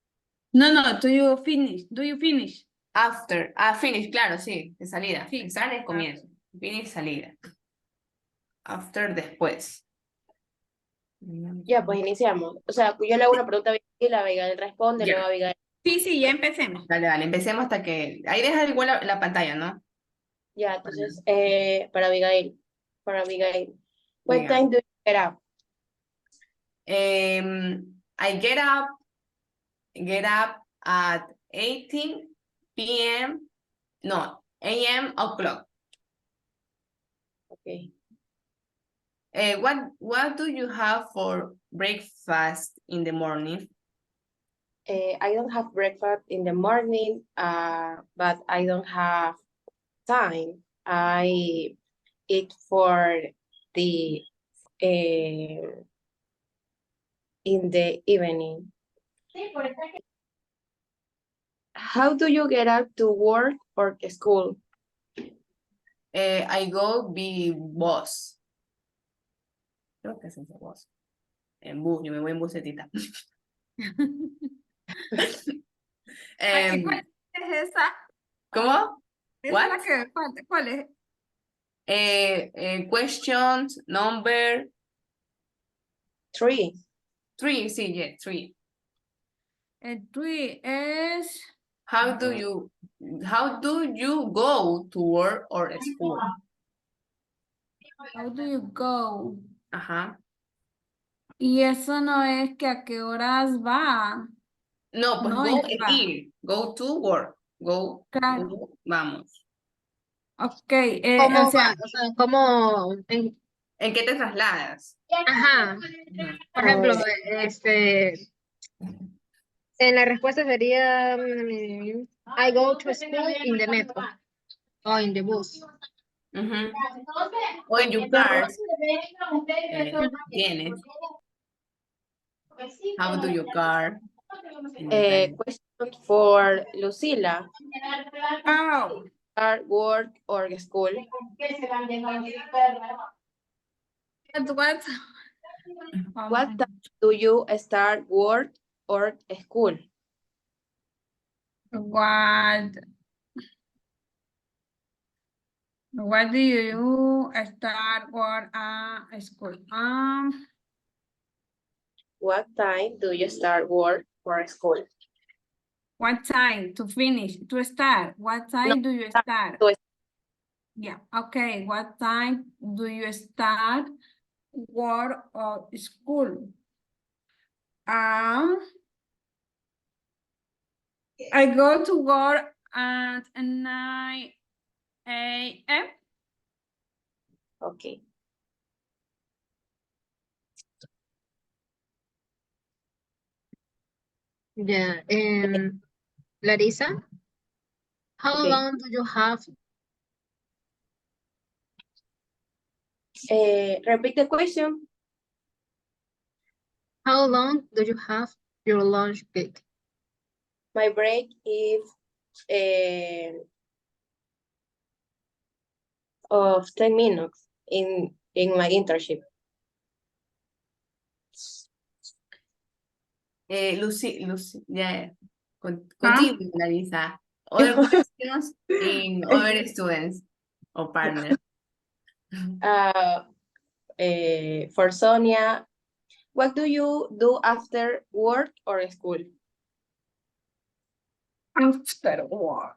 S3: No, do you finish? Do you finish?
S15: After. Finish, claro, sí, de salida.
S3: Sí.
S15: Start es comienzo. Finish, salida. After, después.
S7: Ya, pues iniciamos. O sea, yo le hago una pregunta a Abigail, Abigail responde,
S15: Ya.
S7: luego Abigail.
S3: Sí, ya empecemos.
S15: Dale, empecemos hasta que... Ahí deja igual la pantalla, ¿no?
S7: Ya, entonces, para Abigail. What
S15: Venga.
S7: time do you get up?
S15: I get up at 18 p.m. No, a.m. o'clock.
S4: Okay.
S15: What do you have for breakfast in the morning?
S4: I don't have breakfast in the morning, but I don't have time. I eat for the in the evening. How do you get up to work or school?
S15: I go be bus. Creo que es ese bus. En bus, yo me voy en busetita.
S3: ¿Cuál es esa?
S15: ¿Cómo?
S3: ¿Es
S15: What?
S3: la que falta? ¿Cuál es?
S15: Questions, number
S4: 3.
S15: 3, sí, yeah, 3.
S3: El tweet es...
S15: How do you go to work or school?
S3: How do you go?
S15: Ajá.
S3: Y eso no es que a qué horas va.
S15: No, pues
S3: No
S15: go
S3: es
S15: and
S3: va.
S15: ir. Go to work. Go.
S3: Claro.
S15: Go, vamos.
S3: Ok,
S1: ¿Cómo
S3: o sea,
S1: va? O sea, ¿cómo?
S15: ¿En qué te trasladas?
S1: Ajá. Por ejemplo, en la respuesta sería I go to school in the metro o in the bus.
S15: Ujú. O en your car. Tienes. How do you car?
S4: Question for Lucila.
S3: oh,
S4: Start work or school?
S3: what?
S4: What time do you start work or school?
S3: What do you start work at school?
S4: What time do you start work or school?
S3: What time to finish, to start? What time do you start?
S4: to-
S3: Yeah, okay. What time do you start work or school? I go to work at 9 a.m.
S4: Okay.
S1: Yeah. Larissa, how
S4: Okay.
S1: long do you have?
S4: Repeat the question.
S1: How long do you have your lunch break?
S4: My break is of 10 minutes in my internship.
S15: Lucy, yeah. Continue, Larissa. Other questions in other students or partners.
S4: For Sonia, what do you do after work or school?
S3: After work.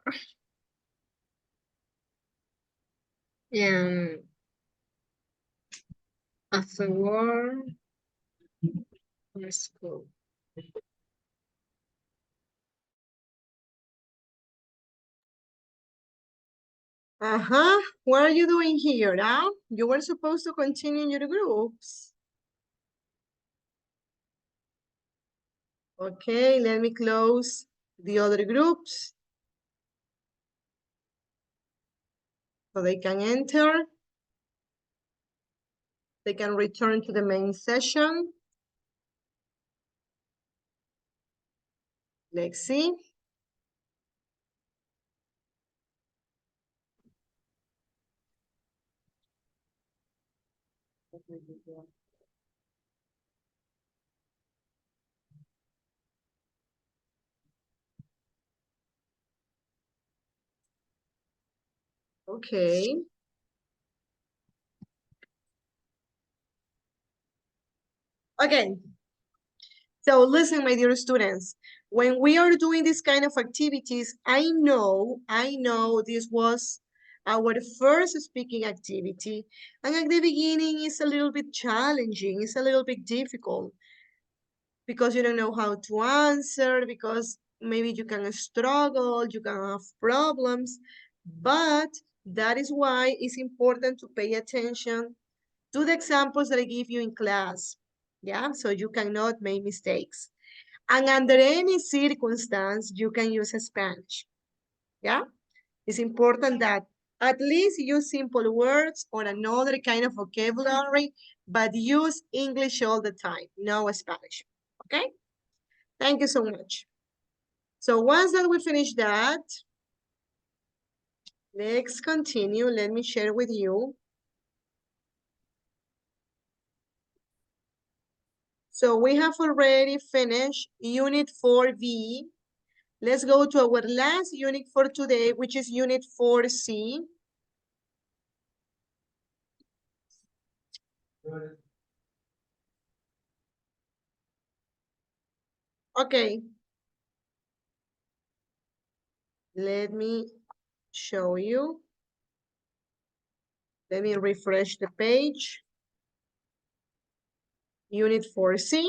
S1: After work or school. What are you doing here now? You were supposed to continue in your groups. Okay, let me close the other groups so they can enter. They can return to the main session. Let's see. Okay. Okay. So listen, my dear students, when we are doing this kind of activities, I know this was our first speaking activity. And at the beginning, it's a little bit challenging. It's a little bit difficult. because you don't know how to answer, because maybe you can struggle, you can have problems, but that is why it's important to pay attention to the examples that I give you in class, yeah, so you cannot make mistakes. And under any circumstance, you can use Spanish, yeah? It's important that at least use simple words or another kind of vocabulary, but use English all the time, no Spanish, okay? Thank you so much. So once that we finish that, let's continue. Let me share with you. So we have already finished Unit 4B. Let's go to our last unit for today, which is Unit 4C. Okay. Let me show you. Let me refresh the page. Unit 4C.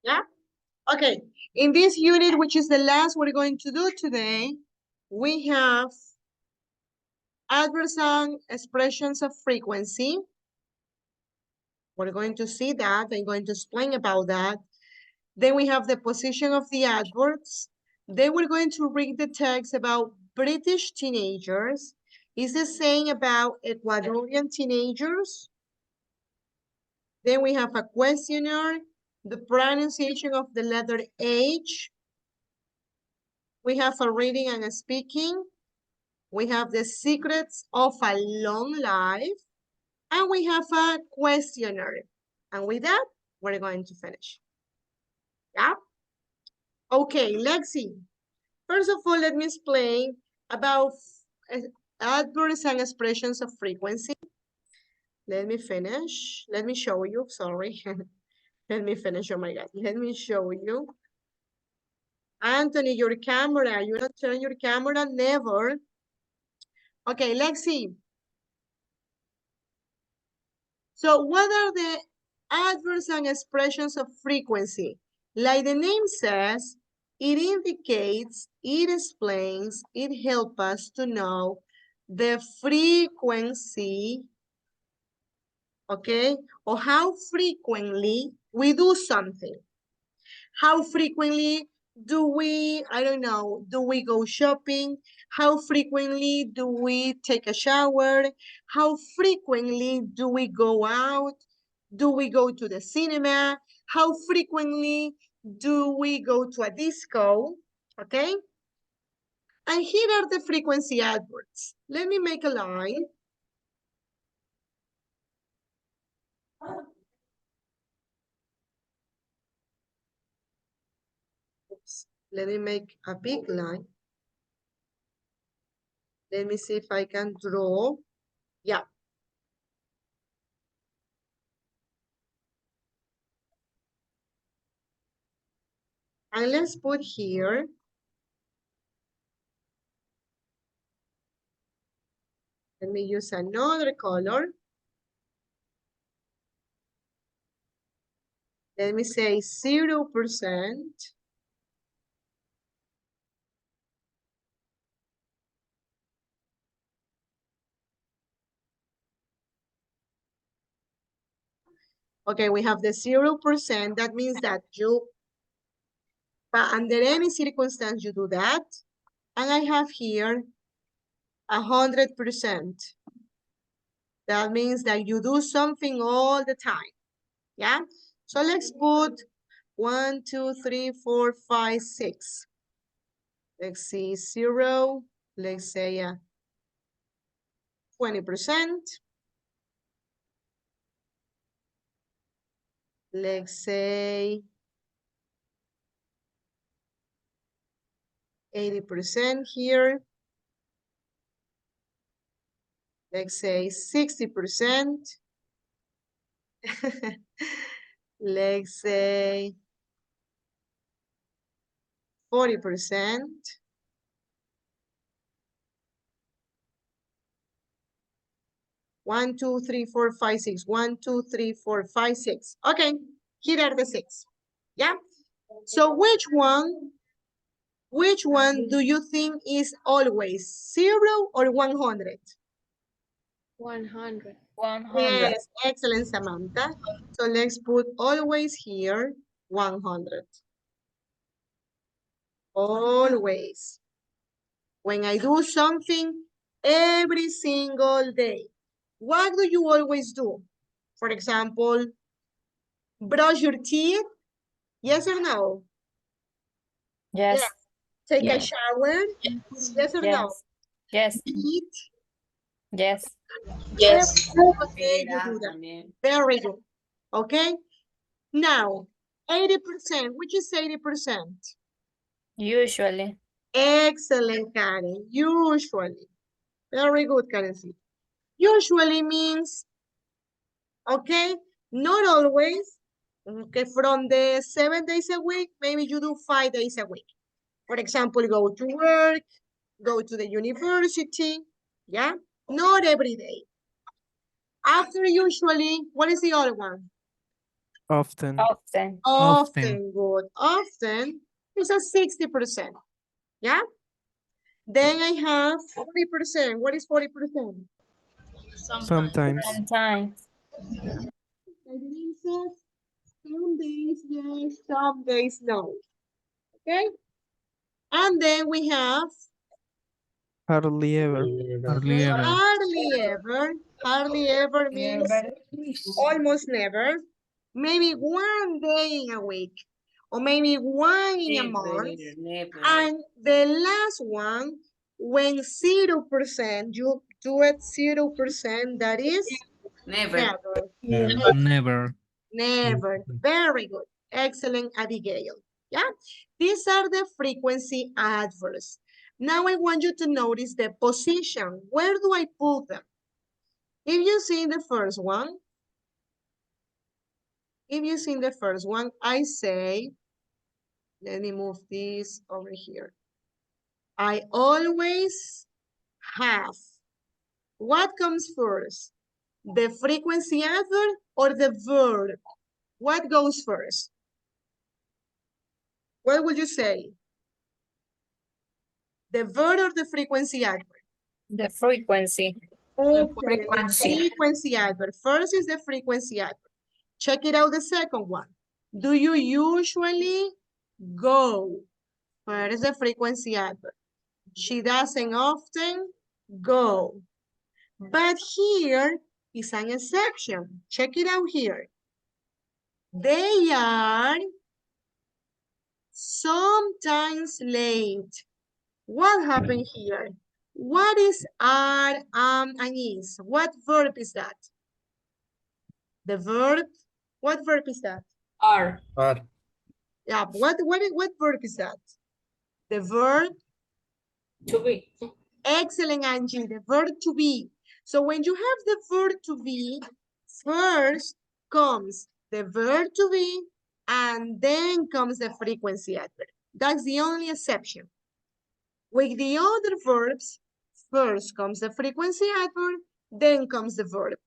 S1: Yeah? Okay. In this unit, which is the last we're going to do today, we have adverbs and expressions of frequency. We're going to see that. I'm going to explain about that. Then we have the position of the adverbs. Then we're going to read the text about British teenagers. Is the same about Ecuadorian teenagers? Then we have a questionnaire, the pronunciation of the letter H. We have a reading and a speaking. We have the secrets of a long life. And we have a questionnaire. And with that, we're going to finish. Yeah? Okay, let's see. First of all, let me explain about adverbs and expressions of frequency. Let me finish. Let me show you, sorry. Let me finish, oh my God. Let me show you. Anthony, your camera, you don't turn your camera, never. Okay, let's see. So what are the adverbs and expressions of frequency? Like the name says, it indicates, it explains, it helps us to know the frequency, okay, or how frequently we do something. How frequently do we, I don't know, do we go shopping? How frequently do we take a shower? How frequently do we go out? Do we go to the cinema? How frequently do we go to a disco? Okay? And here are the frequency adverbs. Let me make a line. Oops. Let me make a big line. Let me see if I can draw. Yeah. And let's put here. Let me use another color. Let me say 0%. Okay, we have the 0%. That means that you, but under any circumstance you do that. And I have here 100%. That means that you do something all the time. Yeah? So let's put 1, 2, 3, 4, 5, 6. Let's see, 0. Let's say 20%. Let's say 80% here. Let's say 60%. Let's say 40%. One, two, three, four, five, six. 1, 2, 3, 4, 5, 6. Okay, here are the 6. Yeah. So which one do you think is always 0 or 100?
S2: 100.
S4: 100.
S1: Yes, excellent, Samantha. So let's put always here 100. Always. When I do something every single day, what do you always do? For example, brush your teeth? Yes or no?
S4: Yes.
S1: Yes. Take a
S4: Yes.
S1: shower? Yes or no?
S4: Yes.
S1: Eat?
S4: Yes.
S1: Every single day you do that. Very good. Okay? Now, 80%. Which is 80%?
S4: Usually.
S1: Excellent, Karen. Usually. Very good, Karen. Usually means, okay, not always. Okay, from the 7 days a week, maybe you do 5 days a week. For example, go to work, go to the university, yeah? Not every day. After usually, what is the other one?
S5: Often.
S4: Often.
S1: Often, good. Often is a 60%, yeah? Then I have 40%. What is 40%?
S5: Sometimes.
S4: Sometimes.
S1: Some days yes, some days no. Okay? And then we have
S5: Hardly ever.
S13: Hardly ever.
S1: hardly ever. Hardly ever means almost never. Maybe 1 day in a week. Or maybe 1 in a month. And the last one, when 0%, you do it 0%, that is never.
S13: Never.
S1: Never. Very good. Excellent, Abigail. Yeah. These are the frequency adverbs. Now I want you to notice the position. Where do I put them? If you see the first one, I say, let me move this over here. I always have. What comes first? The frequency adverb or the verb? What goes first? What would you say? The verb or the frequency adverb?
S4: The frequency.
S1: Okay, frequency adverb. First is the frequency adverb. Check it out, the second one. Do you usually go? Where is the frequency adverb? She doesn't often go. But here is an exception. Check it out here. They are sometimes late. What happened here? What is are, and is? What verb is that? The verb, what verb is that?
S7: Are.
S1: Yeah, what verb is that? The verb?
S7: To be.
S1: Excellent, Angie, the verb to be. So when you have the verb to be, first comes the verb to be, and then comes the frequency adverb. That's the only exception. With the other verbs, first comes the frequency adverb, then comes the verb.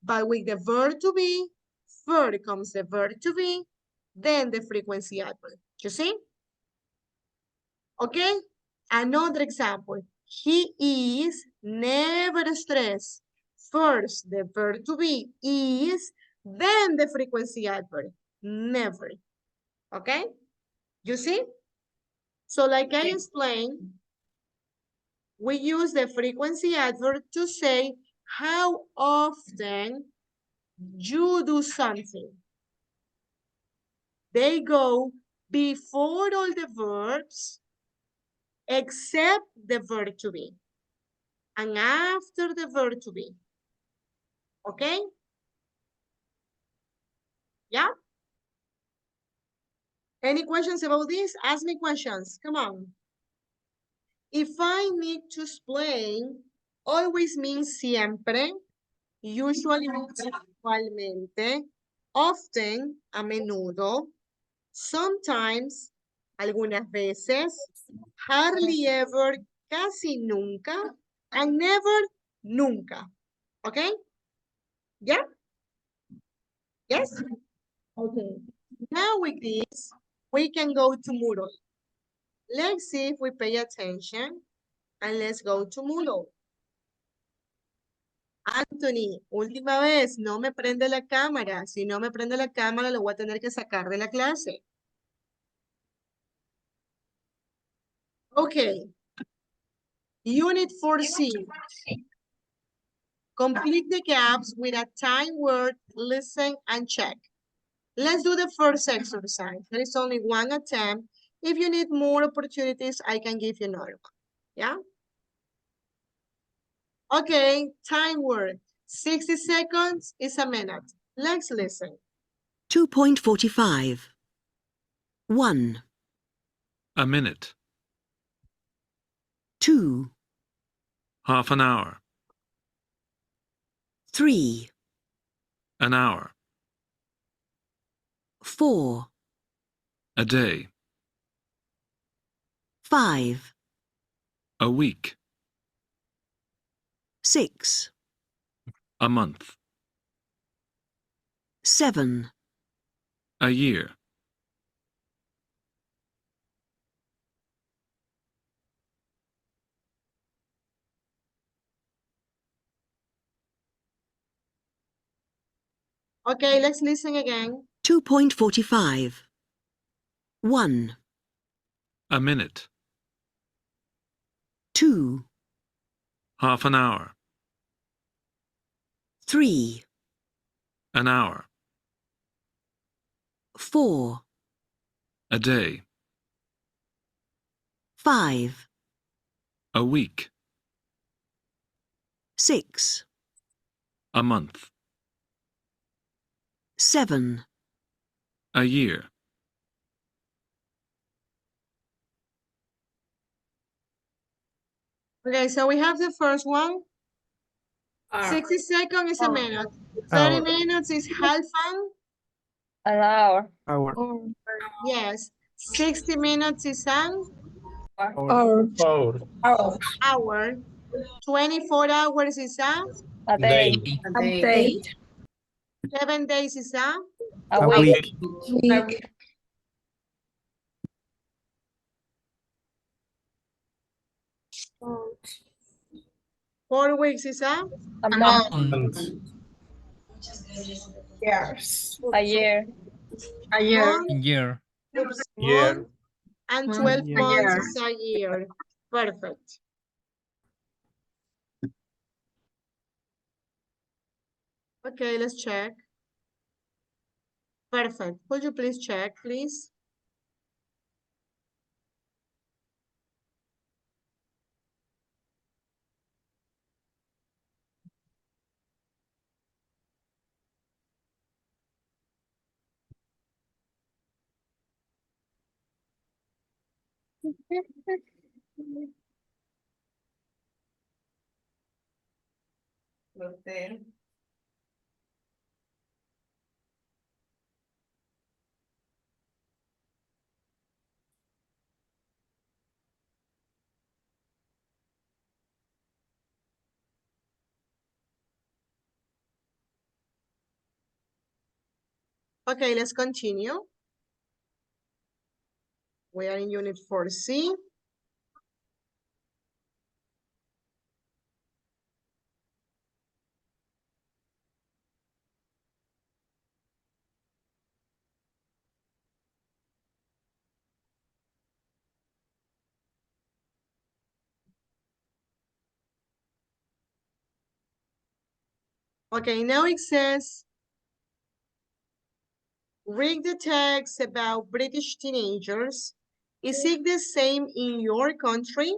S1: But with the verb to be, first comes the verb to be, then the frequency adverb. You see? Okay? Another example. He is never stressed. First, the verb to be is, then the frequency adverb. Never. Okay? You see? So like I explained, we use the frequency adverb to say how often you do something. They go before all the verbs except the verb to be and after the verb to be. Okay? Yeah? Any questions about this? Ask me questions. Come on. If I need to explain, always means siempre, usually means usualmente, often, a menudo, sometimes, algunas veces, hardly ever, casi nunca, and never, nunca. Okay? Yeah? Yes? Okay. Now with this, we can go to Moodle. Let's see if we pay attention, and let's go to Moodle. Anthony, última vez, no me prende la cámara. Si no me prende la cámara, lo voy a tener que sacar de la clase. Okay. Unit 4C. Complete the gaps with a time word, listen, and check. Let's do the first exercise. There is only one attempt. If you need more opportunities, I can give you another one. Yeah? Okay, time word. 60 seconds is a minute. Let's listen.
S12: 2.45. 1,
S10: A minute.
S12: 2,
S10: Half an hour.
S12: 3,
S10: An hour.
S12: 4,
S10: A day.
S12: 5,
S10: A week.
S12: 6,
S10: A month.
S12: 7,
S10: A year.
S1: Okay, let's listen again.
S12: 2.45. 1,
S10: A minute.
S12: 2,
S10: Half an hour.
S12: 3,
S10: An hour.
S12: 4,
S10: A day.
S12: 5,
S10: A week.
S12: 6,
S10: A month.
S12: 7,
S10: A year.
S1: Okay, so we have the first one. 60 seconds is a minute. 30
S5: Hour.
S1: minutes is half
S4: An hour.
S5: Hour.
S1: Yes. 60 minutes is an
S5: Hour.
S1: hour. 24 hours is
S4: A day.
S15: A day.
S1: 7 days is
S4: A
S5: A
S4: week.
S5: week.
S1: 4 weeks is
S4: A month. A year.
S1: month.
S13: Year.
S1: Oops,
S11: Year.
S1: month. And
S8: Month.
S1: 12
S5: Year.
S1: months is a year. Perfect. Okay, let's check. Perfect. Could you please check, please? Okay, let's continue. We are in unit 4C. Okay, now it says, read the text about British teenagers. Is it the same in your country?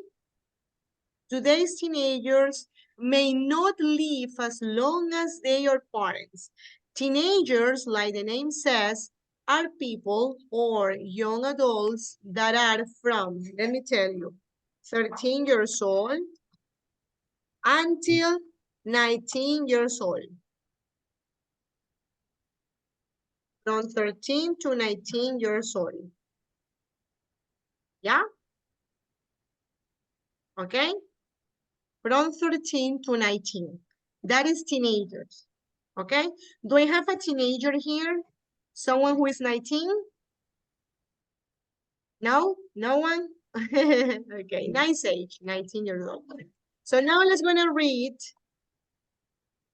S1: Today's teenagers may not live as long as their parents. Teenagers, like the name says, are people or young adults that are from, let me tell you, 13 years old until 19 years old. from 13 to 19 years old. Yeah? Okay? From 13 to 19. That is teenagers. Okay? Do I have a teenager here? Someone who is 19? No? No one? Okay, nice age, 19 years old. So now let's gonna read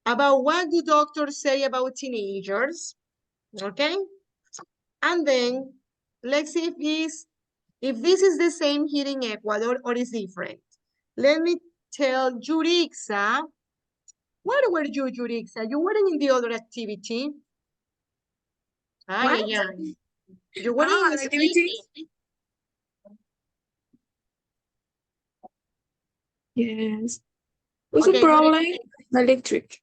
S1: about what do doctors say about teenagers. Okay? And then let's see if this is the same here in Ecuador or is different. Let me tell Yurixa. Where were you, Yurixa? You weren't in the other activity. Ay, ay, ay. You weren't in the activity.
S16: Yes. What's
S1: Okay,
S16: the problem? Electric.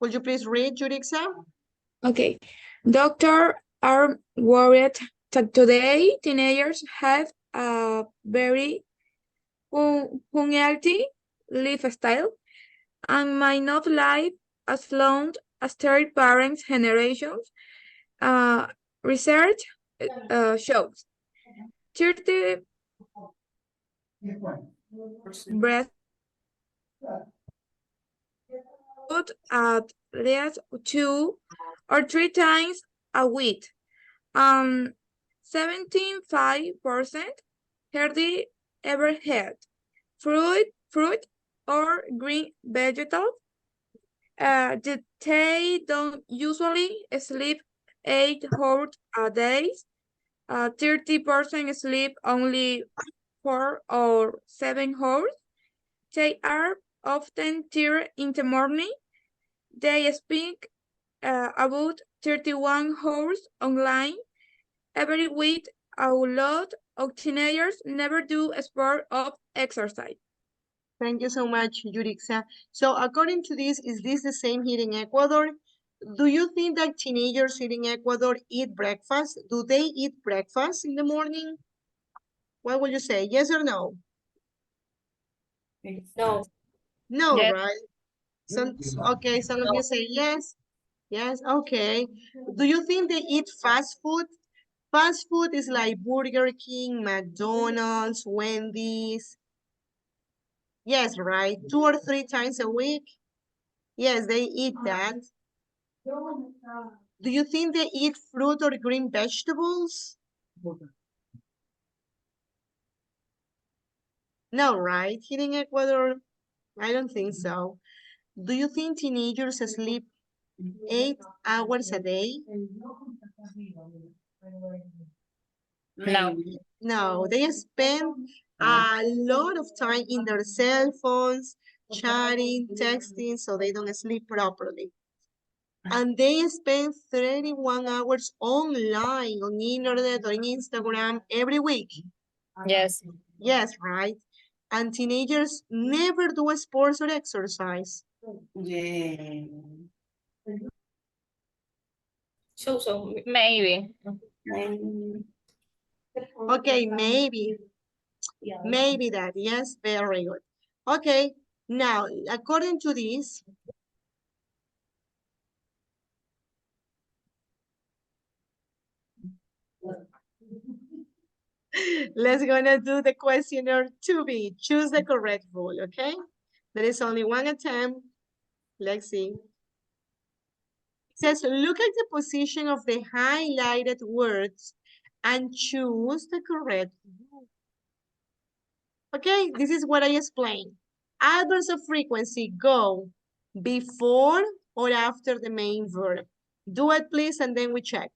S1: Would you please read, Yurixa?
S16: Okay. Doctors are worried that today teenagers have a very unhealthy lifestyle and might not live as long as their parents' generations. Research shows 30 breast food at least 2 or 3 times a week. 75% hardly ever had fruit or green vegetables. They don't usually sleep 8 hours a day. 30% sleep only 4 or 7 hours. They are often tired in the morning. They speak about 31 hours online every week. A lot of teenagers never do sport or exercise.
S1: Thank you so much, Yurixa. So according to this, is this the same here in Ecuador? Do you think that teenagers here in Ecuador eat breakfast? Do they eat breakfast in the morning? What would you say, yes or no?
S7: No.
S1: No,
S4: Yes.
S1: right? Okay, some of you say yes. Yes, okay. Do you think they eat fast food? Fast food is like Burger King, McDonald's, Wendy's. Yes, right? 2 or 3 times a week? Yes, they eat that. Do you think they eat fruit or green vegetables? No, right? Here in Ecuador, I don't think so. Do you think teenagers sleep 8 hours a day?
S4: No.
S1: No, they spend a lot of time in their cell phones, chatting, texting, so they don't sleep properly. And they spend 31 hours online on internet or in Instagram every week.
S4: Yes.
S1: Yes, right? And teenagers never do sports or exercise.
S15: Yeah.
S7: So.
S4: Maybe.
S1: Okay, maybe. Maybe that, yes, very good. Okay, now, according to this, let's gonna do the questionnaire 2B. Choose the correct rule, okay? There is only one attempt. Let's see. It says, look at the position of the highlighted words and choose the correct rule. Okay, this is what I explained. Adverbs of frequency go before or after the main verb. Do it, please, and then we check.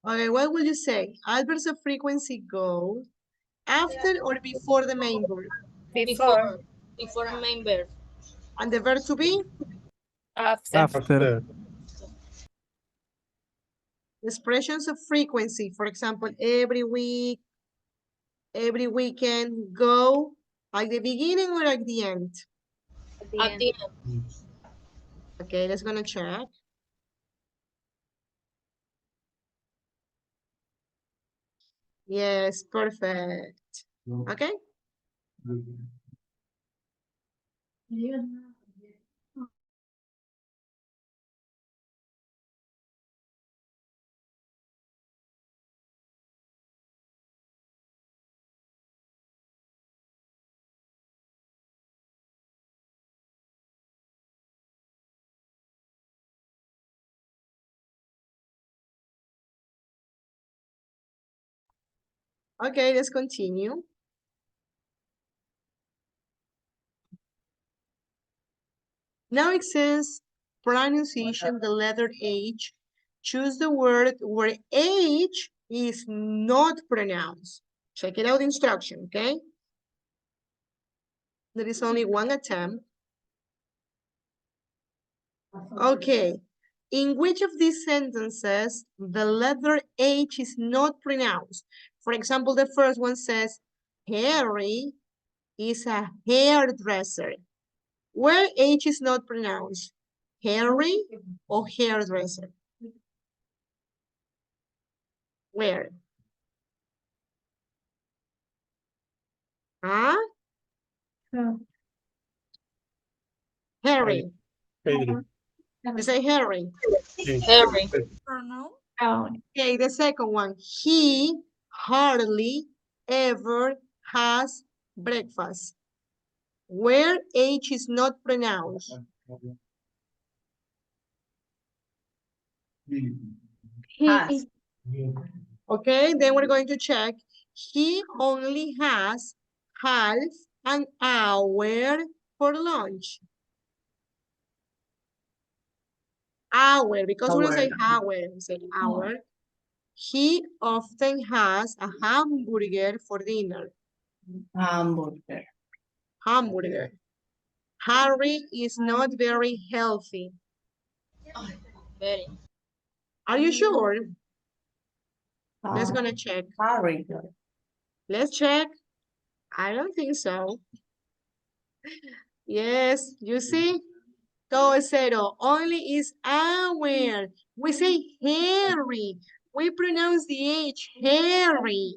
S1: Okay, what will you say? Adverbs of frequency go after or before the main verb?
S4: Before.
S14: Before main verb.
S1: And the verb to be?
S4: After.
S5: After.
S1: Expressions of frequency, for example, every week, every weekend, go at the beginning or at the end?
S14: At the end.
S1: Okay, let's gonna check. Yes, perfect. Okay. Okay, let's continue. Now it says pronunciation, the letter H. Choose the word where H is not pronounced. Check it out, instruction, okay? There is only one attempt. Okay. In which of these sentences the letter H is not pronounced? For example, the first one says, Harry is a hairdresser. Where H is not pronounced? Harry or hairdresser? Where? Huh? Harry.
S11: Harry.
S1: You say Harry.
S14: Harry.
S1: Okay, the second one. He hardly ever has breakfast. Where H is not pronounced.
S15: Has.
S1: Okay, then we're going to check. He only has half an hour for lunch. Hour, because we don't say hour, we say hour. He often has a hamburger for dinner.
S15: Hamburger.
S1: Hamburger. Harry is not very healthy.
S14: Very.
S1: Are you sure? Let's
S15: Uh,
S1: gonna check.
S15: Harry.
S1: Let's check. I don't think so. Yes, you see? Todo es cero. Only is hour. We say Harry. We pronounce the H, Harry.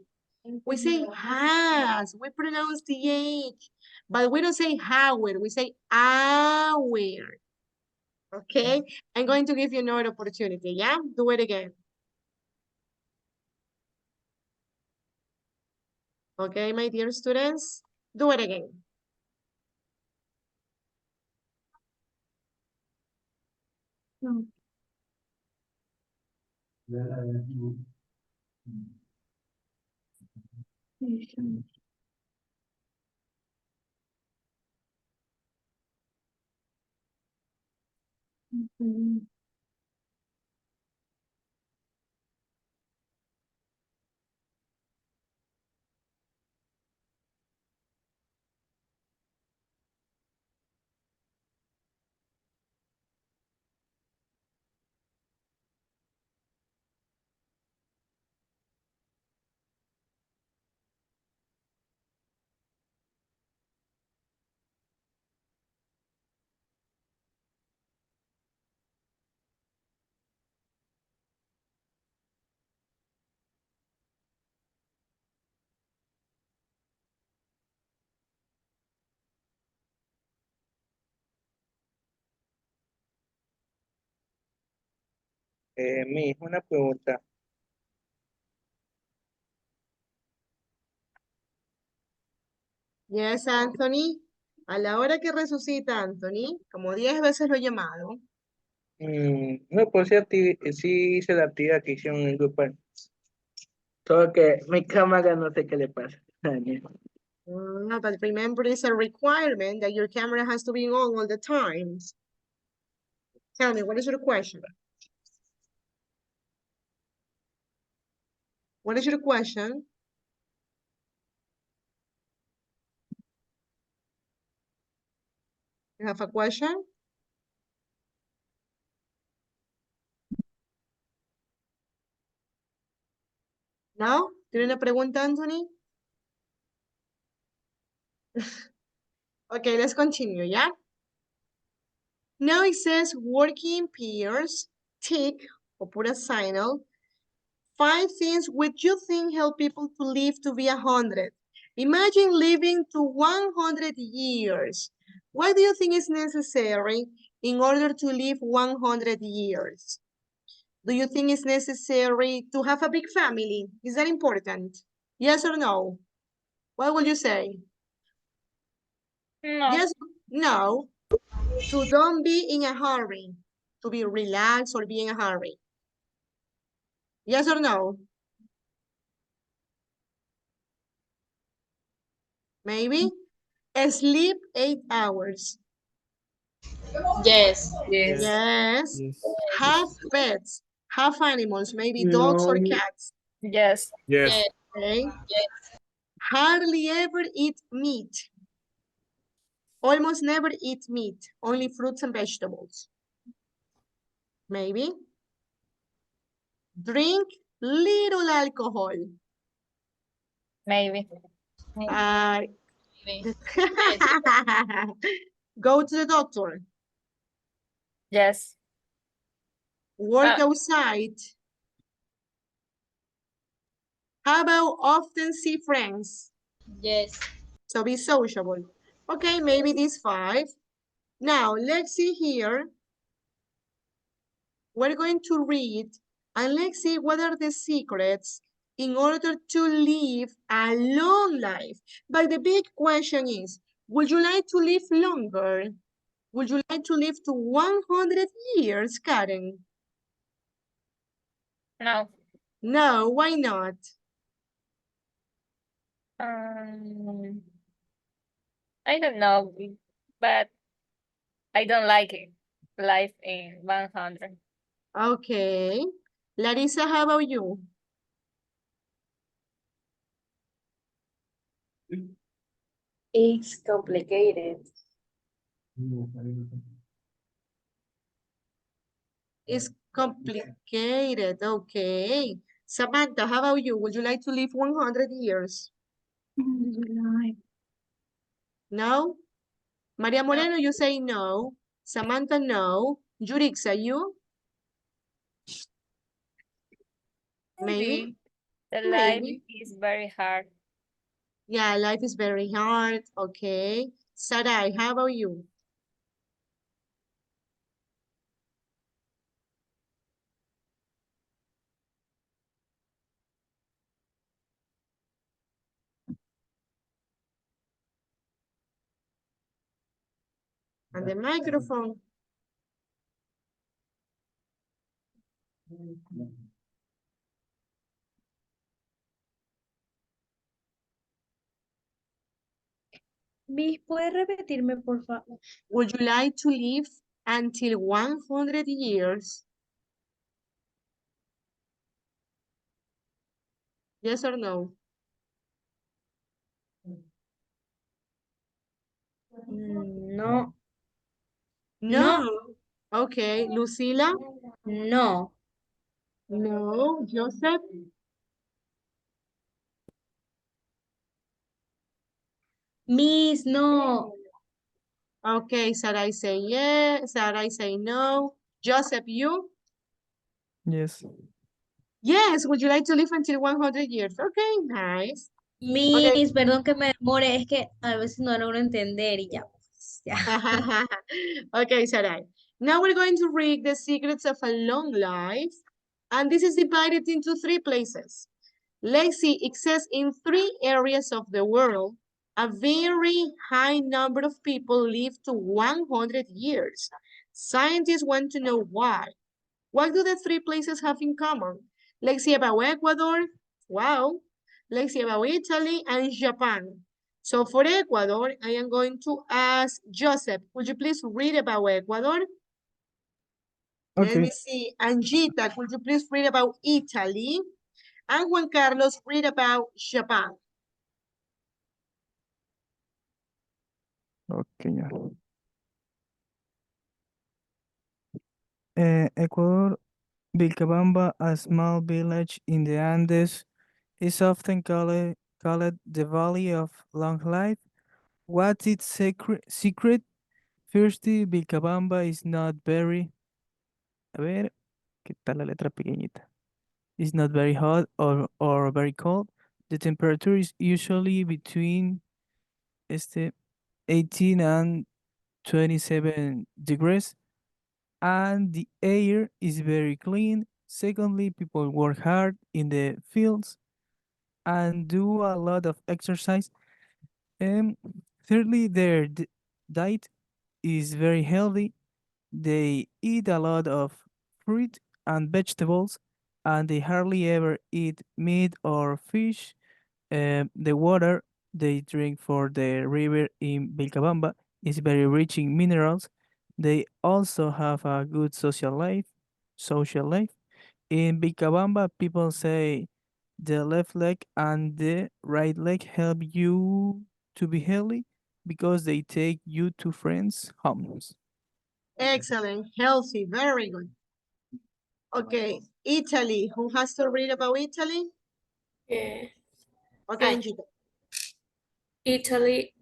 S1: We say has. We pronounce the H. But we don't say Howard. We say hour. Okay? I'm going to give you another opportunity. Yeah? Do it again. Okay, my dear students? Do it again.
S6: Miss, una pregunta.
S1: Yes, Anthony. A la hora que resucita Anthony, como 10 veces lo he llamado.
S6: No, pues sí hice la actividad que hicieron en el grupo. Solo que mi cámara no sé qué le pasa.
S1: But remember, it's a requirement that your camera has to be on all the time. Tell me, what is your question? What is your question? You have a question? No? ¿Tiene una pregunta, Anthony? Okay, let's continue, yeah? Now it says working pairs, tick, or put a signal. 5 things which you think help people to live to be 100. Imagine living to 100 years. What do you think is necessary in order to live 100 years? Do you think it's necessary to have a big family? Is that important? Yes or no? What would you say?
S4: No.
S1: Yes, no. To don't be in a hurry. To be relaxed or be in a hurry. Yes or no? Maybe? Sleep 8 hours.
S14: Yes.
S15: Yes.
S1: Yes.
S5: Yes.
S1: Have pets. Have animals, maybe dogs or
S6: No.
S1: cats.
S4: Yes.
S11: Yes.
S1: Okay.
S14: Yes.
S1: Hardly ever eat meat. Almost never eat meat. Only fruits and vegetables. Maybe. Drink little alcohol.
S4: Maybe.
S14: Maybe.
S1: Go to the doctor.
S4: Yes.
S1: Work
S4: Ah.
S1: outside. How about often see friends?
S14: Yes.
S1: So be sociable. Okay, maybe these 5. Now, let's see here. We're going to read and let's see what are the secrets in order to live a long life. But the big question is, would you like to live longer? Would you like to live to 100 years, Karen?
S4: No.
S1: No, why not?
S4: I don't know, but I don't like it. Life in 100.
S1: Okay. Larissa, how about you?
S17: It's complicated.
S1: It's complicated, okay. Samantha, how about you? Would you like to live 100 years? No? Maria Moreno, you say no. Samantha, no. Yurixa, you? Maybe?
S4: The life
S1: Maybe.
S4: is very hard.
S1: Yeah, life is very hard, okay. Sarai, how about you? And the microphone.
S17: Miss, ¿puede repetirme, por favor?
S1: Would you like to live until 100 years? Yes or no?
S17: No.
S1: No. Okay, Lucila?
S17: No.
S1: No. Joseph?
S17: Miss, no.
S1: Okay, Sarai say yes. Sarai say no. Joseph, you?
S5: Yes.
S1: Yes, would you like to live until 100 years? Okay, nice.
S17: Miss, perdón que me demore, es que a veces no logro entender y ya. Pues, ya.
S1: Okay, Sarai. Now we're going to read the secrets of a long life. And this is divided into 3 places. Lexi, it says in 3 areas of the world, a very high number of people live to 100 years. Scientists want to know why. What do the 3 places have in common? Lexi, about Ecuador, wow. Lexi, about Italy and Japan. So for Ecuador, I am going to ask Joseph, would you please read about Ecuador? Let me
S5: Okay.
S1: see. Angita, could you please read about Italy? And Juan Carlos, read about Japan.
S5: Okay, yeah. Ecuador, Vilcabamba, a small village in the Andes, is often called the Valley of Long Life. What's its secret? Firstly, Vilcabamba is not very... A ver, ¿qué tal la letra pequeñita? It's not very hot or very cold. The temperature is usually between 18 and 27 degrees, and the air is very clean. Secondly, people work hard in the fields and do a lot of exercise. Thirdly, their diet is very healthy. They eat a lot of fruit and vegetables, and they hardly ever eat meat or fish. The water they drink for the river in Vilcabamba is very rich in minerals. They also have a good social life. In Vilcabamba, people say the left leg and the right leg help you to be healthy because they take you to friends' homes.
S1: Excellent, healthy, very good. Okay, Italy, who has to read about Italy? Okay, Angita.
S7: Italy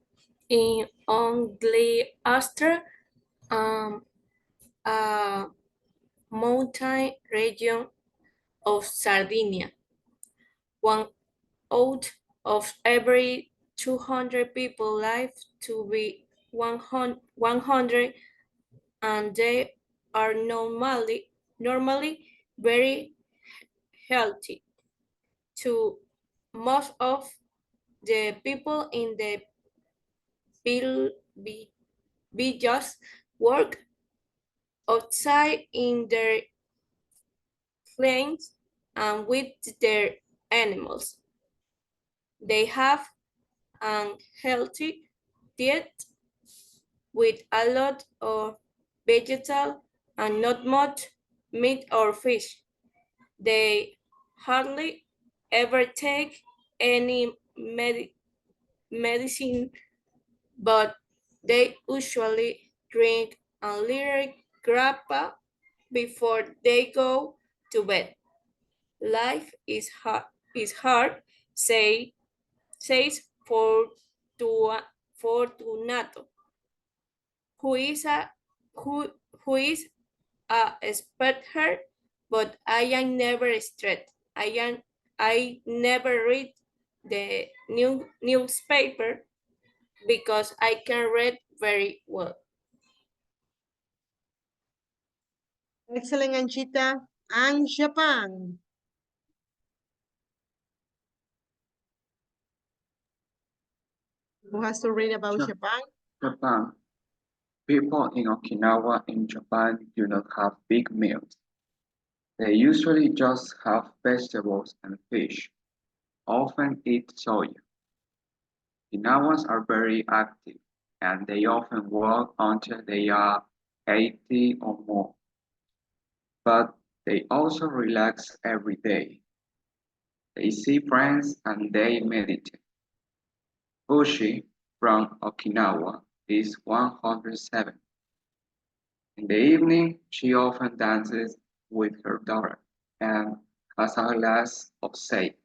S7: in Ogliastra, a mountain region of Sardinia. 1 out of every 200 people live to be 100, and they are normally very healthy. To most of the people in the villages work outside in their plains and with their animals. They have an healthy diet with a lot of vegetable and not much meat or fish. They hardly ever take any medicine, but they usually drink a little grappa before they go to bed. Life is hard, says Fortunato, who is a expert, but I am never stressed. I never read the newspaper because I can read very well.
S1: Excellent, Angita. And Japan. Who has to read about Japan?
S9: Japan. People in Okinawa in Japan do not have big meals. They usually just have vegetables and fish, often eat soya. Okinawans are very active, and they often work until they are 80 or more. But they also relax every day. They see friends and they meditate. Fushi from Okinawa is 107. In the evening, she often dances with her daughter and has a glass of sake.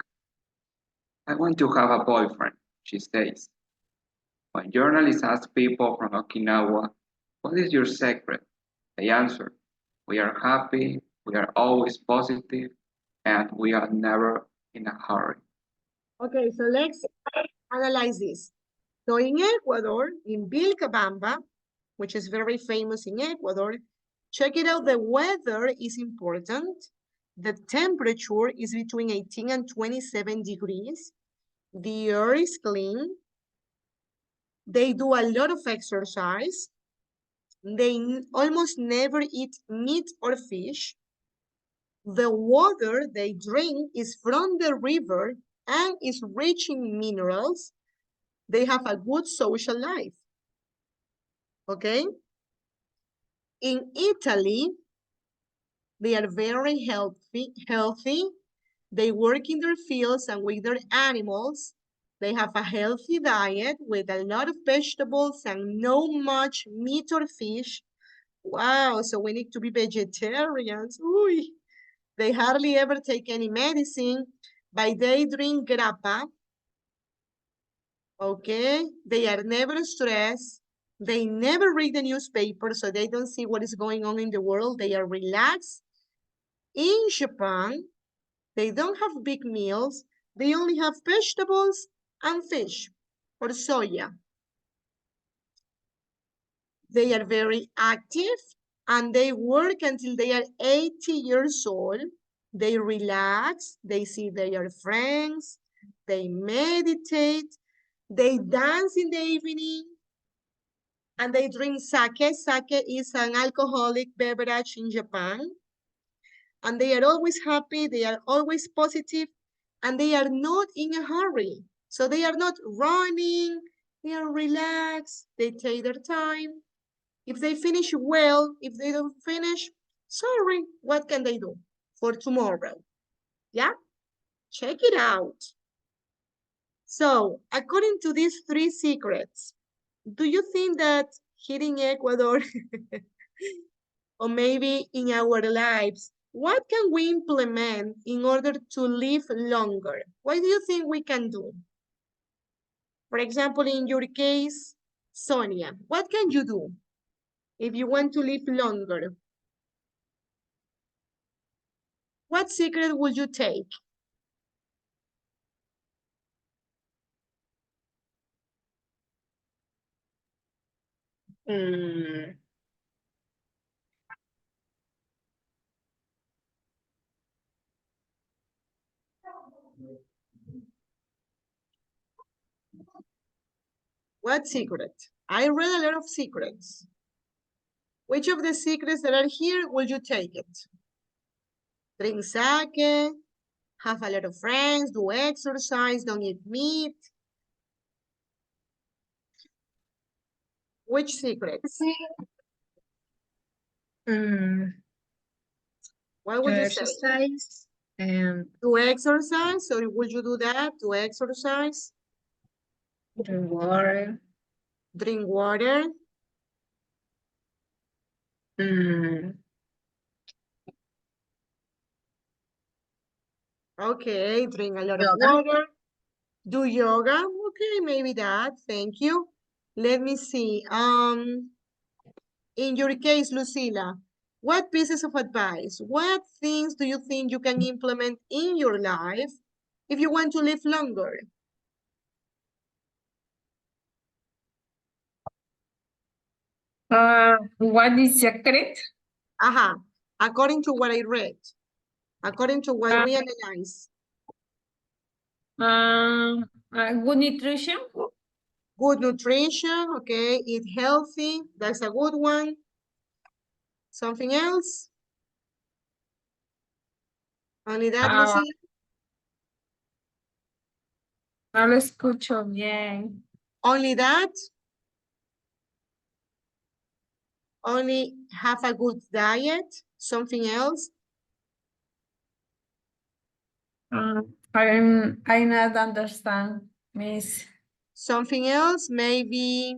S9: I want to have a boyfriend, she says. When journalists ask people from Okinawa, what is your secret? They answer, we are happy, we are always positive, and we are never in a hurry.
S1: Okay, so let's analyze this. So in Ecuador, in Vilcabamba, which is very famous in Ecuador, check it out, the weather is important. The temperature is between 18 and 27 degrees. The air is clean. They do a lot of exercise. They almost never eat meat or fish. The water they drink is from the river and is rich in minerals. They have a good social life. Okay? In Italy, they are very healthy. They work in their fields and with their animals. They have a healthy diet with a lot of vegetables and no much meat or fish. Wow, so we need to be vegetarians. Ooh. They hardly ever take any medicine. But they drink grappa. Okay, they are never stressed. They never read the newspaper, so they don't see what is going on in the world. They are relaxed. In Japan, they don't have big meals. They only have vegetables and fish or soya. They are very active and they work until they are 80 years old. They relax, they see their friends, they meditate, they dance in the evening, and they drink sake. Sake is an alcoholic beverage in Japan. And they are always happy, they are always positive, and they are not in a hurry. So they are not running, they are relaxed, they take their time. If they finish well, if they don't finish, sorry, what can they do for tomorrow? Yeah, check it out. So according to these 3 secrets, do you think that here in Ecuador, or maybe in our lives, what can we implement in order to live longer? What do you think we can do? For example, in your case, Sonia, what can you do if you want to live longer? What secret would you take? What secret? I read a lot of secrets. Which of the secrets that are here will you take it? Drink sake, have a lot of friends, do exercise, don't eat meat. Which secrets? What would you say?
S18: Exercise and
S1: Do exercise, or would you do that? Do exercise?
S18: drink water.
S1: Drink water. Okay, drink a lot of
S18: Yoga.
S1: water. Do yoga. Okay, maybe that. Thank you. Let me see. In your case, Lucila, what pieces of advice, what things do you think you can implement in your life if you want to live longer?
S3: What is secret?
S1: Aha, according to what I read, according to what we analyze.
S3: Good nutrition.
S1: Good nutrition, okay, eat healthy, that's a good one. Something else? Only that, Lucila?
S3: No lo escucho bien.
S1: Only that? Only have a good diet? Something else?
S3: I not understand, Miss.
S1: Something else? Maybe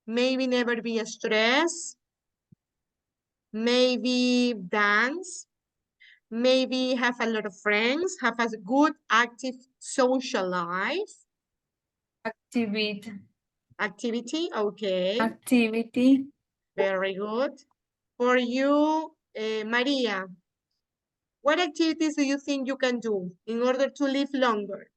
S1: never be stressed. Maybe dance. Maybe have a lot of friends. Have a good, active social life.
S3: Activity.
S1: Activity, okay.
S3: Activity.
S1: Very good. For you, Maria, what activities do you think you can do in order to live longer?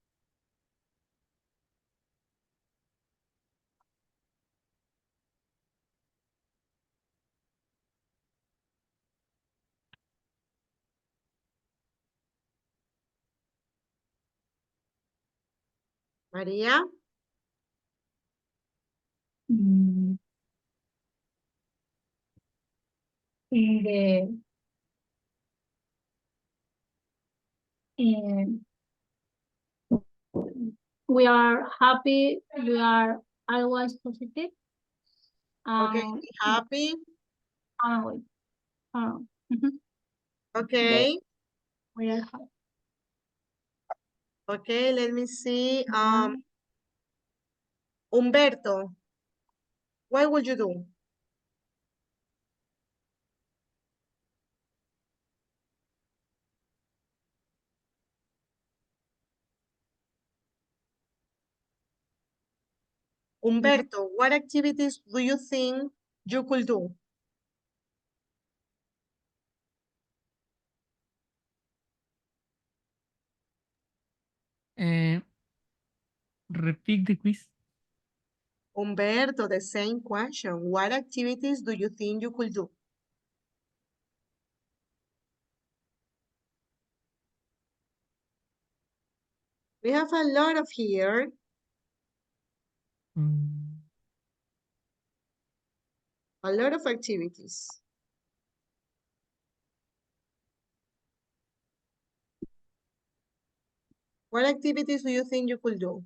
S1: Maria?
S18: Mm, in the in we are happy, we are always positive.
S1: Okay,
S18: Um,
S1: be happy.
S18: always, mhm,
S1: Okay.
S18: we are happy.
S1: Okay, let me see. Humberto, what would you do? Humberto, what activities do you think you could do?
S13: Repeat the quiz.
S1: Humberto, the same question. What activities do you think you could do? We have a lot of here. A lot of activities. What activities do you think you could do?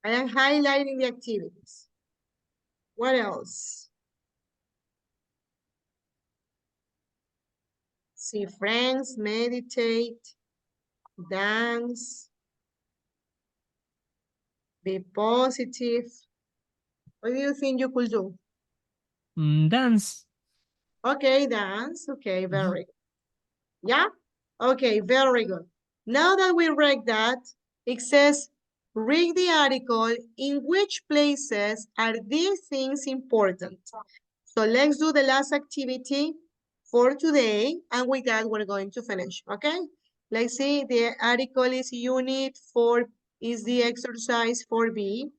S1: I am highlighting the activities. What else? See friends, meditate, dance, be positive. What do you think you could do?
S13: Dance.
S1: Okay, dance. Okay, very good. Yeah? Okay, very good. Now that we read that, it says, read the article. In which places are these things important? So let's do the last activity for today. And with that, we're going to finish, okay? Let's see, the article is unit 4, is the exercise 4B.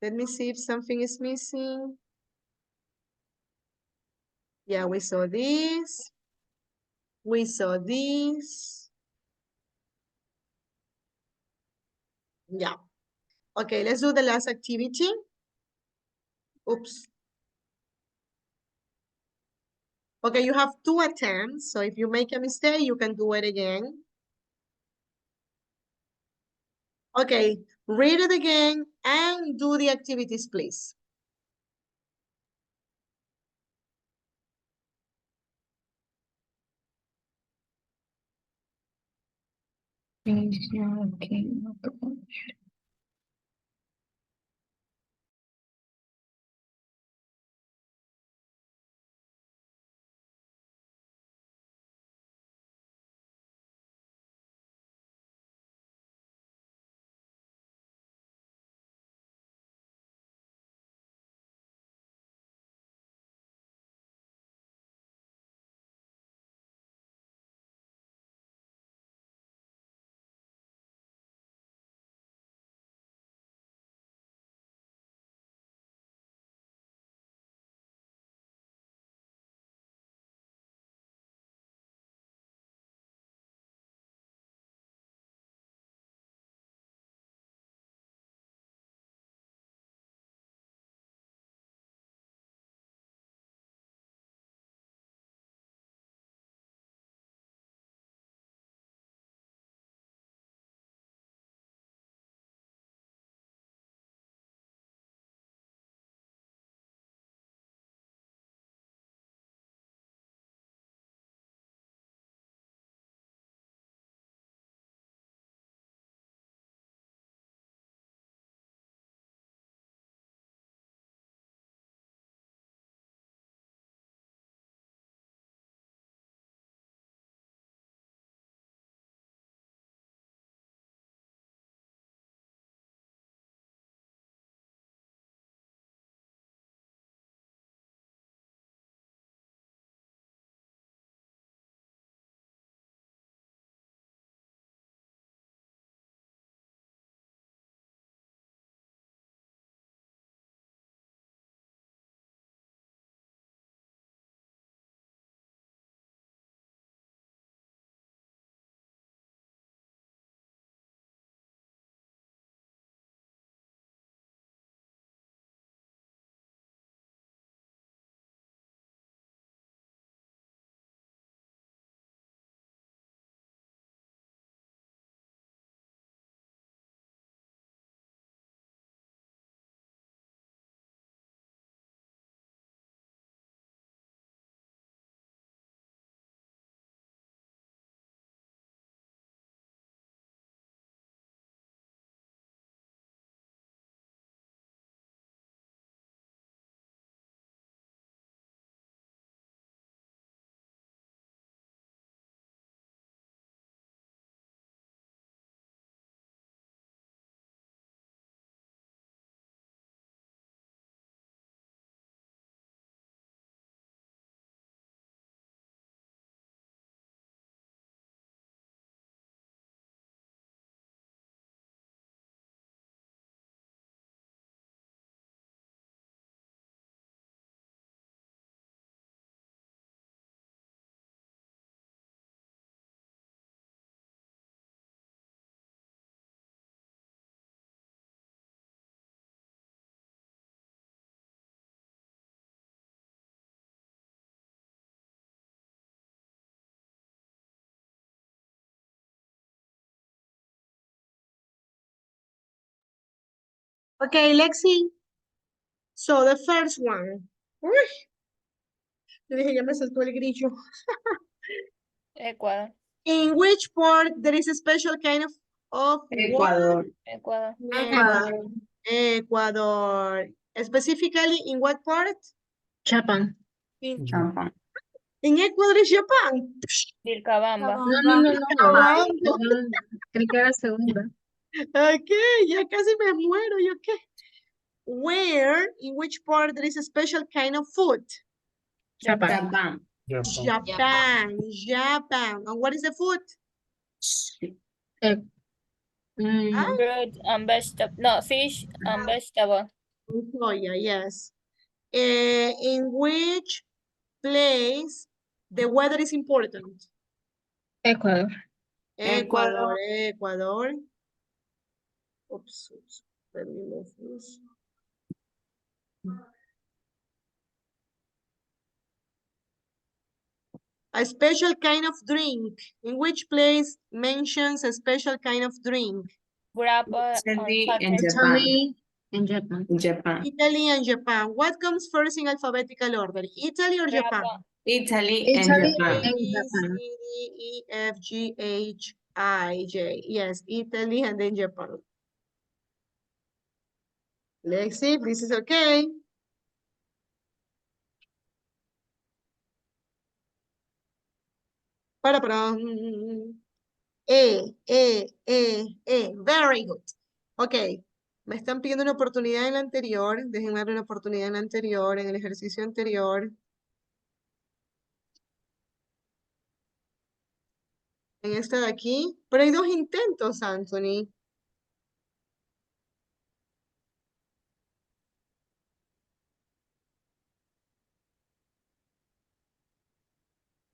S1: Let me see if something is missing. Yeah, we saw this. We saw this. Yeah. Okay, let's do the last activity. Oops. Okay, you have 2 attempts. So if you make a mistake, you can do it again. Okay, read it again and do the activities, please.
S18: Okay.
S1: Okay, Lexi. So the first one. Uy. Yo dije, ya me saltó el grillo.
S4: Ecuador.
S1: In which part there is a special kind of
S15: Ecuador.
S4: Ecuador.
S1: Ecuador. Ecuador. Specifically, in what part?
S18: Japan.
S15: Japan.
S1: In Ecuador is Japan.
S4: Vilcabamba.
S1: Cabamba.
S18: Creí que era segunda.
S1: Okay, ya casi me muero. ¿Yo qué? Where, in which part there is a special kind of food?
S15: Japan.
S1: Japan. Japan. And what is the food?
S4: Fruit and vegetable. No, fish and vegetable.
S1: Soya, yes. In which place the weather is important?
S18: Ecuador.
S1: Ecuador, Ecuador. Oops, let me move this. A special kind of drink. In which place mentions a special kind of drink?
S4: Grappa
S15: Italy
S4: and
S15: and
S4: Japan.
S15: Japan.
S18: In Japan.
S1: Italy and Japan. What comes first in alphabetical order? Italy or Japan?
S15: Italy and
S18: Italy
S15: Japan.
S18: and
S1: A, B,
S18: Japan.
S1: C, D, E, F, G, H, I, J. Yes, Italy and then Japan. Let's see if this is okay. Para. Very good. Ok. Me están pidiendo una oportunidad en la anterior. Déjenme darle una oportunidad en la anterior, en el ejercicio anterior. En esta de aquí. Pero hay 2 intentos, Anthony.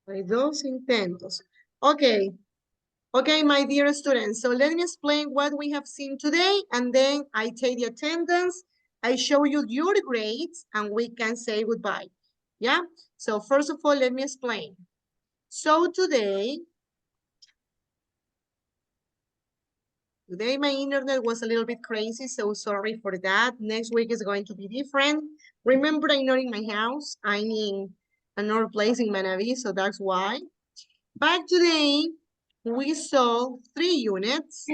S1: Hay 2 intentos. Okay. Okay, my dear students. So let me explain what we have seen today, and then I take the attendance. I show you your grades, and we can say goodbye. Yeah? So first of all, let me explain. So today my internet was a little bit crazy, so sorry for that. Next week is going to be different. Remember, I'm not in my house. I'm in another place in Manaví, so that's why. But today, we saw 3 units.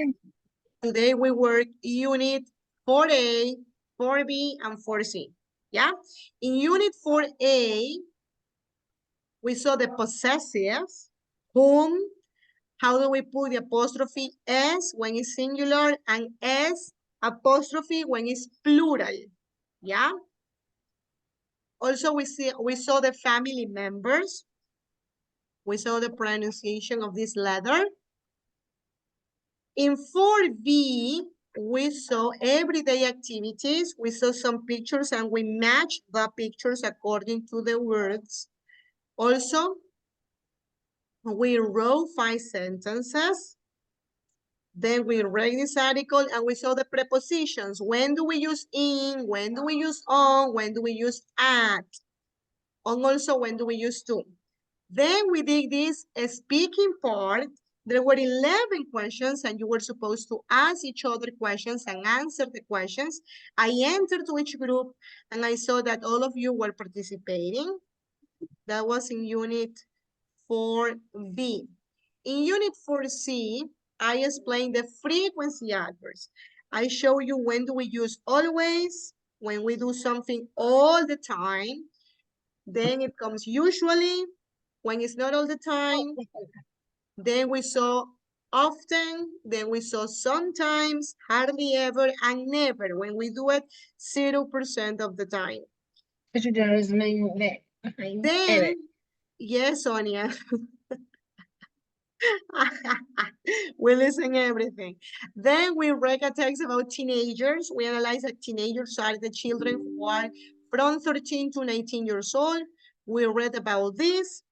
S1: Today, we work unit 4A, 4B, and 4C. Yeah? In unit 4A, we saw the possessive, whom. How do we put the apostrophe S when it's singular and S apostrophe when it's plural? Yeah. Also, we saw the family members. We saw the pronunciation of this letter. In 4B, we saw everyday activities. We saw some pictures and we matched the pictures according to the words. Also, we wrote 5 sentences. Then we read this article and we saw the prepositions. When do we use in? When do we use on? When do we use at? And also, when do we use to? Then we did this speaking part. There were 11 questions and you were supposed to ask each other questions and answer the questions. I entered to each group and I saw that all of you were participating. That was in unit 4B. In unit 4C, I explained the frequency adverbs. I show you when do we use always, when we do something all the time. Then it comes usually, when it's not all the time. Then we saw often, then we saw sometimes, hardly ever, and never, when we do it 0% of the time. Then, yes, Sonia. We listen everything. Then we read a text about teenagers. We analyze that teenagers are the children who are from 13 to 19 years old. We read about this.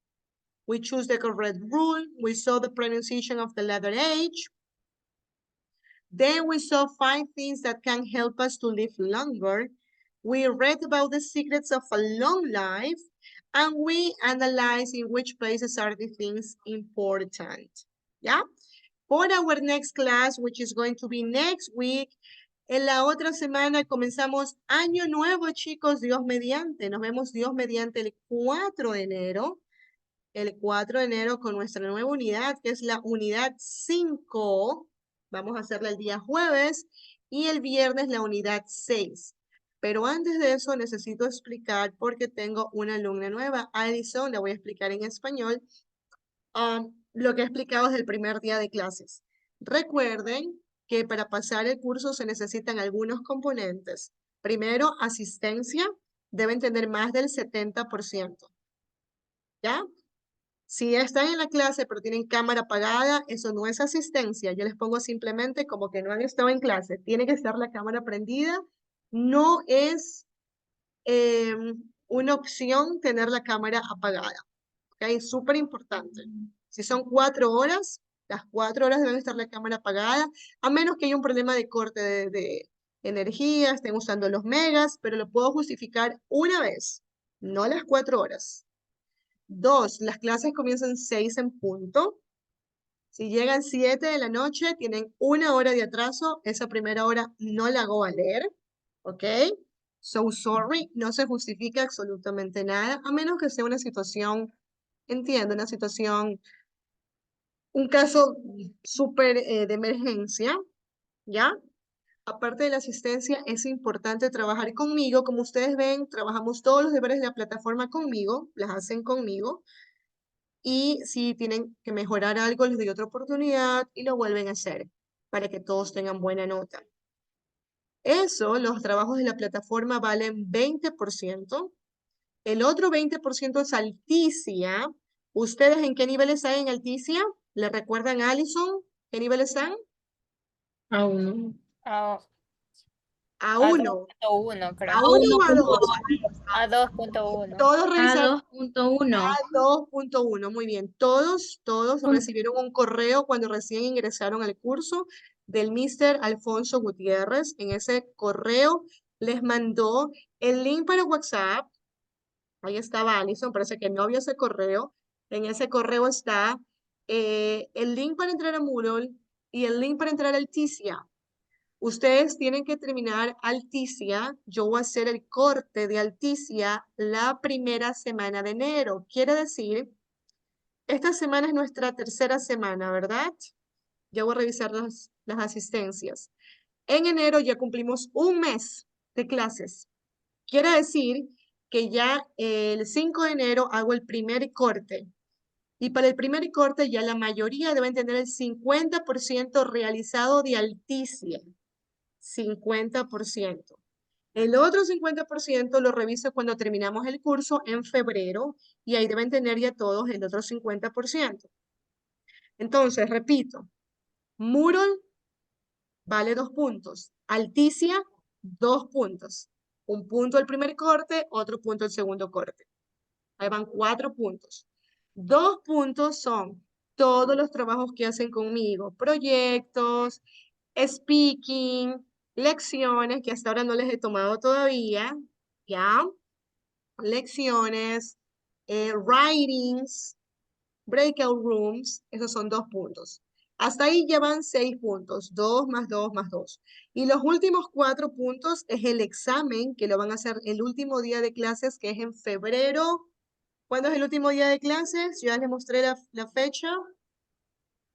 S1: We choose the correct rule. We saw the pronunciation of the letter H. Then we saw 5 things that can help us to live longer. We read about the secrets of a long life. And we analyze in which places are the things important. Yeah? For our next class, which is going to be next week, En la otra semana comenzamos año nuevo, chicos, Dios mediante. Nos vemos Dios mediante el 4 de enero. El 4 de enero con nuestra nueva unidad, que es la unidad 5. Vamos a hacerla el día jueves y el viernes la unidad 6. Pero antes de eso necesito explicar porque tengo una alumna nueva, Alison, la voy a explicar en español, lo que he explicado desde el primer día de clases. Recuerden que para pasar el curso se necesitan algunos componentes. Primero, asistencia, deben tener más del 70%. ¿Ya? Si están en la clase pero tienen cámara apagada, eso no es asistencia. Yo les pongo simplemente como que no han estado en clase. Tiene que estar la cámara prendida. No es una opción tener la cámara apagada. ¿Ok? Súper importante. Si son 4 horas, las 4 horas deben estar la cámara apagada, a menos que haya un problema de corte de energía, estén usando los megas, pero lo puedo justificar una vez, no las 4 horas. 2, las clases comienzan 6 en punto. Si llegan 7 de la noche, tienen 1 hora de atraso. Esa primera hora no la hago valer. ¿Ok? So sorry, no se justifica absolutamente nada, a menos que sea una situación, entiendo, una situación, un caso súper de emergencia, ¿ya? Aparte de la asistencia, es importante trabajar conmigo. Como ustedes ven, trabajamos todos los deberes de la plataforma conmigo, las hacen conmigo. Y si tienen que mejorar algo, les doy otra oportunidad y lo vuelven a hacer para que todos tengan buena nota. Eso, los trabajos de la plataforma valen 20%. El otro 20% es Alticia. ¿Ustedes en qué nivel están en Alticia? ¿Le recuerdan a Alison? ¿Qué nivel están?
S18: A1.
S4: A
S1: A1.
S4: 2.1, creo.
S1: ¿A1 o A2?
S4: A 2.1.
S1: Todos revisaron.
S17: A2.1.
S1: A2.1, muy bien. Todos recibieron un correo cuando recién ingresaron al curso del Mr. Alfonso Gutiérrez. En ese correo les mandó el link para WhatsApp. Ahí estaba Alison, parece que no vio ese correo. En ese correo está el link para entrar a Moodle y el link para entrar a Alticia. Ustedes tienen que terminar Alticia. Yo voy a hacer el corte de Alticia la primera semana de enero. Quiere decir, esta semana es nuestra tercera semana, ¿verdad? Ya voy a revisar las asistencias. En enero ya cumplimos un mes de clases. Quiere decir que ya el 5 de enero hago el primer corte. Y para el primer corte ya la mayoría deben tener el 50% realizado de Alticia. 50%. El otro 50% lo reviso cuando terminamos el curso en febrero y ahí deben tener ya todos el otro 50%. Entonces, repito, Moodle vale 2 puntos, Alticia 2 puntos, 1 punto el primer corte, otro punto el segundo corte. Ahí van 4 puntos. 2 puntos son todos los trabajos que hacen conmigo, proyectos, speaking, lecciones que hasta ahora no les he tomado todavía, ¿ya? Lecciones, writings, breakout rooms, esos son 2 puntos. Hasta ahí llevan 6 puntos, 2 más 2 más 2. Y los últimos 4 puntos es el examen, que lo van a hacer el último día de clases, que es en febrero. ¿Cuándo es el último día de clases? Ya les mostré la fecha.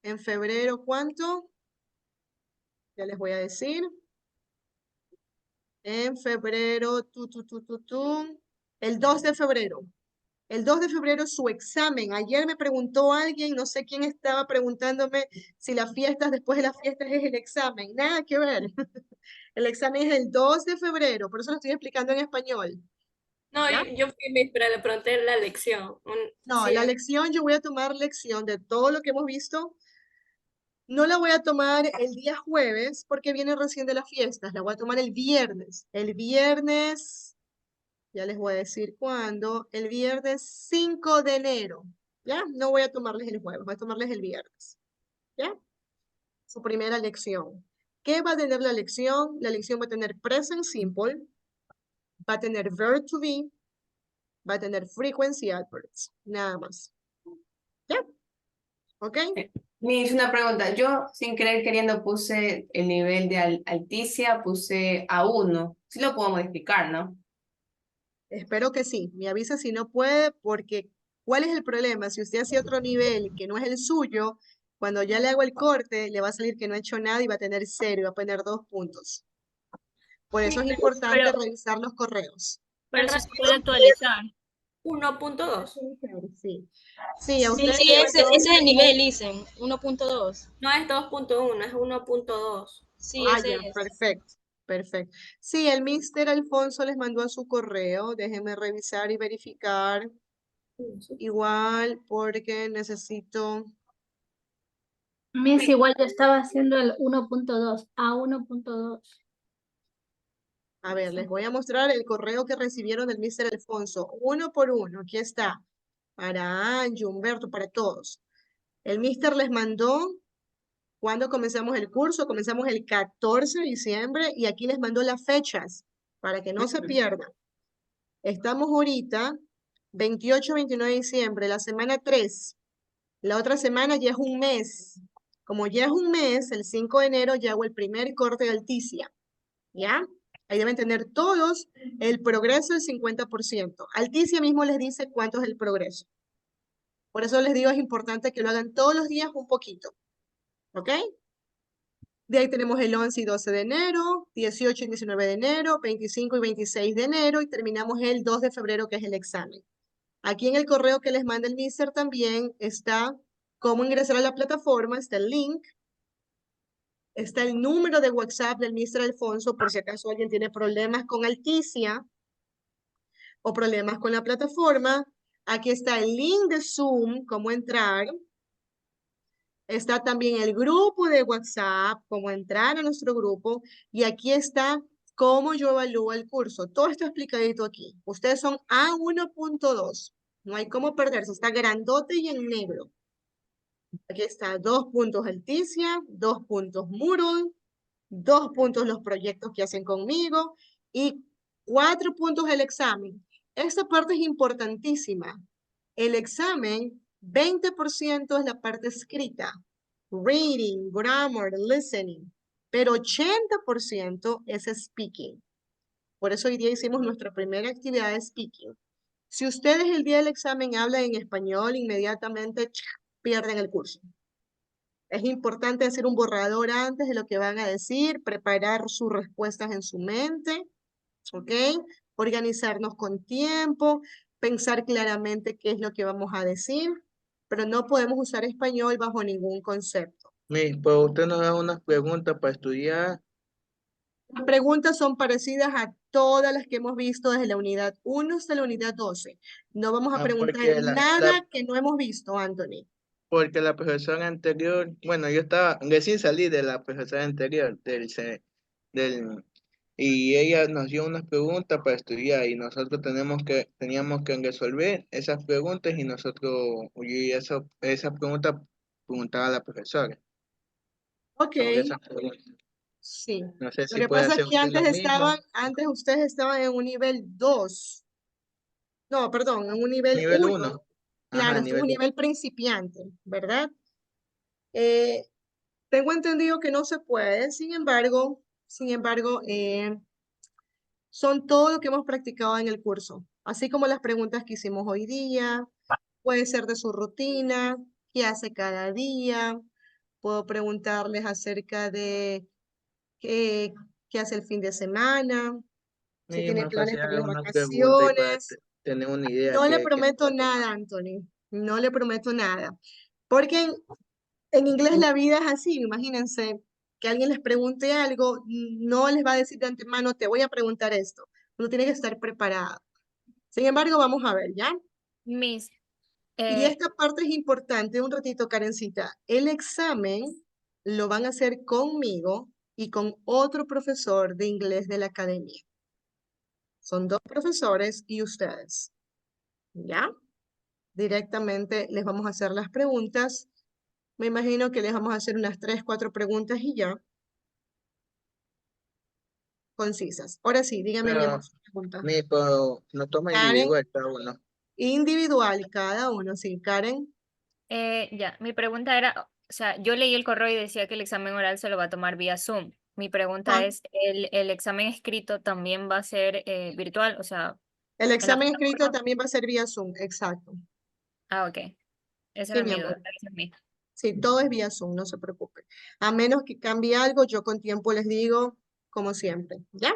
S1: En febrero, ¿cuánto? Ya les voy a decir. En febrero, el 2 de febrero. El 2 de febrero es su examen. Ayer me preguntó alguien, no sé quién estaba preguntándome si las fiestas, después de las fiestas es el examen. Nada que ver. El examen es el 2 de febrero, por eso lo estoy explicando en español.
S7: No,
S1: ¿Ya?
S7: yo fui, pero le pregunté la lección.
S1: No,
S7: Sí,
S1: la lección, yo voy a tomar lección de todo lo que hemos visto. No la voy a tomar el día jueves porque viene recién de las fiestas. La voy a tomar el viernes. El viernes, ya les voy a decir cuándo. El viernes 5 de enero. ¿Ya? No voy a tomarles el jueves, voy a tomarles el viernes. ¿Ya? Su primera lección. ¿Qué va a tener la lección? La lección va a tener present simple, va a tener verb to be, va a tener frequency adverbs. Nada más. ¿Ya? ¿Ok?
S15: Miss, una pregunta. Yo, sin querer queriendo, puse el nivel de Alticia, puse A1. Sí lo puedo modificar, ¿no?
S1: Espero que sí. Me avisa si no puede, porque ¿cuál es el problema? Si usted hace otro nivel que no es el suyo, cuando ya le hago el corte, le va a salir que no ha hecho nada y va a tener 0 y va a poner 2 puntos. Por eso es importante revisar los correos.
S14: Pero si se puede actualizar.
S7: 1.2.
S1: Sí. Sí, a
S14: Sí,
S1: ustedes
S14: sí,
S1: les
S14: ese
S1: mandó-
S14: es el nivel, dicen, 1.2.
S7: No es 2.1, es 1.2.
S14: Sí,
S1: Ah,
S14: ese
S1: ya,
S14: es.
S1: perfecto, perfecto. Sí, el Mr. Alfonso les mandó a su correo. Déjenme revisar y verificar. Igual, porque necesito.
S18: Miss, igual yo estaba haciendo el 1.2 a 1.2.
S1: A ver, les voy a mostrar el correo que recibieron del Mr. Alfonso. Uno por uno, aquí está. Para Angie, Humberto, para todos. El Mr. les mandó cuando comenzamos el curso. Comenzamos el 14 de diciembre y aquí les mandó las fechas para que no se pierdan. Estamos ahorita 28, 29 de diciembre, la semana 3. La otra semana ya es un mes. Como ya es un mes, el 5 de enero ya hago el primer corte de Alticia. ¿Ya? Ahí deben tener todos el progreso del 50%. Alticia mismo les dice cuánto es el progreso. Por eso les digo, es importante que lo hagan todos los días un poquito. ¿Ok? De ahí tenemos el 11 y 12 de enero, 18 y 19 de enero, 25 y 26 de enero y terminamos el 2 de febrero, que es el examen. Aquí en el correo que les manda el Mister también está cómo ingresar a la plataforma, está el link, está el número de WhatsApp del Mister Alfonso, por si acaso alguien tiene problemas con Alticia o problemas con la plataforma. Aquí está el link de Zoom, cómo entrar. Está también el grupo de WhatsApp, cómo entrar a nuestro grupo. Y aquí está cómo yo evalúo el curso. Todo está explicadito aquí. Ustedes son A1.2. No hay cómo perderse. Está grandote y en negro. Aquí está 2 puntos Alticia, 2 puntos Moodle, 2 puntos los proyectos que hacen conmigo y 4 puntos el examen. Esta parte es importantísima. El examen, 20% es la parte escrita, reading, grammar, listening, pero 80% es speaking. Por eso hoy día hicimos nuestra primera actividad de speaking. Si ustedes el día del examen hablan en español, inmediatamente pierden el curso. Es importante hacer un borrador antes de lo que van a decir, preparar sus respuestas en su mente, ¿ok? Organizarnos con tiempo, pensar claramente qué es lo que vamos a decir, pero no podemos usar español bajo ningún concepto.
S6: Miss, pues usted nos da unas preguntas para estudiar.
S1: Las preguntas son parecidas a todas las que hemos visto desde la unidad 1 hasta la unidad 12. No vamos a preguntar
S6: Porque
S1: nada que no hemos visto, Anthony.
S6: porque la profesora anterior, bueno, yo estaba, recién salí de la profesora anterior, y ella nos dio unas preguntas para estudiar y nosotros teníamos que resolver esas preguntas y esa pregunta preguntaba a la profesora
S1: Ok,
S6: sobre esas preguntas.
S1: sí.
S6: No sé
S1: Lo
S6: si
S1: que
S6: puede
S1: pasa es
S6: hacer
S1: que
S6: usted lo mismo.
S1: antes ustedes estaban en un nivel 2. No, perdón, en un nivel
S6: Nivel
S1: 1.
S6: 1.
S1: Claro,
S6: Ajá,
S1: esto es un
S6: nivel 1.
S1: nivel principiante, ¿verdad? Tengo entendido que no se puede, sin embargo, son todo lo que hemos practicado en el curso, así como las preguntas que hicimos hoy día, puede ser de su rutina, qué hace cada día, puedo preguntarles acerca de qué, qué hace el fin de semana, si
S6: Sí,
S1: tiene
S6: más
S1: planes
S6: fácil
S1: para
S6: haga
S1: las
S6: una pregunta y para
S1: vacaciones.
S6: tener una idea
S1: No le
S6: que
S1: prometo nada, Anthony, no le prometo nada, porque en inglés la vida es así, imagínense que alguien les pregunte algo, no les va a decir de antemano, te voy a preguntar esto. Uno tiene que estar preparado. Sin embargo, vamos a ver, ¿ya?
S4: Miss,
S1: Y esta parte es importante, un ratito, Karencita. El examen lo van a hacer conmigo y con otro profesor de inglés de la academia. Son 2 profesores y ustedes, ¿ya? Directamente les vamos a hacer las preguntas. Me imagino que les vamos a hacer unas 3, 4 preguntas y ya. Concisas. Ahora sí, dígame mi amor
S6: pero,
S1: su pregunta.
S6: pero no toma
S1: Karen,
S6: individual cada uno.
S1: individual cada uno, sí. Karen,
S4: ya, mi pregunta era, o sea, yo leí el correo y decía que el examen oral se lo va a tomar vía Zoom. Mi pregunta
S1: Ah.
S4: es, ¿el examen escrito también va a ser virtual? O sea,
S1: El
S4: en la
S1: examen escrito
S4: plataforma.
S1: también va a ser vía Zoom, exacto.
S4: Ah, ok. Esa
S1: Sí,
S4: era
S1: mi
S4: mi duda.
S1: amor.
S4: Gracias, mi.
S1: Sí, todo es vía Zoom, no se preocupe. A menos que cambie algo, yo con tiempo les digo, como siempre, ¿ya?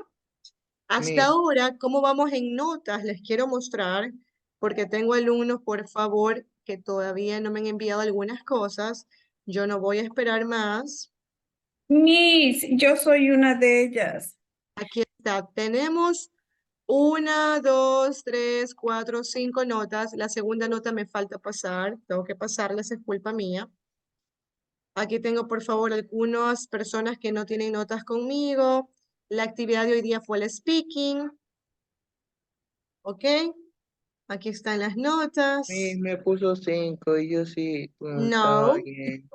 S1: Hasta
S6: Miss,
S1: ahora, ¿cómo vamos en notas? Les quiero mostrar, porque tengo alumnos, por favor, que todavía no me han enviado algunas cosas. Yo no voy a esperar más.
S3: Miss, yo soy una de ellas.
S1: Aquí está. Tenemos 1, 2, 3, 4, 5 notas. La segunda nota me falta pasar. Tengo que pasarlas, es culpa mía. Aquí tengo, por favor, algunas personas que no tienen notas conmigo. La actividad de hoy día fue el speaking. ¿Ok? Aquí están las notas.
S6: Miss me puso 5 y yo sí
S1: No,
S6: preguntaba bien.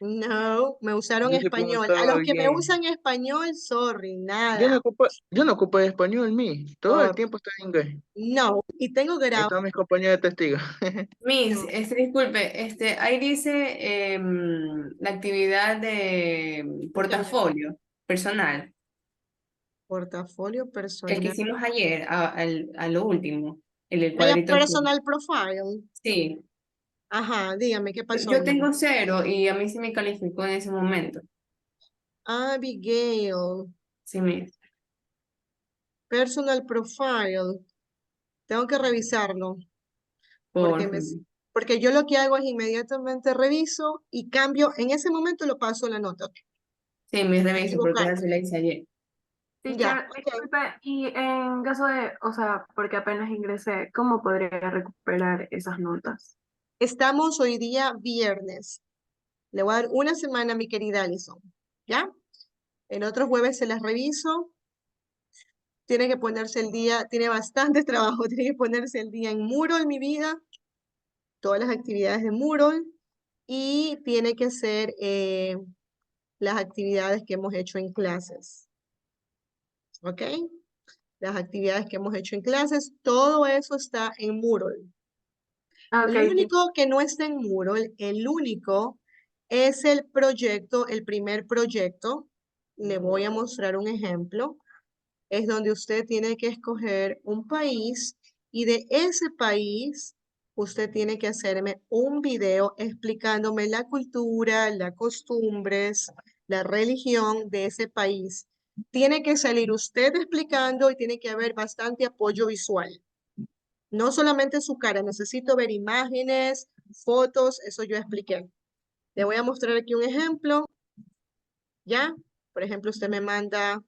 S1: no, me usaron
S6: Yo sí
S1: español. A los
S6: preguntaba
S1: que me
S6: bien.
S1: usan español, sorry, nada.
S6: Yo no ocupo español, Miss. Todo el tiempo está en inglés.
S1: No, y tengo
S6: Ahí
S1: grabado.
S6: están mis compañeros de testigos.
S15: Miss, disculpe, ahí dice la actividad de portafolio personal,
S1: Portafolio
S15: el que
S1: personal.
S15: hicimos ayer, a lo último, el
S1: Vaya,
S15: cuadrito azul.
S1: personal profile.
S15: Sí,
S1: Ajá, dígame, ¿qué pasó,
S15: yo
S1: mi amor?
S15: tengo 0 y a mí sí me calificó en ese momento.
S1: Abigail,
S15: Sí, Miss.
S1: personal profile. Tengo que revisarlo. Porque,
S15: Por,
S1: porque yo lo que hago es inmediatamente reviso y cambio, en ese momento lo paso la nota.
S15: sí, mi
S1: Para
S15: reviso, porque
S1: equivocar.
S15: esa sí la hice ayer.
S1: Ya,
S8: Teacher, disculpe, y en caso de, o sea, porque apenas ingresé, ¿cómo podría recuperar esas notas?
S1: estamos hoy día viernes. Le voy a dar una semana a mi querida Alison. ¿Ya? El otro jueves se las reviso. Tiene que ponerse el día, tiene bastante trabajo, tiene que ponerse el día en Moodle, mi vida. Todas las actividades de Moodle. Y tiene que hacer las actividades que hemos hecho en clases. ¿Ok? Las actividades que hemos hecho en clases, todo eso está en Moodle.
S8: Ok,
S1: El único que no está en Moodle, el único es el proyecto, el primer proyecto. Le voy a mostrar un ejemplo. Es donde usted tiene que escoger un país y de ese país usted tiene que hacerme un video explicándome la cultura, las costumbres, la religión de ese país. Tiene que salir usted explicando y tiene que haber bastante apoyo visual. No solamente su cara, necesito ver imágenes, fotos, eso yo expliqué. Le voy a mostrar aquí un ejemplo. ¿Ya? Por ejemplo, usted me manda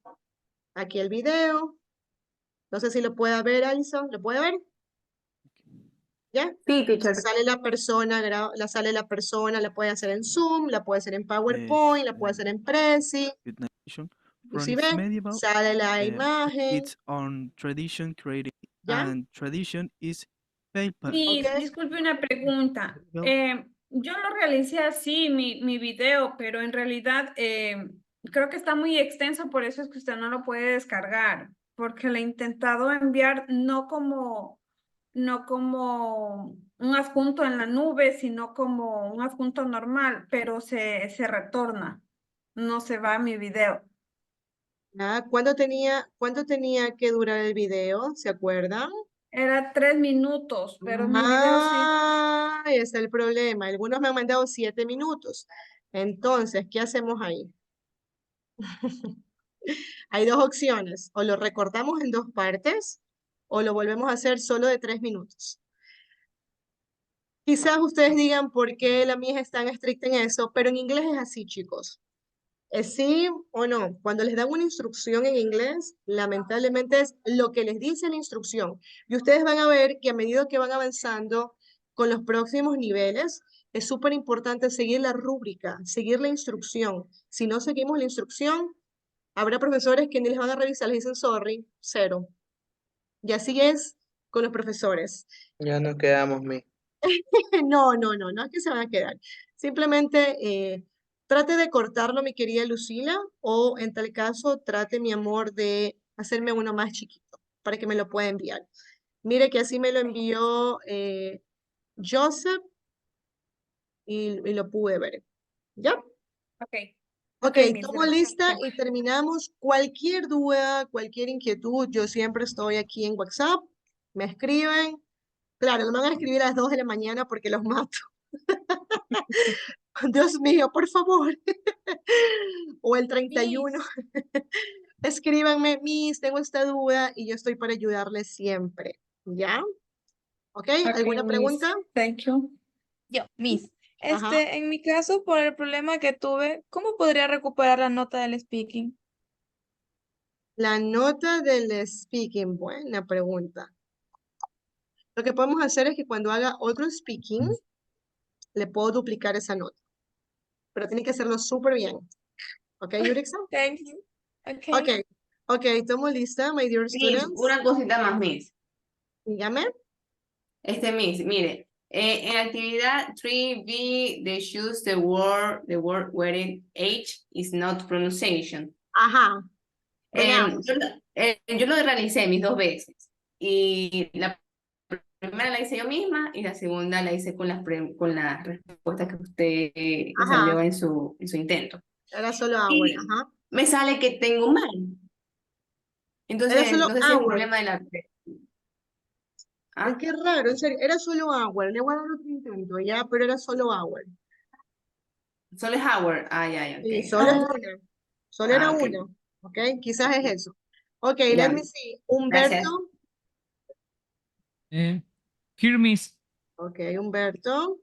S1: aquí el video. No sé si lo puede ver, Alison. ¿Lo puede ver? ¿Ya?
S8: Sí, teacher.
S1: Sale la persona, sale la persona, la puede hacer en Zoom, la puede hacer en PowerPoint, la puede hacer en Prezi.
S5: Nation
S1: Y
S5: from
S1: si
S5: its
S1: ve,
S5: medieval,
S1: sale la imagen.
S5: its own tradition created,
S1: ¿Ya?
S5: and tradition is paper.
S3: Miss,
S1: Ok.
S3: disculpe una pregunta.
S5: No.
S3: Yo lo realicé así, mi video, pero en realidad creo que está muy extenso, por eso es que usted no lo puede descargar, porque le he intentado enviar no como un adjunto en la nube, sino como un adjunto normal, pero se retorna, no se va a mi video.
S1: Ah, ¿cuánto tenía que durar el video? ¿Se acuerdan?
S3: Era 3 minutos, pero mi video sí.
S1: Ah, ese es el problema. Algunos me han mandado 7 minutos. Entonces, ¿qué hacemos ahí? Hay dos opciones. O lo recortamos en dos partes o lo volvemos a hacer solo de 3 minutos. Quizás ustedes digan por qué la mía es tan estricta en eso, pero en inglés es así, chicos. ¿Es sí o no? Cuando les dan una instrucción en inglés, lamentablemente es lo que les dice la instrucción. Y ustedes van a ver que a medida que van avanzando con los próximos niveles, es súper importante seguir la rúbrica, seguir la instrucción. Si no seguimos la instrucción, habrá profesores que ni les van a revisar, les dicen sorry, 0. Y así es con los profesores.
S6: Ya nos quedamos, Miss.
S1: No, no, no, no es que se van a quedar. Simplemente trate de cortarlo, mi querida Lucila, o en tal caso, trate, mi amor, de hacerme uno más chiquito para que me lo pueda enviar. Mire que así me lo envió Joseph. y lo pude ver. ¿Ya?
S4: Okay.
S1: Ok,
S4: Okay, Miss,
S1: tomo
S4: gracias.
S1: lista y terminamos. Cualquier duda, cualquier inquietud, yo siempre estoy aquí en WhatsApp. Me escriben. Claro, no me van a escribir a las 2 de la mañana porque los mato. Dios mío, por favor. O el 31. Escríbanme, Miss, tengo esta duda y yo estoy para ayudarles siempre. ¿Ya? ¿Ok? ¿Alguna
S3: Okay, Miss.
S1: pregunta?
S3: Thank you.
S16: Yo, Miss.
S1: Ajá.
S16: En mi caso, por el problema que tuve, ¿cómo podría recuperar la nota del speaking?
S1: La nota del speaking, buena pregunta. Lo que podemos hacer es que cuando haga otro speaking, le puedo duplicar esa nota. Pero tiene que hacerlo súper bien. ¿Ok, Yurixa?
S16: Thank you. Okay.
S1: Ok. Ok, tomo lista, my dear
S15: Miss,
S1: students.
S15: una cosita más, Miss.
S1: Dígame.
S15: Miss, mire, en actividad 3B, they choose the word where H is not pronunciation.
S1: Ajá. Veamos.
S15: Yo lo realicé mis 2 veces. Y la primera la hice yo misma y la segunda la hice con las respuestas que usted que
S1: Ajá.
S15: salió en su intento.
S1: Era solo hour,
S15: Y
S1: ajá.
S15: me sale que tengo mal.
S1: Era
S15: Entonces,
S1: solo
S15: no sé si es un
S1: hour.
S15: problema de la...
S1: Ay, qué raro, en serio. Era solo hour. Le voy a dar otro intento, ya, pero era solo hour.
S15: Solo es hour. Ya,
S1: Sí,
S15: ok.
S1: solo es una. Solo era
S15: Ok.
S1: una. Ok, quizás es eso. Ok,
S15: Ya.
S1: let me see. Humberto.
S15: Gracias.
S13: Here, Miss.
S1: Ok, Humberto.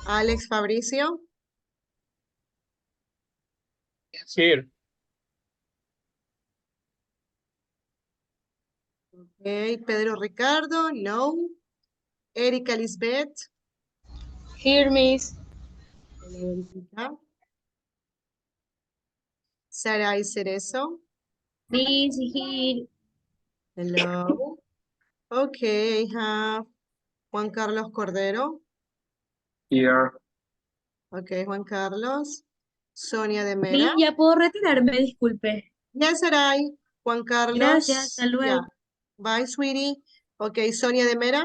S1: Alex Fabricio.
S11: Here.
S1: Ok, Pedro Ricardo, no. Erika Lisbeth.
S14: Here, Miss.
S1: Hello, Erika. Sarai Cerezo.
S17: Miss, here.
S1: Hello. Okay, I have Juan Carlos Cordero.
S9: Here.
S1: Okay, Juan Carlos. Sonia de Mera.
S17: Miss, ya puedo retirarme, disculpe.
S1: Yes, Sarai. Juan Carlos.
S17: Gracias, hasta luego.
S1: Yeah. Bye, sweetie. Okay, Sonia de Mera.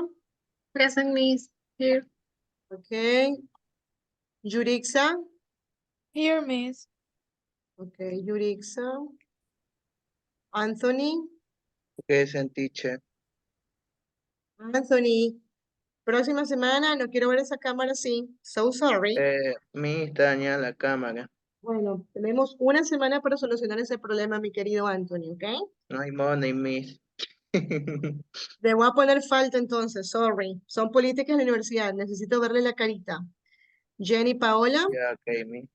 S2: Present, Miss. Here.
S1: Okay. Yurixa.
S16: Here, Miss.
S1: Okay, Yurixa. Anthony.
S6: Present, teacher.
S1: Anthony. Próxima semana, no quiero ver esa cámara así. So sorry.
S6: Miss, está dañada la cámara.
S1: Bueno, tenemos una semana para solucionar ese problema, mi querido Anthony, ¿ok?
S6: No hay money, Miss.
S1: Le voy a poner falta entonces, sorry. Son políticas de la universidad, necesito verle la carita. Jenny Paola,
S6: Ya, ok, Miss.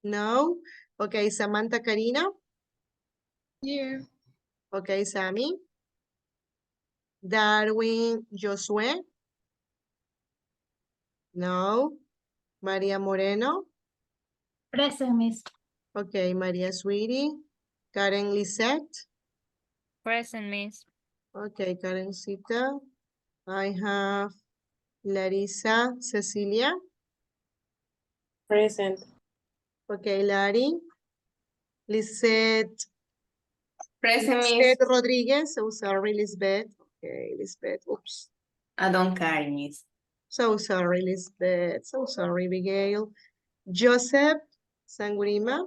S1: no. Ok, Samantha Karina,
S2: Here.
S1: ok, Sammy. Darwin Josué, no. María Moreno,
S18: Present, Miss.
S1: ok, María Sweetie. Karen Lisette,
S4: Present, Miss.
S1: ok, Karencita. I have Larissa Cecilia,
S7: Present.
S1: ok, Lari. Lisette.
S15: Present, Miss.
S1: Lisbeth Rodriguez, so sorry, Lisbeth. Okay, Lisbeth, oops.
S15: I don't care, Miss.
S1: So sorry, Lisbeth. So sorry, Miguel. Joseph Sangurima,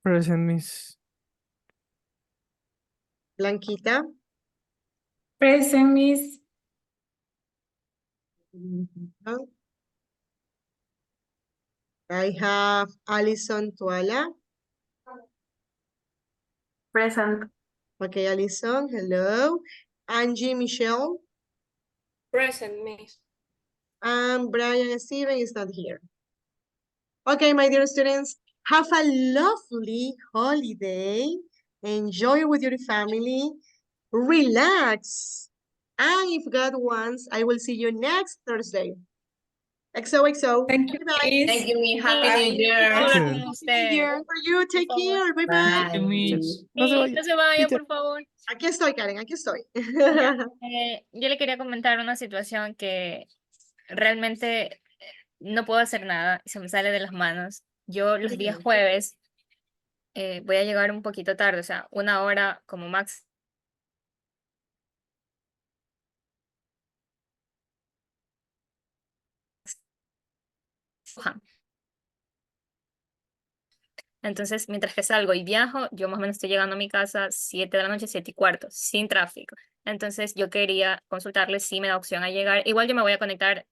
S5: Present, Miss.
S1: Blanquita.
S3: Present, Miss.
S1: I have Alison Tuala.
S8: Present.
S1: Okay, Alison, hello. Angie Michelle.
S7: Present, Miss.
S1: And Brian Steven is not here. Okay, my dear students, have a lovely holiday. Enjoy with your family. Relax. And if God wants, I will see you next Thursday. XOXO.
S3: Thank you,
S1: Bye-bye.
S3: Miss.
S15: Thank you, Miss. Happy
S4: Bye.
S15: New Year.
S4: Hablar
S5: Teacher.
S4: con usted,
S1: For you, take
S4: por favor.
S1: care. Bye-bye.
S5: Teacher,
S18: Miss.
S5: no se
S4: Sí,
S5: vaya.
S4: no se vaya,
S5: Teacher.
S4: por favor.
S1: Aquí estoy, Karen, aquí estoy.
S4: Ya. Yo le quería comentar una situación que realmente no puedo hacer nada, se me sale de las manos. Yo los días jueves voy a llegar un poquito tarde, o sea, 1 hora como máximo. Wuhan. Entonces, mientras que salgo y viajo, yo más o menos estoy llegando a mi casa 7 de la noche, 7:15, sin tráfico. Entonces, yo quería consultarles si me da opción a llegar. Igual yo me voy a conectar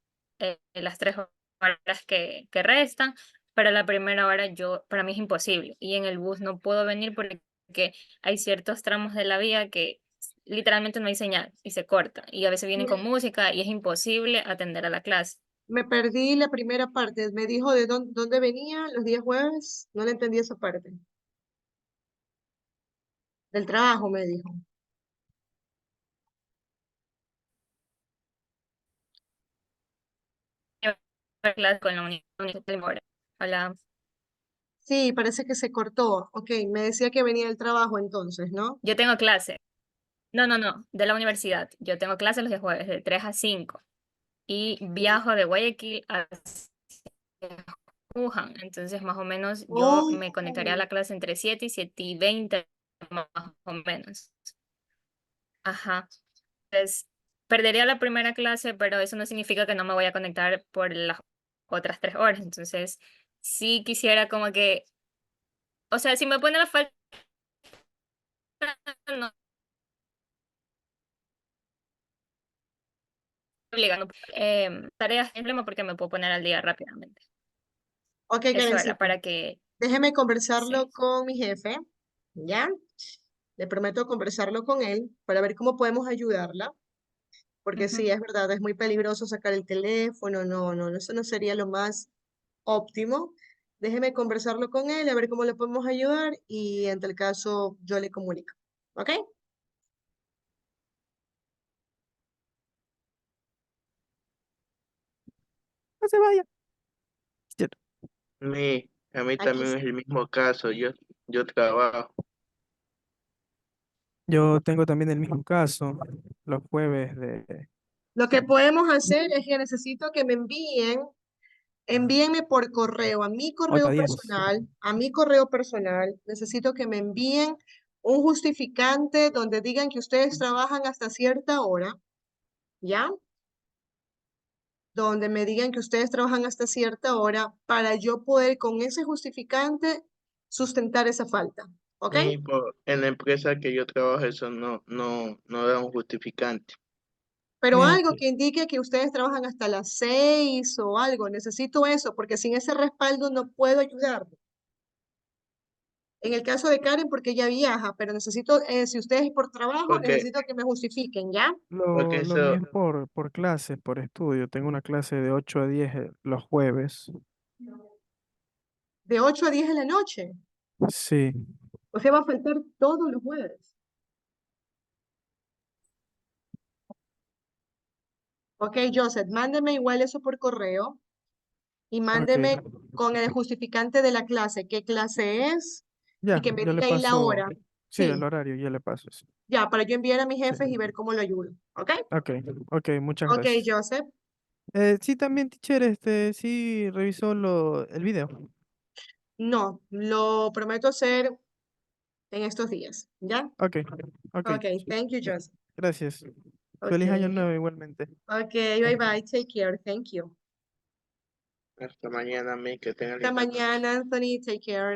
S4: las 3 horas que restan, pero la primera hora para mí es imposible. Y en el bus no puedo venir porque hay ciertos tramos de la vía que literalmente no hay señal y se corta. Y a veces vienen con música y es imposible atender a la clase.
S1: Me perdí la primera parte. Me dijo de dónde venía los días jueves. No le entendí esa parte. Del trabajo, me dijo.
S4: Clase con la Universidad de Mora. Hola.
S1: Sí, parece que se cortó. Ok, me decía que venía del trabajo entonces, ¿no?
S4: Yo tengo clase. No, de la universidad. Yo tengo clase los días jueves de 3 a 5 y viajo de Guayaquil a Wuhan. Entonces, más o menos, yo me conectaría a la clase entre 7 y 7:20, más o menos. Ajá. Entonces, perdería la primera clase, pero eso no significa que no me voy a conectar por las otras 3 horas. Entonces, sí quisiera como que, o sea, si me pone la falta, no obligando. Tareas problema porque me puedo poner al día rápidamente.
S1: Ok,
S4: Eso era
S1: Karencita.
S4: para que...
S1: Déjeme conversarlo con mi jefe, ¿ya? Le prometo conversarlo con él para ver cómo podemos ayudarla. Porque sí, es verdad, es muy peligroso sacar el teléfono. No, eso no sería lo más óptimo. Déjeme conversarlo con él, a ver cómo le podemos ayudar y en tal caso yo le comunico. ¿Ok?
S5: No se vaya.
S6: A mí
S1: Aquí
S6: también es el mismo caso, yo trabajo.
S5: Yo tengo también el mismo caso, los jueves de
S1: lo que podemos hacer es que necesito que me envíenme por correo, a mi
S5: 8 a 10.
S1: correo personal, necesito que me envíen un justificante donde digan que ustedes trabajan hasta cierta hora, ¿ya? Donde me digan que ustedes trabajan hasta cierta hora para yo poder con ese justificante sustentar esa falta, ¿ok?
S6: Y en la empresa que yo trabajo eso no da un justificante.
S1: Pero
S5: Mira,
S1: algo que indique que ustedes trabajan hasta las 6 o algo, necesito eso, porque sin ese respaldo no puedo ayudarle. En el caso de Karen, porque ella viaja, pero necesito, si ustedes es por trabajo,
S6: Porque,
S1: necesito que me justifiquen, ¿ya?
S6: porque
S5: lo mío
S6: eso,
S5: es por clases, por estudio. Tengo una clase de 8 a 10 los jueves.
S1: De 8 a 10 de la noche.
S5: Sí,
S1: O sea, va a faltar todos los jueves. Ok, Joseph, mándeme igual eso por correo y mándeme
S5: ok.
S1: con el justificante de la clase, qué clase es y
S5: Ya,
S1: que me
S5: yo le
S1: diga ahí la
S5: paso,
S1: hora.
S5: sí,
S1: Sí,
S5: el horario, ya le paso eso.
S1: ya, para yo enviar a mis
S5: Sí.
S1: jefes y ver cómo lo ayudo. ¿Ok?
S5: Ok, ok, muchas
S1: Ok,
S5: gracias.
S1: Joseph.
S5: Sí, también, teacher, sí revisó el video.
S1: No, lo prometo hacer en estos días, ¿ya?
S5: Ok, ok.
S1: Ok, thank you, Joseph.
S5: Gracias. Feliz año
S1: Ok,
S5: nuevo igualmente.
S1: ok, bye bye, take care, thank you.
S6: hasta mañana, que tengan
S1: Hasta
S6: linda noche.
S1: mañana, Anthony, take care.